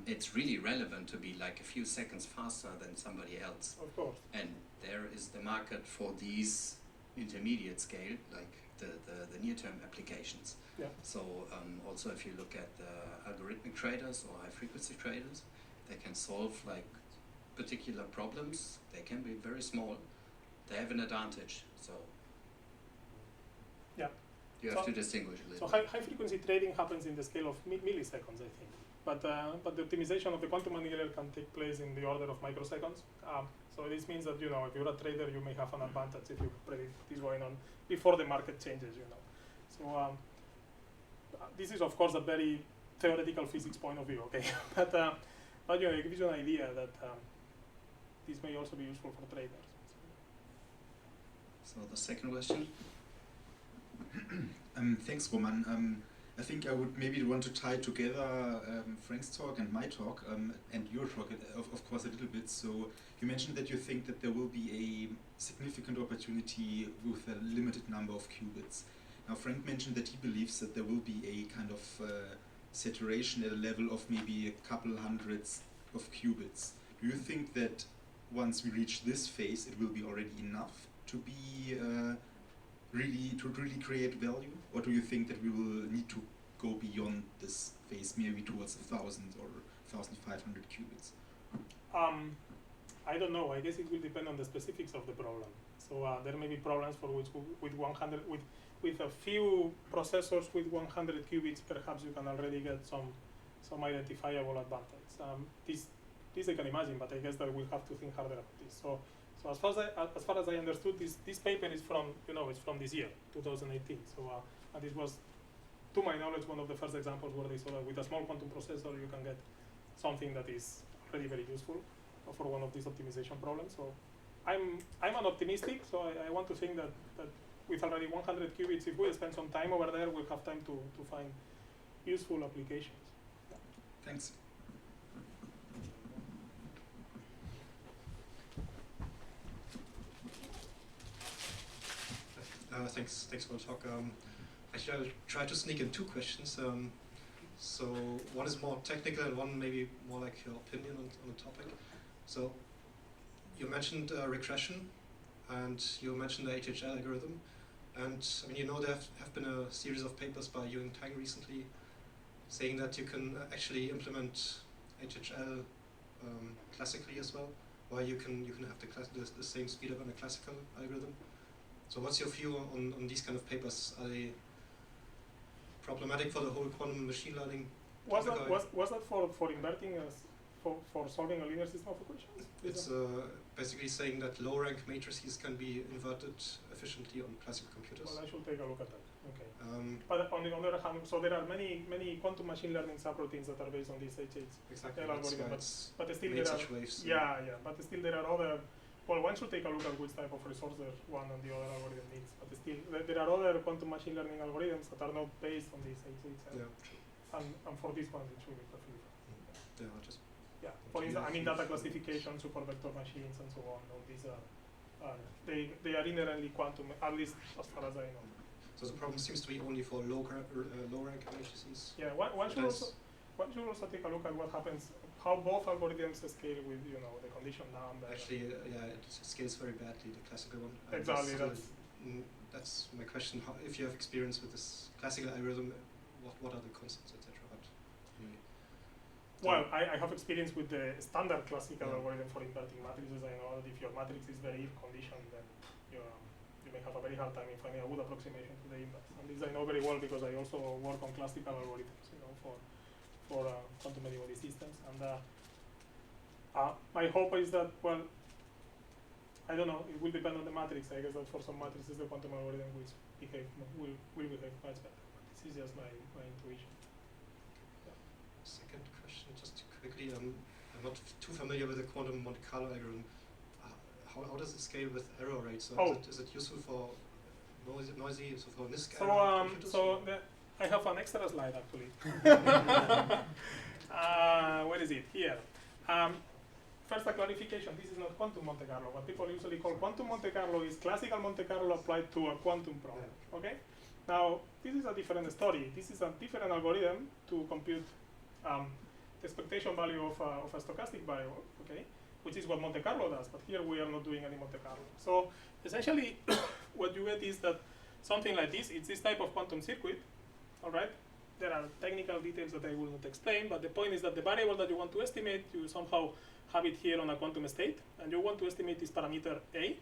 it's really relevant to be like a few seconds faster than somebody else. Of course. And there is the market for these intermediate scale, like the near-term applications. Yeah. So also if you look at the algorithmic traders or high-frequency traders, they can solve like particular problems. They can be very small. They have an advantage. So yeah, you have to distinguish a little. So high-frequency trading happens in the scale of milliseconds, I think. But the optimization of the quantum annihilator can take place in the order of microseconds. So this means that if you're a trader, you may have an advantage if you predict what is going on before the market changes. So this is of course a very theoretical physics point of view, okay? but it gives you an idea that this may also be useful for traders. So the second question. Thanks, Roman. I think I would maybe want to tie together Frank's talk and my talk and your talk, of course, a little bit. So you mentioned that you think that there will be a significant opportunity with a limited number of qubits. Now, Frank mentioned that he believes that there will be a kind of saturation at a level of maybe a couple hundreds of qubits. Do you think that once we reach this phase, it will be already enough to be really create value, or do you think that we will need to go beyond this phase, maybe towards 1,000 or 1,500 qubits? I don't know. I guess it will depend on the specifics of the problem. So there may be problems for which with a few processors with 100 qubits, perhaps you can already get some identifiable advantage. This I can imagine, but I guess that we'll have to think harder about this. So as far as I understood, this paper is from it's from this year, 2018. So and this was, to my knowledge, one of the first examples where they saw that with a small quantum processor you can get something that is already very useful for one of these optimization problems. So I'm an optimistic, so I want to think that with already 100 qubits, if we spend some time over there, we'll have time to find useful applications. Thanks. Thanks for the talk. Actually, I'll try to sneak in two questions. So one is more technical and one maybe more like your opinion on the topic. So you mentioned regression and you mentioned the HHL algorithm. And I mean, there have been a series of papers by Yu and Tang recently saying that you can actually implement HHL classically as well, while you can have the same speed up in a classical algorithm. So what's your view on these kind of papers? Are they problematic for the whole quantum machine learning? Was that for inverting for solving a linear system of equations? It's basically saying that low rank matrices can be inverted efficiently on classical computers. Well, I should take a look at that. Okay. But on the other hand, so there are many quantum machine learning subroutines that are based on this HHL algorithm, but still there are waves. But still there are other. Well, one should take a look at which type of resources one and the other algorithm needs. But still, there are other quantum machine learning algorithms that are not based on this HHL. Yeah, true. And for this one, it should be perfectly fine. Yeah, For instance, I mean, data classification, super vector machines, and so on. All these are they are inherently quantum, at least as far as I know. So the problem seems to be only for low rank matrices. Yeah, one should also take a look at what happens, how both algorithms scale with the condition number. Actually, it scales very badly, the classical one. Exactly. That's my question. If you have experience with this classical algorithm, what are the concepts, etc. Well, I have experience with the standard classical algorithm for inverting matrices. I know that if your matrix is very conditioned, then you may have a very hard time in finding a good approximation to the inverse. And this I know very well because I also work on classical algorithms, for quantum many-body systems. And my hope is that, well, I don't know, it will depend on the matrix. I guess that for some matrices the quantum algorithm will behave much better. This is just my intuition. Second question, just quickly, I'm not too familiar with the quantum Monte Carlo algorithm. How does it scale with error rates? Is it useful for noisy, so for NISQ? I have an extra slide actually. First, a clarification. This is not quantum Monte Carlo. What people usually call quantum Monte Carlo is classical Monte Carlo applied to a quantum problem. Okay. Now, this is a different story. This is a different algorithm to compute the expectation value of a stochastic variable. Okay, which is what Monte Carlo does. But here we are not doing any Monte Carlo. So essentially, what you get is that something like this. It's this type of quantum circuit. All right. There are technical details that I will not explain, but the point is that the variable that you want to estimate, you somehow have it here on a quantum state, and you want to estimate this parameter A.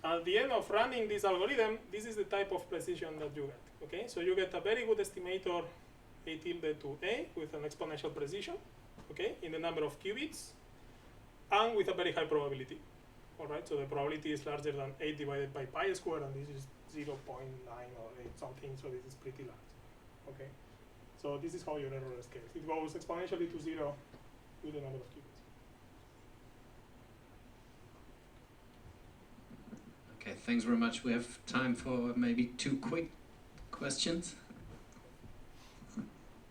At the end of running this algorithm, this is the type of precision that you get. Okay, so you get a very good estimator A tilde to A with an exponential precision, okay, in the number of qubits, and with a very high probability. All right, so the probability is larger than 8 divided by pi squared, and this is 0.9 or 8 something, so this is pretty large. Okay, so this is how your error scales. It goes exponentially to 0 with the number of qubits. Okay, thanks very much. We have time for maybe 2 quick questions.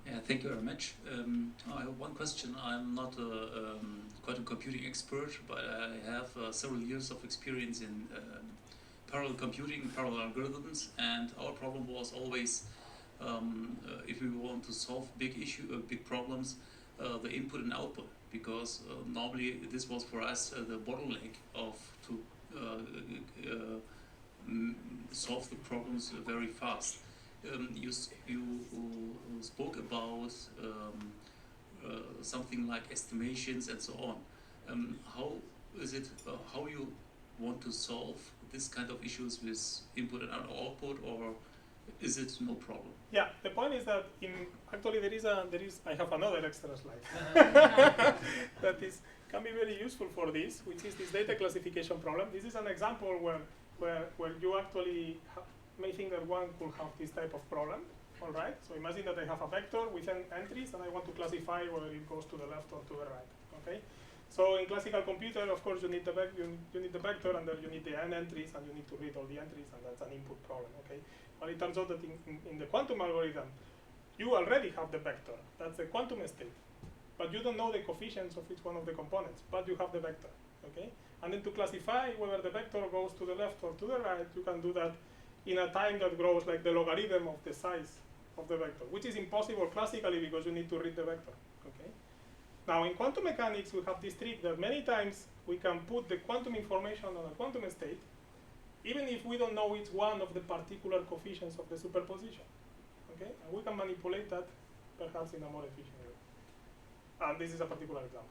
Yeah, thank you very much. I have one question. I'm not a quantum computing expert, but I have several years of experience in parallel computing, parallel algorithms, and our problem was always if we want to solve big problems, the input and output, because normally this was for us the bottleneck of to solve the problems very fast. You spoke about something like estimations and so on. How is it? How you want to solve this kind of issues with input and output, or is it no problem? Yeah, the point is that actually there is I have another extra slide that can be very useful for this, which is this data classification problem. This is an example where you actually may think that one could have this type of problem. All right. So imagine that I have a vector with n entries, and I want to classify whether it goes to the left or to the right. Okay. So in classical computer, of course, you need the vector, and then you need the n entries, and you need to read all the entries, and that's an input problem. Okay. But it turns out that in the quantum algorithm, you already have the vector. That's the quantum state. But you don't know the coefficients of each one of the components, but you have the vector. Okay? And then to classify whether the vector goes to the left or to the right, you can do that in a time that grows like the logarithm of the size of the vector, which is impossible classically because you need to read the vector. Okay? Now, in quantum mechanics, we have this trick that many times we can put the quantum information on a quantum state, even if we don't know each one of the particular coefficients of the superposition. Okay? And we can manipulate that perhaps in a more efficient way. And this is a particular example.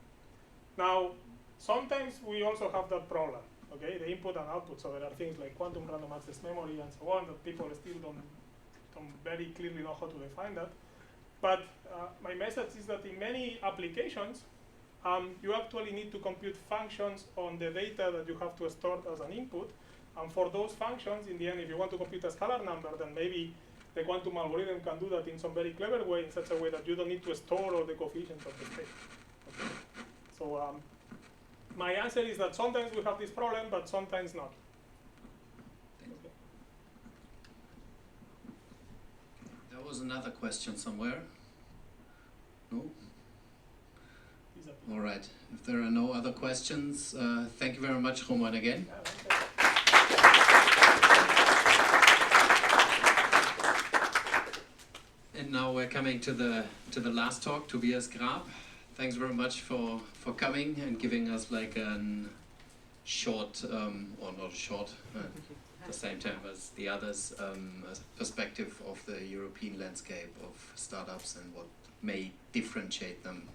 Now, sometimes we also have that problem, okay? The input and output. So there are things like quantum random access memory and so on that people still don't very clearly know how to define that. But my message is that in many applications, you actually need to compute functions on the data that you have to store as an input. And for those functions, in the end, if you want to compute a scalar number, then maybe the quantum algorithm can do that in some very clever way, in such a way that you don't need to store all the coefficients of the state. Okay? So my answer is that sometimes we have this problem, but sometimes not. Okay. There was another question somewhere. No? All right. If there are no other questions, thank you very much, Roman, again. Yeah, And now we're coming to the last talk, Tobias Grab. Thanks very much for coming and giving us like a short, or not short, at the same time as the others, a perspective of the European landscape of startups and what may differentiate them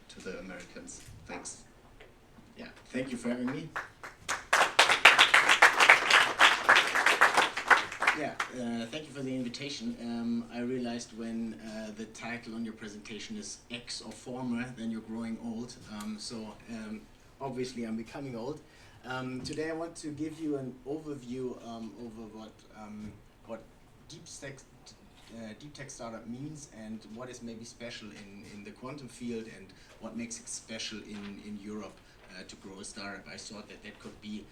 to the Americans. Thanks. Yeah, thank you for having me. Yeah, thank you for the invitation. I realized when the title on your presentation is Ex or Former, then you're growing old. Obviously I'm becoming old. Today I want to give you an overview over what deep tech startup means and what is maybe special in the quantum field and what makes it special in Europe to grow a startup. I thought that could be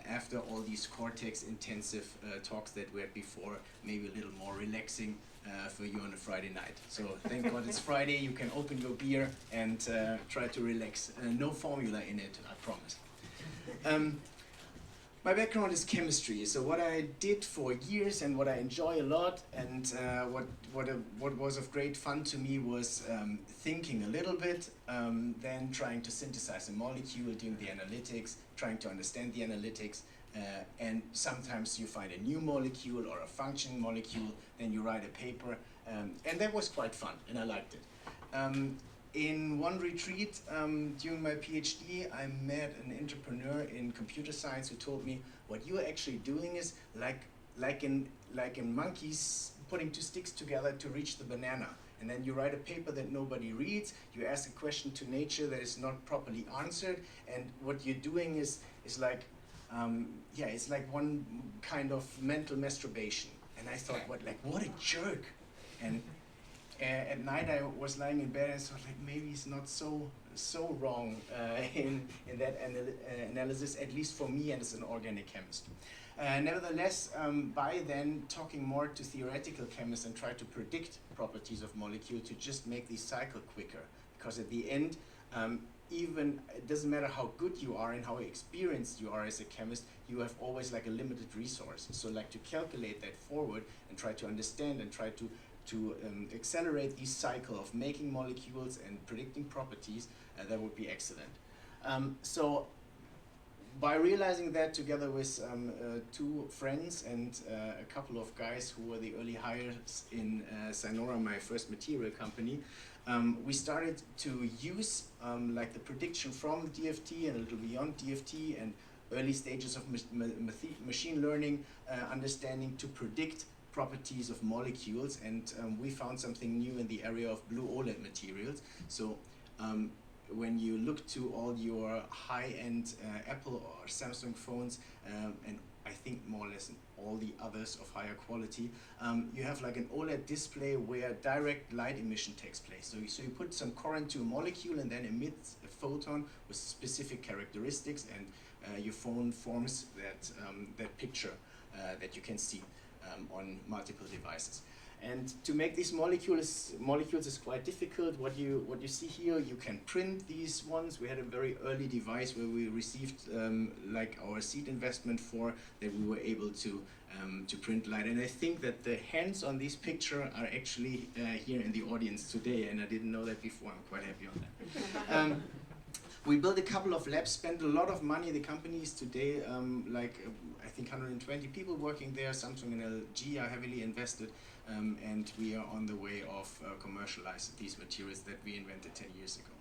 after all these cortex intensive talks that were before, maybe a little more relaxing for you on a Friday night. So thank God it's Friday, you can open your beer and try to relax. No formula in it, I promise. My background is chemistry, so what I did for years and what I enjoy a lot and what was of great fun to me was thinking a little bit, then trying to synthesize a molecule, doing the analytics, trying to understand the analytics, and sometimes you find a new molecule or a functioning molecule, then you write a paper, and that was quite fun, and I liked it. In one retreat during my PhD, I met an entrepreneur in computer science who told me, what you're actually doing is like in monkeys putting two sticks together to reach the banana. And then you write a paper that nobody reads, you ask a question to nature that is not properly answered, and what you're doing is like, it's like one kind of mental masturbation. And I thought, what a jerk. And at night I was lying in bed and thought, like, maybe it's not so wrong in that analysis, at least for me and as an organic chemist. Nevertheless, by then talking more to theoretical chemists and try to predict properties of molecules to just make these cycle quicker, because at the end, even it doesn't matter how good you are and how experienced you are as a chemist, you have always like a limited resource. So like to calculate that forward and try to understand and try to accelerate this cycle of making molecules and predicting properties, that would be excellent. So by realizing that together with two friends and a couple of guys who were the early hires in Sinora, my first material company, we started to use like the prediction from DFT and a little beyond DFT and early stages of machine learning understanding to predict properties of molecules, and we found something new in the area of blue OLED materials. So when you look to all your high-end Apple or Samsung phones, and I think more or less all the others of higher quality, you have like an OLED display where direct light emission takes place. So you put some current to a molecule and then emits a photon with specific characteristics, and your phone forms that picture that you can see on multiple devices. And to make these molecules is quite difficult. What you see here, you can print these ones. We had a very early device where we received like our seed investment for that we were able to print light. And I think that the hands on this picture are actually here in the audience today, and I didn't know that before. I'm quite happy on that. We built a couple of labs, spent a lot of money. The company is today I think 120 people working there. Samsung and LG are heavily invested, and we are on the way of commercialize these materials that we invented 10 years ago.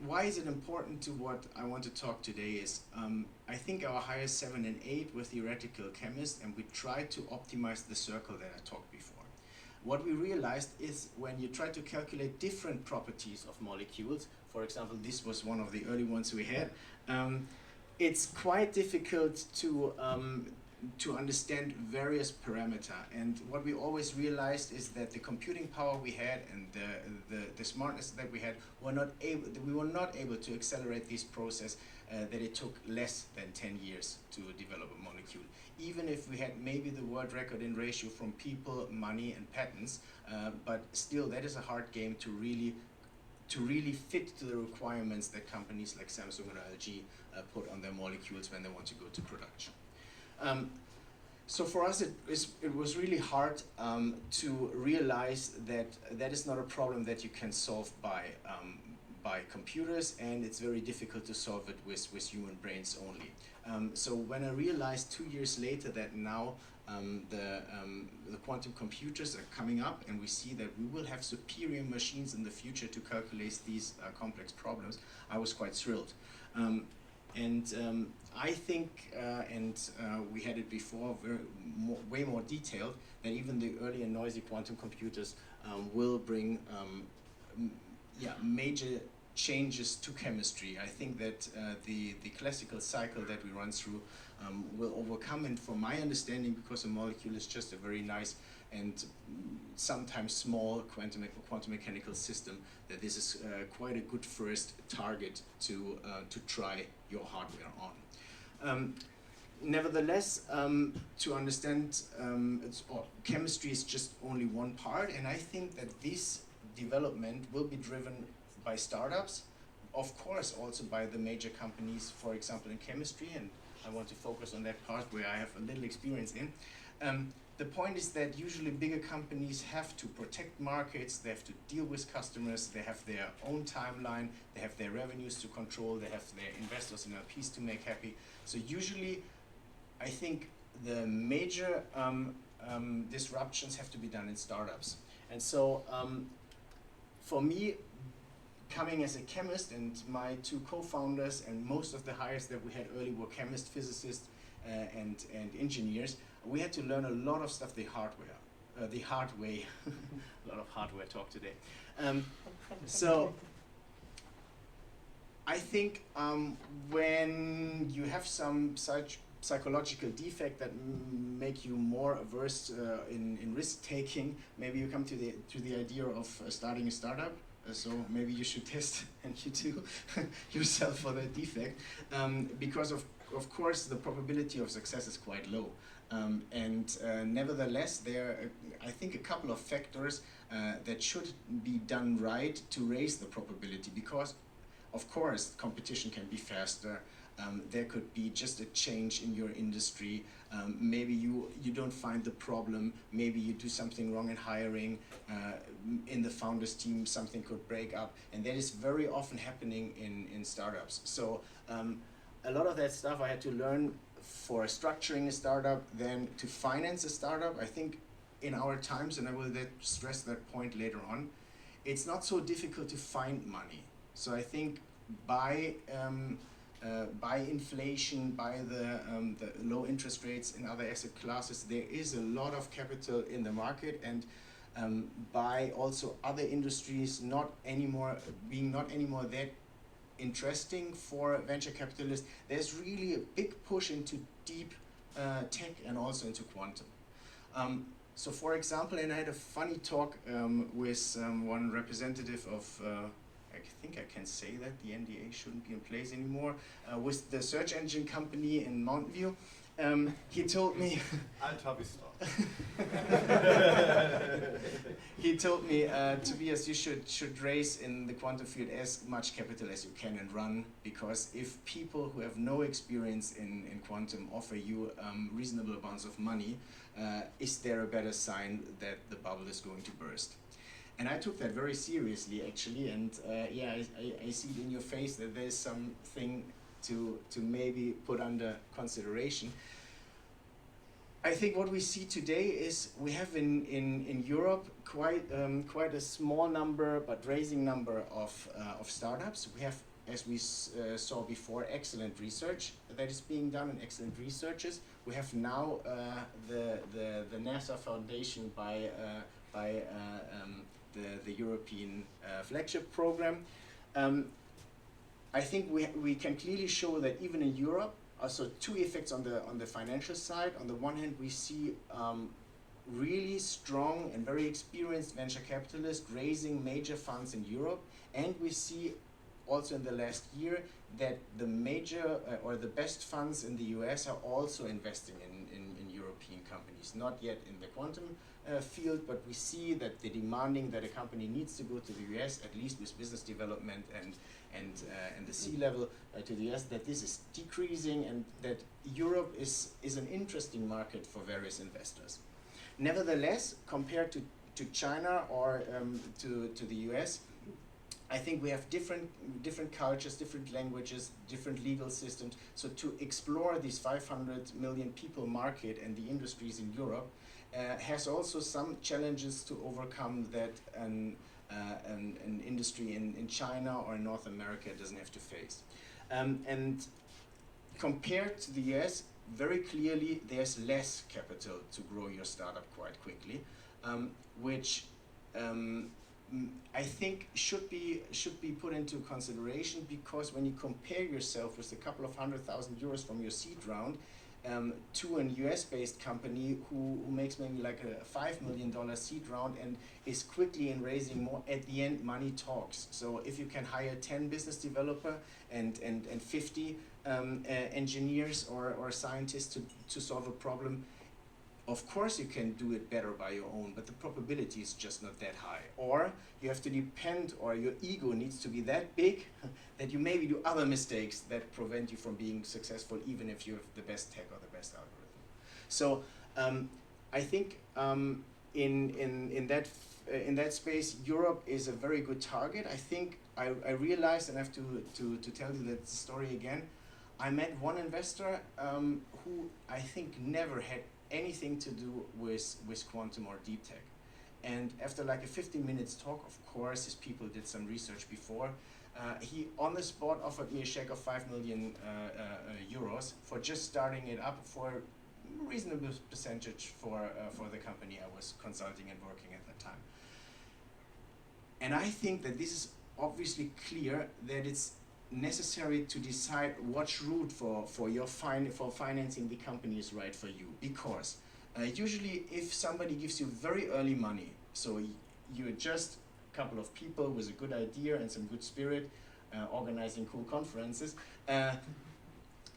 Why is it important to what I want to talk today is, I think our hires 7 and 8 were theoretical chemists, and we tried to optimize the circle that I talked before. What we realized is when you try to calculate different properties of molecules, for example, this was one of the early ones we had, it's quite difficult to understand various parameters. And what we always realized is that the computing power we had and the smartness that we had we were not able to accelerate this process, that it took less than 10 years to develop a molecule. Even if we had maybe the world record in ratio from people, money, and patents, but still that is a hard game to really fit to the requirements that companies like Samsung and LG put on their molecules when they want to go to production. So for us, it was really hard to realize that that is not a problem that you can solve by computers, and it's very difficult to solve it with human brains only. So when I realized 2 years later that now the quantum computers are coming up, and we see that we will have superior machines in the future to calculate these complex problems, I was quite thrilled. I think, we had it before, way more detailed, that even the early and noisy quantum computers will bring major changes to chemistry. I think that the classical cycle that we run through will overcome, and from my understanding, because a molecule is just a very nice and sometimes small quantum mechanical system, that this is quite a good first target to try your hardware on. nevertheless, to understand, chemistry is just only one part, and I think that this development will be driven by startups, of course also by the major companies, for example in chemistry, and I want to focus on that part where I have a little experience in. The point is that usually bigger companies have to protect markets, they have to deal with customers, they have their own timeline, they have their revenues to control, they have their investors and LPs to make happy. So usually, I think the major disruptions have to be done in startups. And so, for me, coming as a chemist, and my two co-founders and most of the hires that we had early were chemists, physicists, and engineers, we had to learn a lot of stuff the hard way. A lot of hardware talk today. So I think when you have some such psychological defect that make you more averse in risk taking, maybe you come to the idea of starting a startup. So maybe you should test, and you too, yourself for that defect, because of course the probability of success is quite low. Nevertheless, there are, I think, a couple of factors that should be done right to raise the probability, because of course competition can be faster. There could be just a change in your industry. Maybe you don't find the problem. Maybe you do something wrong in hiring. In the founders team, something could break up. And that is very often happening in startups. So a lot of that stuff I had to learn for structuring a startup, then to finance a startup. I think in our times, and I will stress that point later on, it's not so difficult to find money. So I think by inflation, by the low interest rates in other asset classes, there is a lot of capital in the market, and by also other industries not anymore that interesting for venture capitalists, there's really a big push into deep tech and also into quantum. So for example, and I had a funny talk with one representative of I think I can say that, the NDA shouldn't be in place anymore, with the search engine company in Mountain View. He told me he told me, Tobias, you should raise in the quantum field as much capital as you can and run, because if people who have no experience in quantum offer you reasonable amounts of money, is there a better sign that the bubble is going to burst? And I took that very seriously, actually, and yeah, I see it in your face that there's something to maybe put under consideration. I think what we see today is we have in Europe quite a small number, but rising number of startups. We have, as we saw before, excellent research that is being done and excellent researchers. We have now the NASA Foundation by the European flagship program. I think we can clearly show that even in Europe, also two effects on the financial side. On the one hand, we see really strong and very experienced venture capitalists raising major funds in Europe, and we see also in the last year that the major or the best funds in the US are also investing in European companies. Not yet in the quantum field, but we see that they're demanding that a company needs to go to the US, at least with business development and the C-level to the US, that this is decreasing, and that Europe is an interesting market for various investors. Nevertheless, compared to China or to the US, I think we have different cultures, different languages, different legal systems. So to explore this 500 million people market and the industries in Europe has also some challenges to overcome that an industry in China or in North America doesn't have to face. And compared to the US, very clearly there's less capital to grow your startup quite quickly, which I think should be put into consideration, because when you compare yourself with a couple of €100,000 from your seed round, to an US-based company who makes maybe like a $5 million seed round and is quickly in raising more. At the end, money talks. So if you can hire 10 business developer and 50 engineers or scientists to solve a problem, of course you can do it better by your own, but the probability is just not that high. Or you have to depend, or your ego needs to be that big that you maybe do other mistakes that prevent you from being successful, even if you have the best tech or the best algorithm. So I think in that space, Europe is a very good target. I think I realized, and I have to tell you that story again, I met one investor who I think never had anything to do with quantum or deep tech. And after like a 15 minutes talk, of course, his people did some research before, he on the spot offered me a check of 5 million euros for just starting it up for a reasonable percentage for the company I was consulting and working at that time. And I think that this is obviously clear that it's necessary to decide which route for financing the company is right for you, because usually if somebody gives you very early money, so you're just a couple of people with a good idea and some good spirit organizing cool conferences,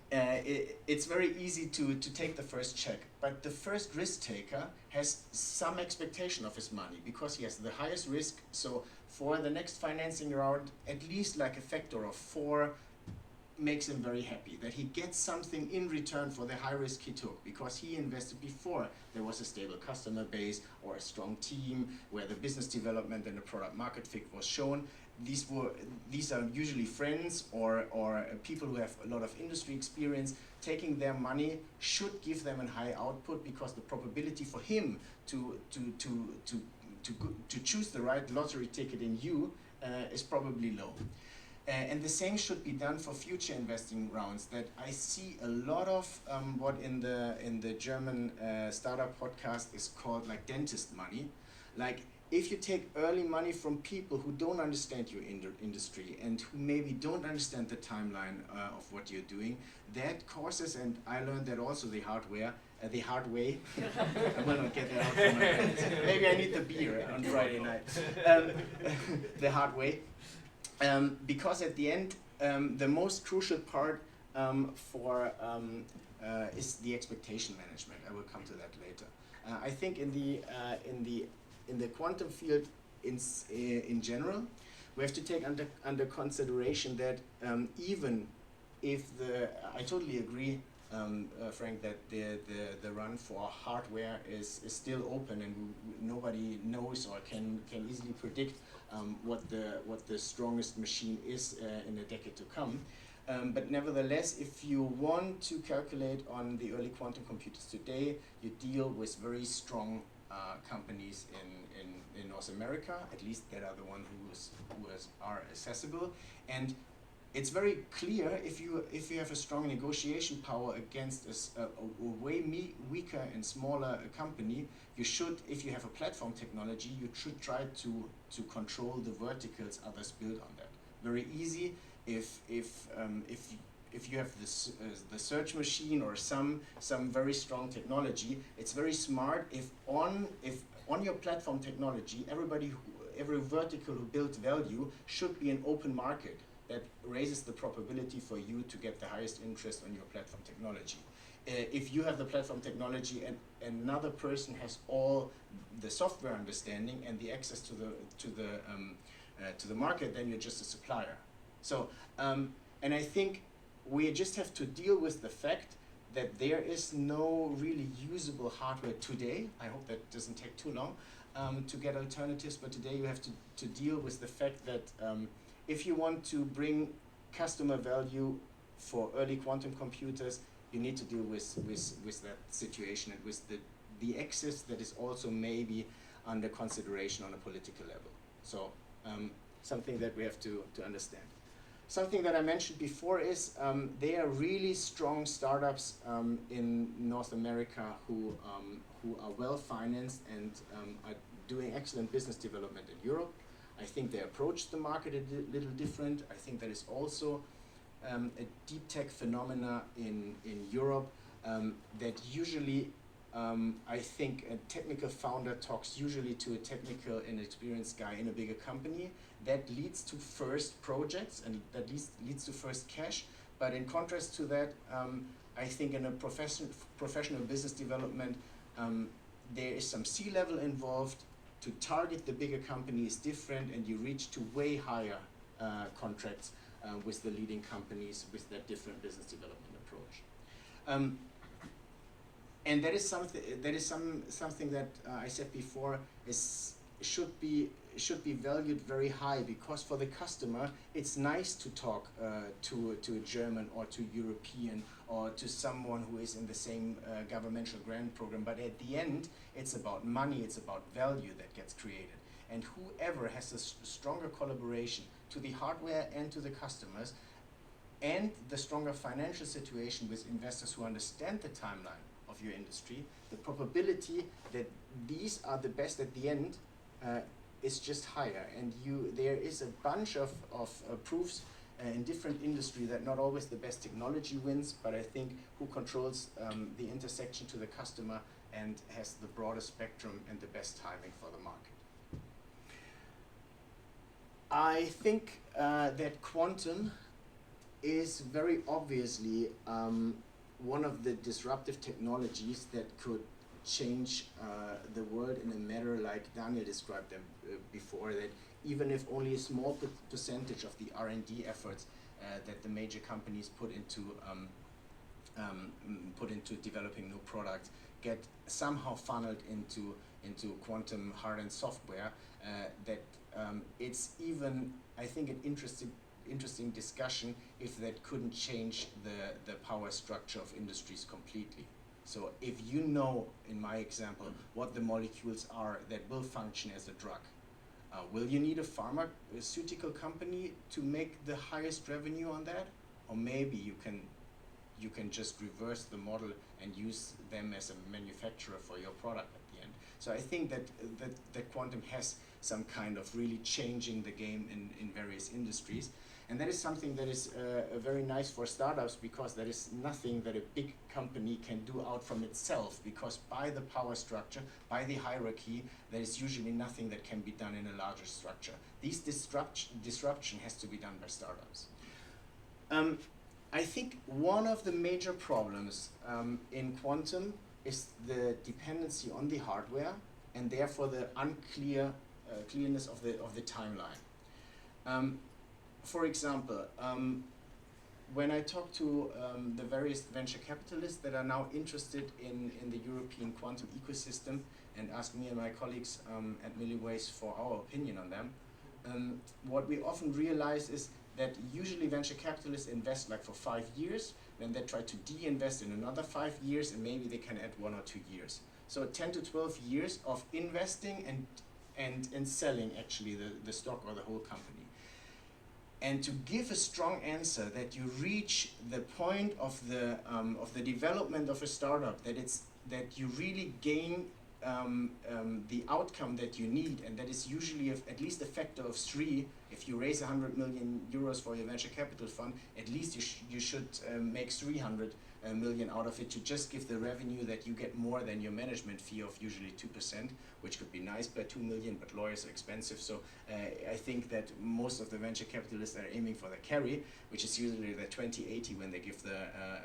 it's very easy to take the first check, but the first risk taker has some expectation of his money because he has the highest risk. So for the next financing round, at least like a factor of 4 makes him very happy, that he gets something in return for the high risk he took, because he invested before there was a stable customer base or a strong team where the business development and the product market fit was shown. These are usually friends or people who have a lot of industry experience. Taking their money should give them a high output, because the probability for him to choose the right lottery ticket in you is probably low. And the same should be done for future investing rounds. That I see a lot of what in the German startup podcast is called like dentist money. Like if you take early money from people who don't understand your industry and who maybe don't understand the timeline of what you're doing, that causes, and I learned that also the hard way. I will not get that out from my friends. Maybe I need the beer on Friday night. The hard way. Because at the end, the most crucial part is the expectation management. I will come to that later. I think in the quantum field in general, we have to take under consideration that even if I totally agree, Frank, that the run for hardware is still open, and nobody knows or can easily predict what the strongest machine is in a decade to come. But nevertheless, if you want to calculate on the early quantum computers today, you deal with very strong companies in North America, at least that are the ones who are accessible. And it's very clear if you have a strong negotiation power against a way weaker and smaller company, you should, if you have a platform technology, you should try to control the verticals others build on that. Very easy if you have the search machine or some very strong technology. It's very smart if on your platform technology, every vertical who builds value should be an open market that raises the probability for you to get the highest interest on your platform technology. If you have the platform technology and another person has all the software understanding and the access to the market, then you're just a supplier. So, and I think we just have to deal with the fact that there is no really usable hardware today. I hope that doesn't take too long to get alternatives, but today you have to deal with the fact that if you want to bring customer value for early quantum computers, you need to deal with that situation and with the access that is also maybe under consideration on a political level. So something that we have to understand. Something that I mentioned before is there are really strong startups in North America who are well financed and are doing excellent business development in Europe. I think they approach the market a little different. I think that is also a deep tech phenomena in Europe. that usually I think a technical founder talks usually to a technical and experienced guy in a bigger company. That leads to first projects and that leads to first cash. But in contrast to that, I think in a professional business development, there is some C-level involved. To target the bigger company is different, and you reach to way higher contracts with the leading companies with that different business development approach. And that is something that I said before should be valued very high, because for the customer it's nice to talk to a German or to European or to someone who is in the same governmental grant program, but at the end it's about money, it's about value that gets created. And whoever has a stronger collaboration to the hardware and to the customers, and the stronger financial situation with investors who understand the timeline of your industry, the probability that these are the best at the end is just higher. And there is a bunch of proofs in different industry that not always the best technology wins, but I think who controls the intersection to the customer and has the broadest spectrum and the best timing for the market. I think that quantum is very obviously one of the disruptive technologies that could change the world in a manner like Daniel described them before, that even if only a small percentage of the R&D efforts that the major companies put into developing new products get somehow funneled into quantum hard and software, that it's even, I think, an interesting discussion if that couldn't change the power structure of industries completely. So if you know, in my example, what the molecules are that will function as a drug, will you need a pharmaceutical company to make the highest revenue on that? Or maybe you can just reverse the model and use them as a manufacturer for your product at the end. So I think that quantum has some kind of really changing the game in various industries. And that is something that is very nice for startups, because that is nothing that a big company can do out from itself, because by the power structure, by the hierarchy, there is usually nothing that can be done in a larger structure. This disruption has to be done by startups. I think one of the major problems in quantum is the dependency on the hardware, and therefore the clearness of the timeline. For example, when I talk to the various venture capitalists that are now interested in the European quantum ecosystem and ask me and my colleagues at Milliways for our opinion on them, what we often realize is that usually venture capitalists invest like for 5 years, then they try to de-invest in another 5 years, and maybe they can add 1 or 2 years. So 10 to 12 years of investing and selling actually the stock or the whole company. And to give a strong answer that you reach the point of the development of a startup, that you really gain the outcome that you need, and that is usually at least a factor of 3. If you raise 100 million euros for your venture capital fund, at least you should make 300 million out of it to just give the revenue that you get more than your management fee of usually 2%, which could be nice by 2 million, but lawyers are expensive. So I think that most of the venture capitalists are aiming for the carry, which is usually the 20-80 when they give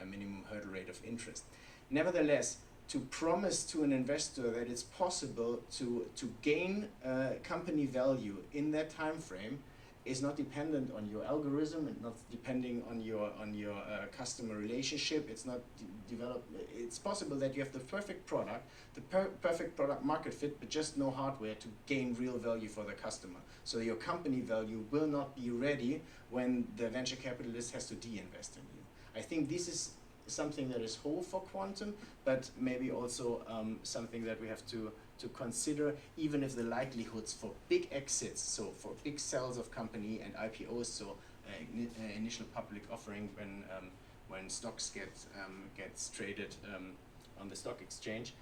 a minimum hurdle rate of interest. Nevertheless, to promise to an investor that it's possible to gain company value in that time frame is not dependent on your algorithm, and not depending on your customer relationship. It's not It's possible that you have the perfect product, the perfect product market fit, but just no hardware to gain real value for the customer. So your company value will not be ready when the venture capitalist has to de-invest in you. I think this is something that is whole for quantum, but maybe also something that we have to consider, even if the likelihoods for big exits, so for big sales of company and IPOs, so initial public offering when stocks gets traded on the stock exchange,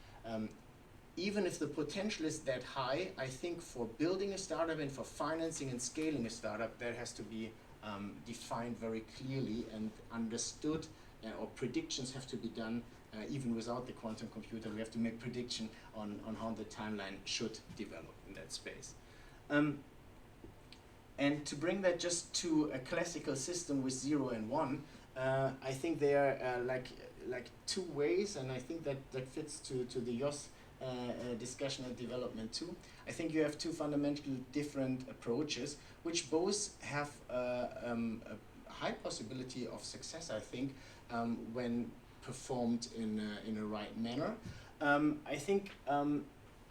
even if the potential is that high, I think for building a startup and for financing and scaling a startup, that has to be defined very clearly and understood, or predictions have to be done even without the quantum computer, we have to make prediction on how the timeline should develop in that space. And to bring that just to a classical system with 0 and 1, I think there are like two ways, and I think that fits to the Jos discussion and development too. I think you have two fundamentally different approaches, which both have a high possibility of success, I think, when performed in a right manner. I think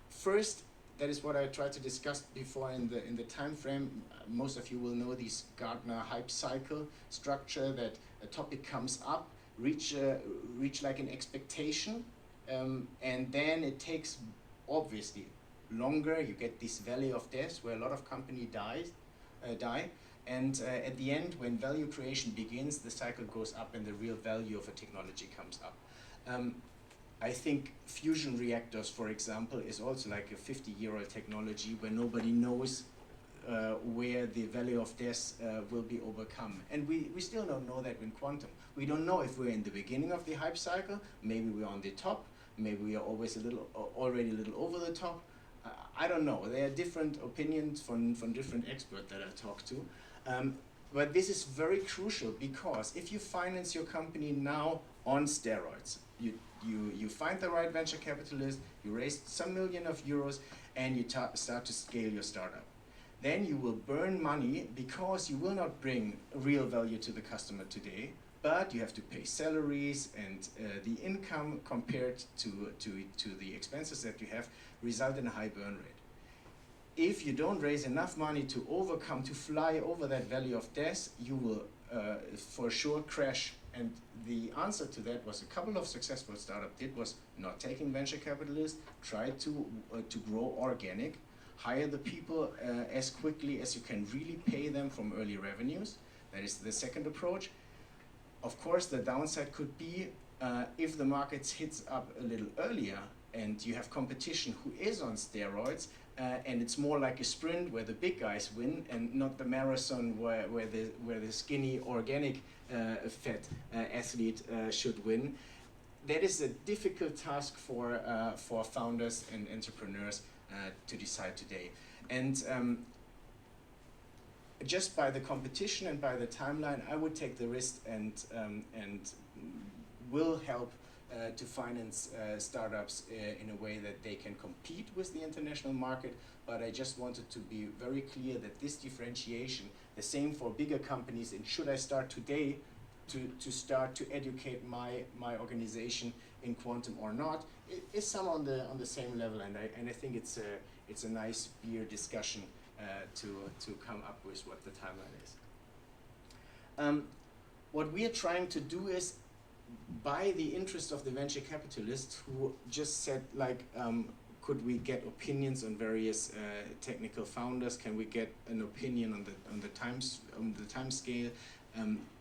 first, that is what I tried to discuss before in the time frame. Most of you will know this Gartner hype cycle structure, that a topic comes up, reach like an expectation, and then it takes obviously longer. You get this valley of death where a lot of companies die, and at the end, when value creation begins, the cycle goes up and the real value of a technology comes up. I think fusion reactors, for example, is also like a 50-year-old technology where nobody knows where the value of death will be overcome. And we still don't know that in quantum. We don't know if we're in the beginning of the hype cycle, maybe we're on the top, maybe we are always already a little over the top. I don't know. There are different opinions from different experts that I talk to. But this is very crucial, because if you finance your company now on steroids, you find the right venture capitalist, you raise some million of euros, and you start to scale your startup. Then you will burn money, because you will not bring real value to the customer today, but you have to pay salaries, and the income compared to the expenses that you have result in a high burn rate. If you don't raise enough money to fly over that valley of death, you will for sure crash. And the answer to that was a couple of successful startups did was not taking venture capitalists, try to grow organic, hire the people as quickly as you can really pay them from early revenues. That is the second approach. Of course, the downside could be if the market hits up a little earlier and you have competition who is on steroids, and it's more like a sprint where the big guys win and not the marathon where the skinny organic fat athlete should win. That is a difficult task for founders and entrepreneurs to decide today. And just by the competition and by the timeline, I would take the risk and will help to finance startups in a way that they can compete with the international market. But I just wanted to be very clear that this differentiation, the same for bigger companies, and should I start today to start to educate my organization in quantum or not, is some on the same level. And I think it's a nice beer discussion to come up with what the timeline is. What we are trying to do is, by the interest of the venture capitalists who just said, like, could we get opinions on various technical founders? Can we get an opinion on the time scale?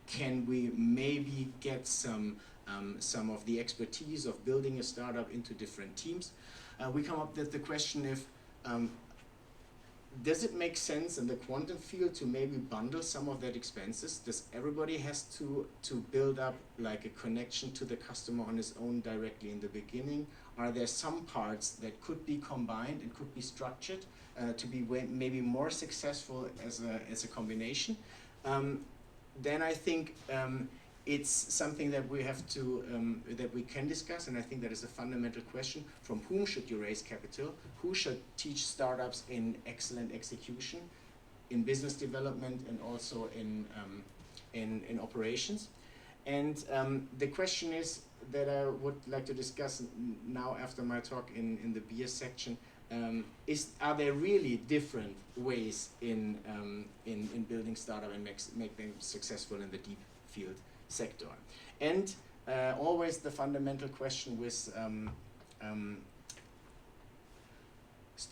Can we maybe get some of the expertise of building a startup into different teams? We come up with the question if does it make sense in the quantum field to maybe bundle some of that expenses? Does everybody has to build up like a connection to the customer on his own directly in the beginning? Are there some parts that could be combined and could be structured to be maybe more successful as a combination? Then I think it's something that we have to that we can discuss, and I think that is a fundamental question. From whom should you raise capital? Who should teach startups in excellent execution, in business development, and also in operations? And the question is that I would like to discuss now after my talk in the beer section. Are there really different ways in building startup and make them successful in the deep field sector? And always the fundamental question with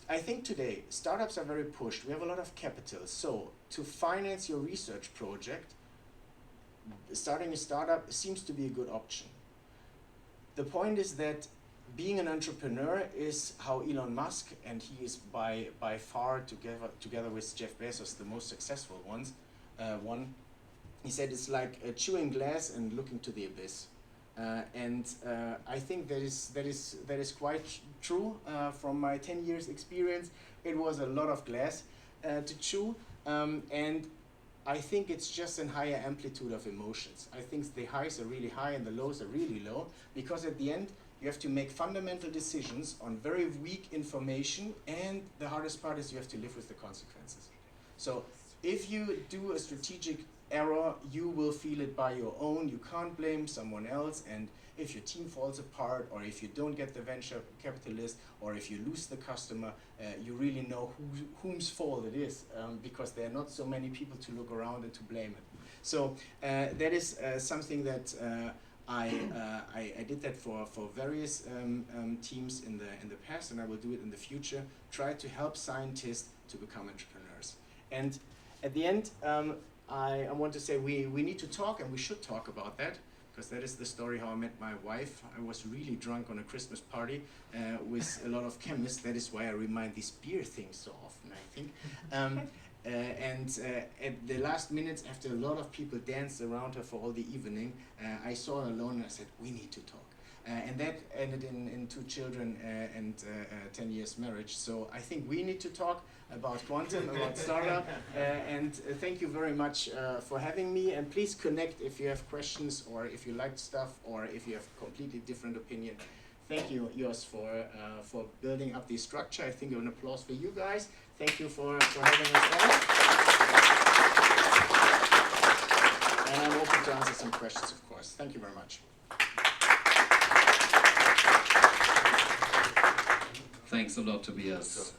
I think today startups are very pushed. We have a lot of capital, so to finance your research project, starting a startup seems to be a good option. The point is that being an entrepreneur is how Elon Musk, and he is by far together with Jeff Bezos the most successful one. He said it's like chewing glass and looking to the abyss. I think that is quite true from my 10 years experience. It was a lot of glass to chew, and I think it's just a higher amplitude of emotions. I think the highs are really high and the lows are really low, because at the end you have to make fundamental decisions on very weak information, and the hardest part is you have to live with the consequences. So if you do a strategic error, you will feel it by your own. You can't blame someone else, and if your team falls apart, or if you don't get the venture capitalist, or if you lose the customer, you really know whose fault it is, because there are not so many people to look around and to blame it. So that is something that I did that for various teams in the past, and I will do it in the future. Try to help scientists to become entrepreneurs. And at the end, I want to say we need to talk, and we should talk about that, because that is the story how I met my wife. I was really drunk on a Christmas party with a lot of chemists. That is why I remind these beer things so often, I think. At the last minutes, after a lot of people danced around her for all the evening, I saw her alone and I said, we need to talk. And that ended in 2 children and 10 years marriage. So I think we need to talk about quantum, about startup. And thank you very much for having me. And please connect if you have questions, or if you like stuff, or if you have completely different opinion. Thank you, Jos, for building up the structure. I think an applause for you guys. Thank you for having us on. And I'm open to answer some questions, of course. Thank you very much. Thanks a lot, Tobias.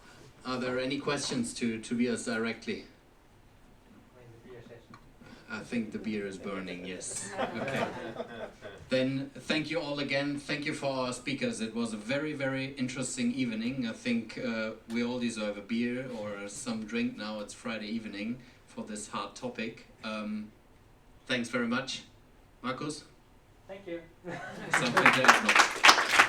Are there any questions to Tobias directly? I think the beer is burning, yes. Okay. Then thank you all again. Thank you for our speakers. It was a very, very interesting evening. I think we all deserve a beer or some drink now. It's Friday evening for this hard topic. Thanks very much. Markus? Thank you. Something to add.